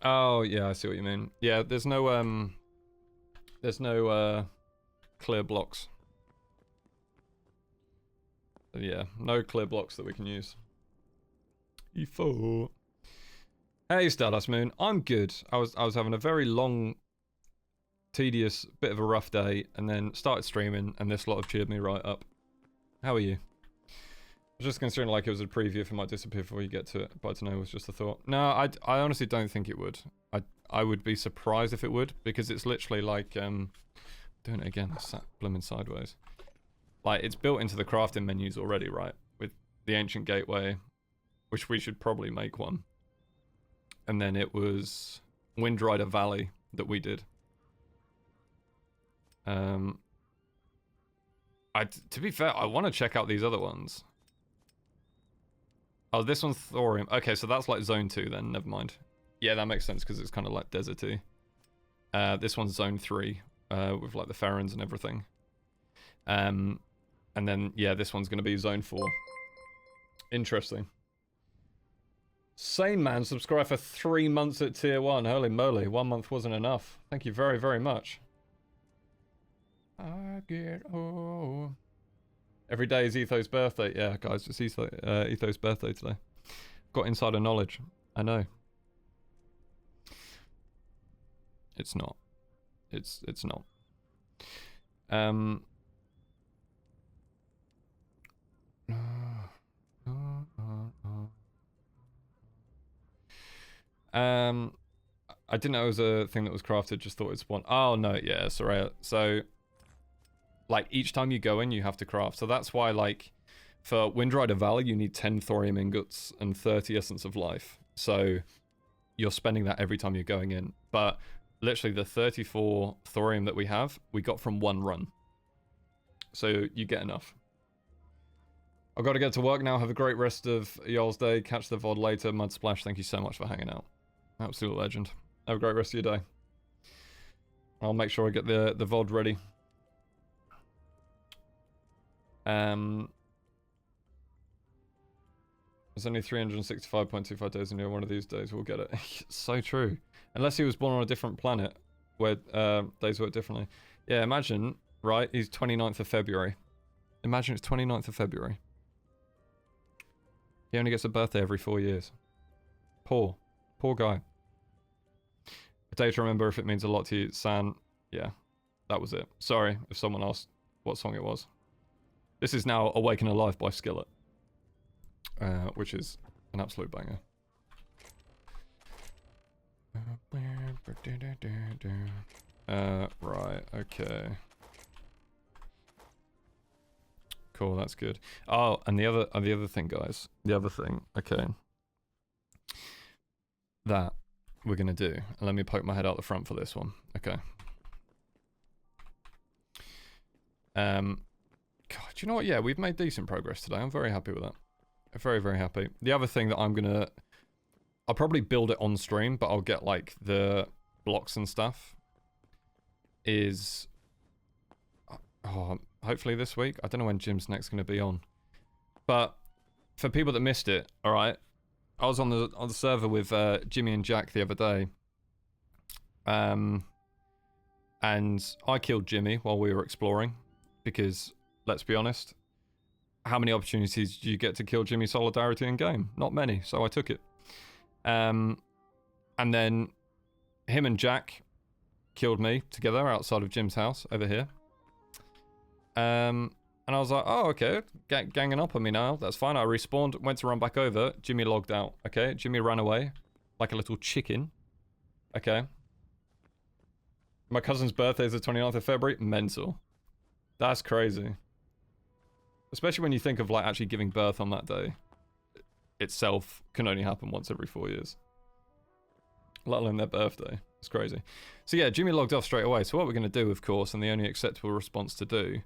S1: Oh, yeah, I see what you mean. Yeah, there's no clear blocks. Yeah, no clear blocks that we can use. E4. Hey, Stardust Moon. I'm good. I was having a very long, tedious, bit of a rough day, and then started streaming, and this lot have cheered me right up. How are you? I was just considering like it was a preview if it might disappear before you get to it, but I don't know, it was just a thought. No, I honestly don't think it would. I would be surprised if it would, because it's literally like, doing it again, blooming sideways. Like, it's built into the crafting menus already, right? With the Ancient Gateway, which we should probably make one. And then it was Windrider Valley that we did. To be fair, I want to check out these other ones. Oh, this one's Thorium. Okay, so that's like Zone 2 then, never mind. Yeah, that makes sense because it's kind of like deserty. This one's Zone 3, with like the Ferrens and everything. And then, yeah, this one's going to be Zone 4. Interesting. Sane Man, subscribe for 3 months at tier 1. Holy moly, 1 month wasn't enough. Thank you very, very much. I get oh. Every day is Etho's birthday. Yeah, guys, it's Etho's birthday today. Got insider knowledge. I know. It's not. It's not. I didn't know it was a thing that was crafted, just thought it's one. Oh, no, yeah, sorry. So, like, each time you go in, you have to craft. So that's why, like, for Windrider Valley, you need 10 thorium ingots and 30 Essence of Life. So, you're spending that every time you're going in. But, literally, the 34 thorium that we have, we got from one run. So, you get enough. I've got to get to work now. Have a great rest of y'all's day. Catch the VOD later. Mud Splash, thank you so much for hanging out. Absolute legend. Have a great rest of your day. I'll make sure I get the VOD ready. There's only 365.25 days in a year. One of these days we'll get it. So true. Unless he was born on a different planet where days work differently. Yeah, imagine, right? He's 29th of February. Imagine it's 29th of February. He only gets a birthday every 4 years. Poor guy. A day to remember if it means a lot to you, San. Yeah, that was it. Sorry if someone asked what song it was. This is now Awaken Alive by Skillet. Which is an absolute banger. Right, okay. Cool, that's good. Oh, and the other thing, guys. The other thing, okay. That we're gonna do. And let me poke my head out the front for this one. Okay. God, do you know what? Yeah, we've made decent progress today. I'm very happy with that. Very, very happy. The other thing that I'll probably build it on stream, but I'll get like the blocks and stuff. Is hopefully this week. I don't know when Jim's next going to be on, but for people that missed it, all right. I was on the server with Jimmy and Jack the other day, and I killed Jimmy while we were exploring because let's be honest. How many opportunities do you get to kill Jimmy Solidarity in game? Not many, so I took it. And then him and Jack killed me together outside of Jim's house over here. And I was like, oh, okay, ganging up on me now. That's fine. I respawned, went to run back over. Jimmy logged out. Okay, Jimmy ran away like a little chicken. Okay. My cousin's birthday is the 29th of February. Mental. That's crazy. Especially when you think of like actually giving birth on that day itself can only happen once every 4 years. Let alone their birthday. It's crazy. So yeah, Jimmy logged off straight away. So what we're going to do, of course, and the only acceptable response to do,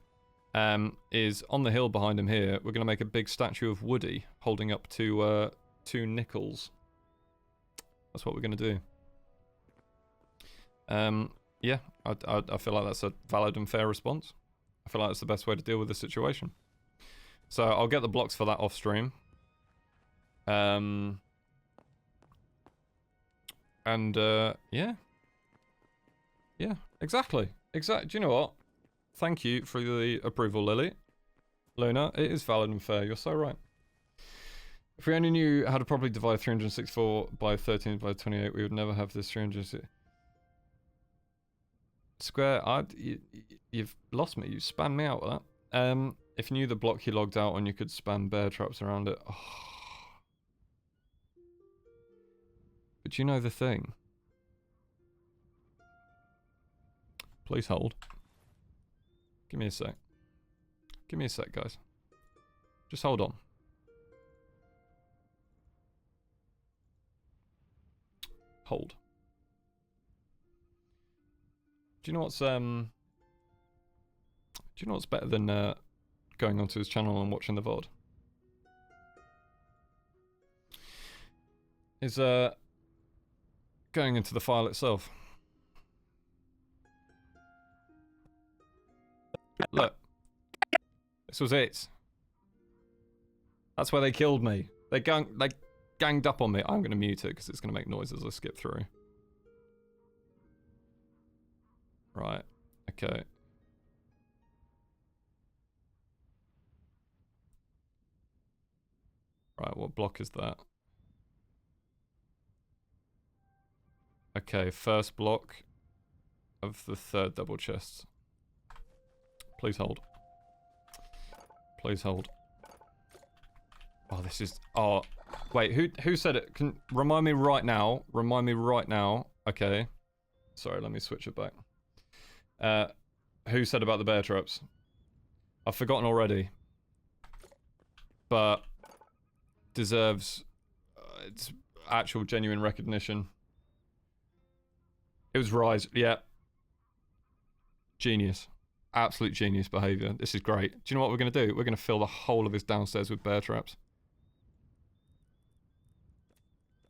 S1: is on the hill behind him here, we're going to make a big statue of Woody holding up two nickels. That's what we're going to do. Yeah, I feel like that's a valid and fair response. I feel like that's the best way to deal with the situation. So I'll get the blocks for that off stream. Yeah. Yeah, exactly. Do you know what? Thank you for the approval, Lily. Luna, it is valid and fair. You're so right. If we only knew how to properly divide 364 by 13 by 28, we would never have this 360. Square, you've lost me. You spammed me out with that. If you knew the block he logged out on, you could spam bear traps around it. Oh. But you know the thing. Please hold. Give me a sec. Give me a sec, guys. Just hold on. Hold. Do you know what's better than going onto his channel and watching the VOD? Is going into the file itself. Look. This was it. That's where they killed me. They ganged up on me. I'm gonna mute it because it's gonna make noise as I skip through. Right. Okay. Right, what block is that? Okay, first block of the third double chest. Please hold. Please hold. Oh, this is... Oh, wait, who said it? Can remind me right now. Remind me right now. Okay. Sorry, let me switch it back. Who said about the bear traps? I've forgotten already. But deserves its actual genuine recognition. It was Rise. Yeah. Genius. absolute genius behaviour. This is great. Do you know what we're going to do? We're going to fill the whole of his downstairs with bear traps.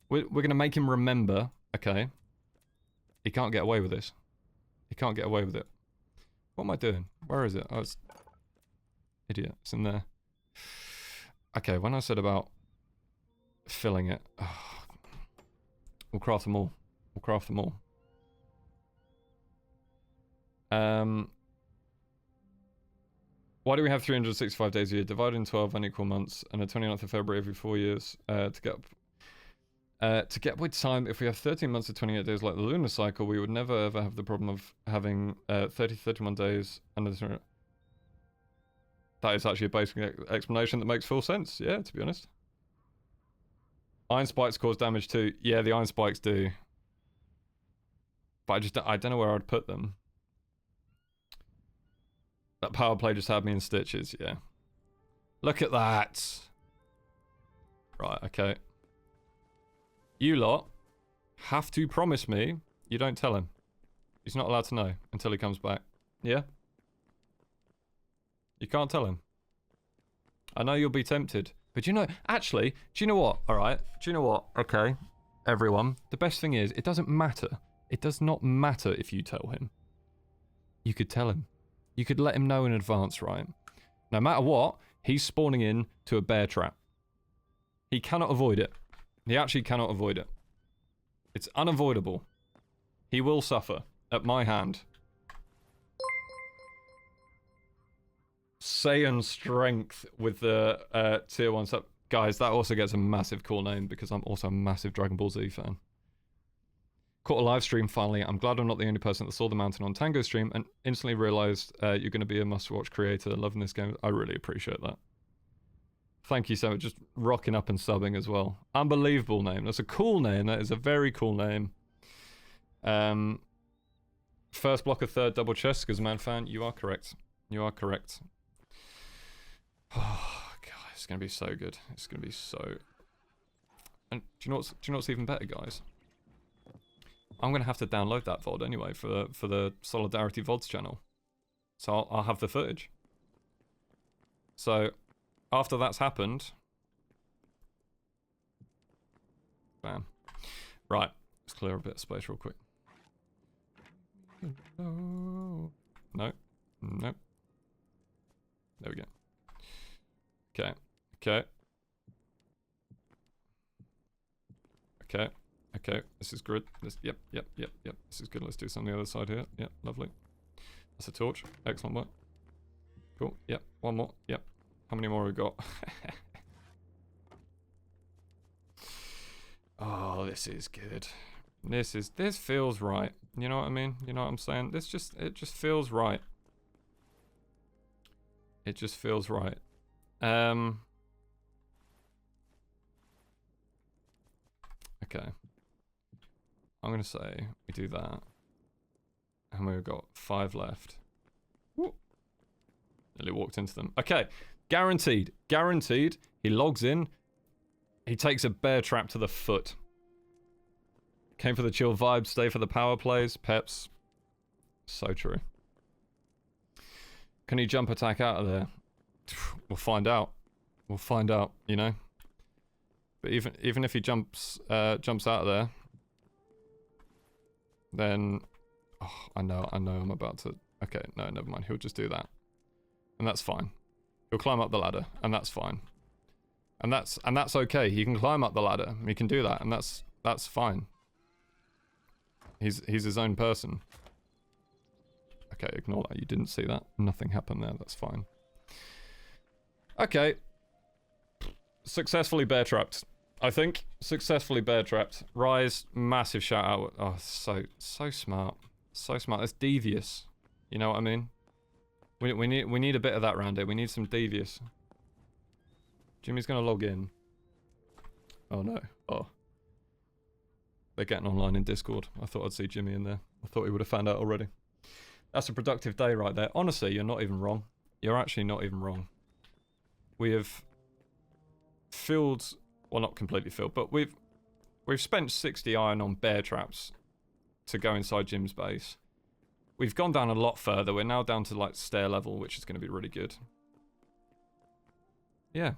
S1: We're going to make him remember, okay, he can't get away with this. He can't get away with it. What am I doing? Where is it? Oh, it's... Idiot. It's in there. Okay, when I said about filling it... Oh, we'll craft them all. We'll craft them all. Why do we have 365 days a year? Divided in 12 unequal months and the 29th of February every 4 years to get with time, if we have 13 months of 28 days like the lunar cycle, we would never ever have the problem of having 31 days. And that is actually a basic explanation that makes full sense, yeah, to be honest. Iron spikes cause damage too. Yeah, the iron spikes do. But I don't know where I'd put them. That power play just had me in stitches, yeah. Look at that. Right, okay. You lot have to promise me you don't tell him. He's not allowed to know until he comes back. Yeah? You can't tell him. I know you'll be tempted. But you know, actually, do you know what? Alright, do you know what? Okay, everyone. The best thing is, it doesn't matter. It does not matter if you tell him. You could tell him. You could let him know in advance, right? No matter what, he's spawning in to a bear trap. He cannot avoid it. He actually cannot avoid it. It's unavoidable. He will suffer at my hand. Saiyan strength with the tier 1 sub. Guys, that also gets a massive cool name because I'm also a massive Dragon Ball Z fan. Caught a live stream finally. I'm glad I'm not the only person that saw the Mountain on Tango stream and instantly realised you're going to be a must-watch creator. Loving this game. I really appreciate that. Thank you so much. Just rocking up and subbing as well. Unbelievable name. That's a cool name. That is a very cool name. First block of third double chest, because man fan, you are correct. You are correct. Oh, God, it's going to be so good. It's going to be so... And do you know what's even better, guys? I'm going to have to download that VOD anyway for the Solidarity VODs channel. So I'll have the footage. So... After that's happened... Bam. Right. Let's clear a bit of space real quick. No. No. Nope. There we go. Okay. Okay. Okay. Okay. This is good. Yep. This is good. Let's do some on the other side here. Yep. Lovely. That's a torch. Excellent work. Cool. Yep. One more. Yep. How many more have we got? Oh, this is good. This feels right. You know what I mean? You know what I'm saying? It just feels right. It just feels right. Okay. I'm gonna say we do that. And we've got 5 left. Woo. Nearly walked into them. Okay. Guaranteed. Guaranteed. He logs in. He takes a bear trap to the foot. Came for the chill vibes, stay for the power plays. Peps. So true. Can he jump attack out of there? We'll find out. We'll find out, you know? But even if he jumps out of there, then... Oh, I know I'm about to... Okay, no, never mind. He'll just do that. And that's fine. He'll climb up the ladder, and that's fine. And that's okay. He can climb up the ladder. He can do that, and that's fine. He's his own person. Okay, ignore that. You didn't see that. Nothing happened there. That's fine. Okay. Successfully bear trapped. I think successfully bear trapped. Rise, massive shout out. Oh, so smart. So smart. That's devious. You know what I mean? We need a bit of that around here. We need some devious. Jimmy's gonna log in. Oh no. Oh. They're getting online in Discord. I thought I'd see Jimmy in there. I thought he would have found out already. That's a productive day right there. Honestly, you're not even wrong. You're actually not even wrong. We have filled, well, not completely filled, but we've spent 60 iron on bear traps to go inside Jim's base. we've gone down a lot further. We're now down to like stair level, which is going to be really good. Yeah.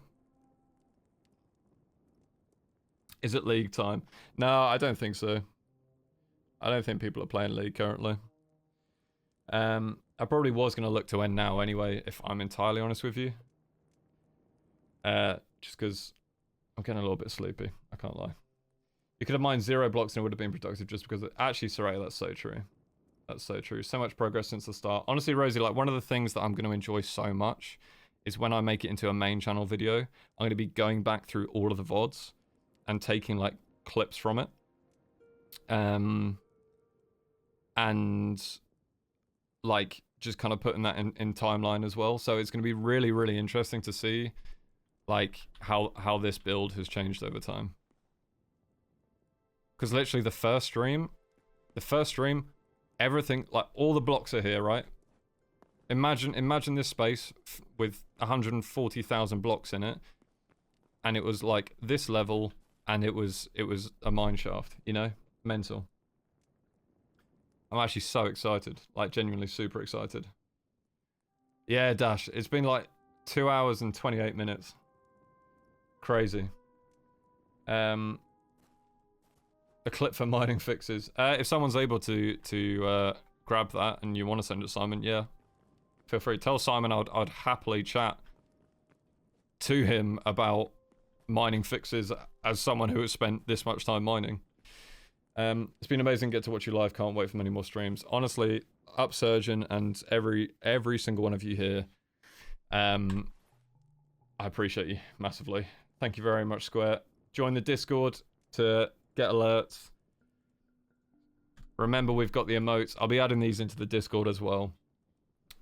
S1: Is it league time? No, I don't think so. I don't think people are playing league currently. I probably was going to look to end now anyway, if I'm entirely honest with you. Just because I'm getting a little bit sleepy. I can't lie. You could have mined 0 blocks and it would have been productive just because... Actually, Soraya, that's so true. That's so true. So much progress since the start. Honestly, Rosie, like one of the things that I'm going to enjoy so much is when I make it into a main channel video, I'm going to be going back through all of the VODs and taking like clips from it. And like just kind of putting that in timeline as well. So it's going to be really, really interesting to see like how this build has changed over time. Because literally the first stream, everything, like all the blocks are here, right? Imagine this space with 140,000 blocks in it, and it was like this level, and it was a mine shaft, you know? Mental. I'm actually so excited, like genuinely super excited. Yeah, Dash, it's been like 2 hours and 28 minutes. Crazy. A clip for mining fixes. If someone's able to grab that and you want to send it to Simon, yeah, feel free. Tell Simon I'd happily chat to him about mining fixes as someone who has spent this much time mining. It's been amazing to get to watch you live. Can't wait for many more streams. Honestly, Upsurgeon and every single one of you here, I appreciate you massively. Thank you very much, Square. Join the Discord to get alerts. Remember, we've got the emotes. I'll be adding these into the Discord as well.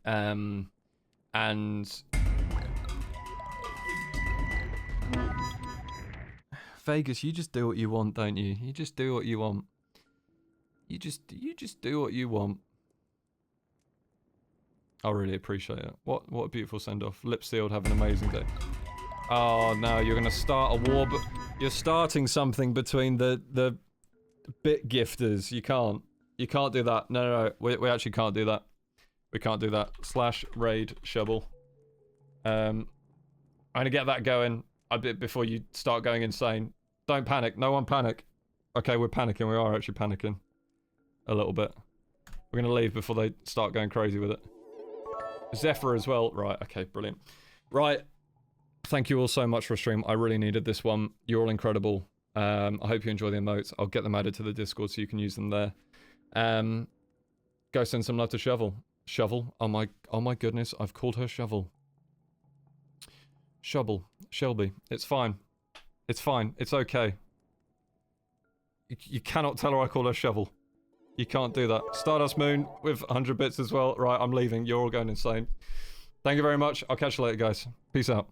S1: And Vegas, you just do what you want, don't you? You just do what you want. You just do what you want. I really appreciate it. What a beautiful send-off. Lip sealed, have an amazing day. Oh no, you're gonna start a war, but you're starting something between the bit gifters. You can't do that. No, we actually can't do that. We can't do that. /raid shovel. I'm gonna get that going a bit before you start going insane. Don't panic. No one panic. Okay, we're panicking. We are actually panicking. A little bit. We're gonna leave before they start going crazy with it. Zephyr as well. Right, okay, brilliant. Right. Thank you all so much for a stream. I really needed this one. You're all incredible. I hope you enjoy the emotes. I'll get them added to the Discord so you can use them there. Go send some love to Shovel. Shovel? Oh my goodness, I've called her Shovel. Shovel. Shelby. It's fine. It's fine. It's okay. You cannot tell her I call her Shovel. You can't do that. Stardust Moon with 100 bits as well. Right, I'm leaving. You're all going insane. Thank you very much. I'll catch you later, guys. Peace out.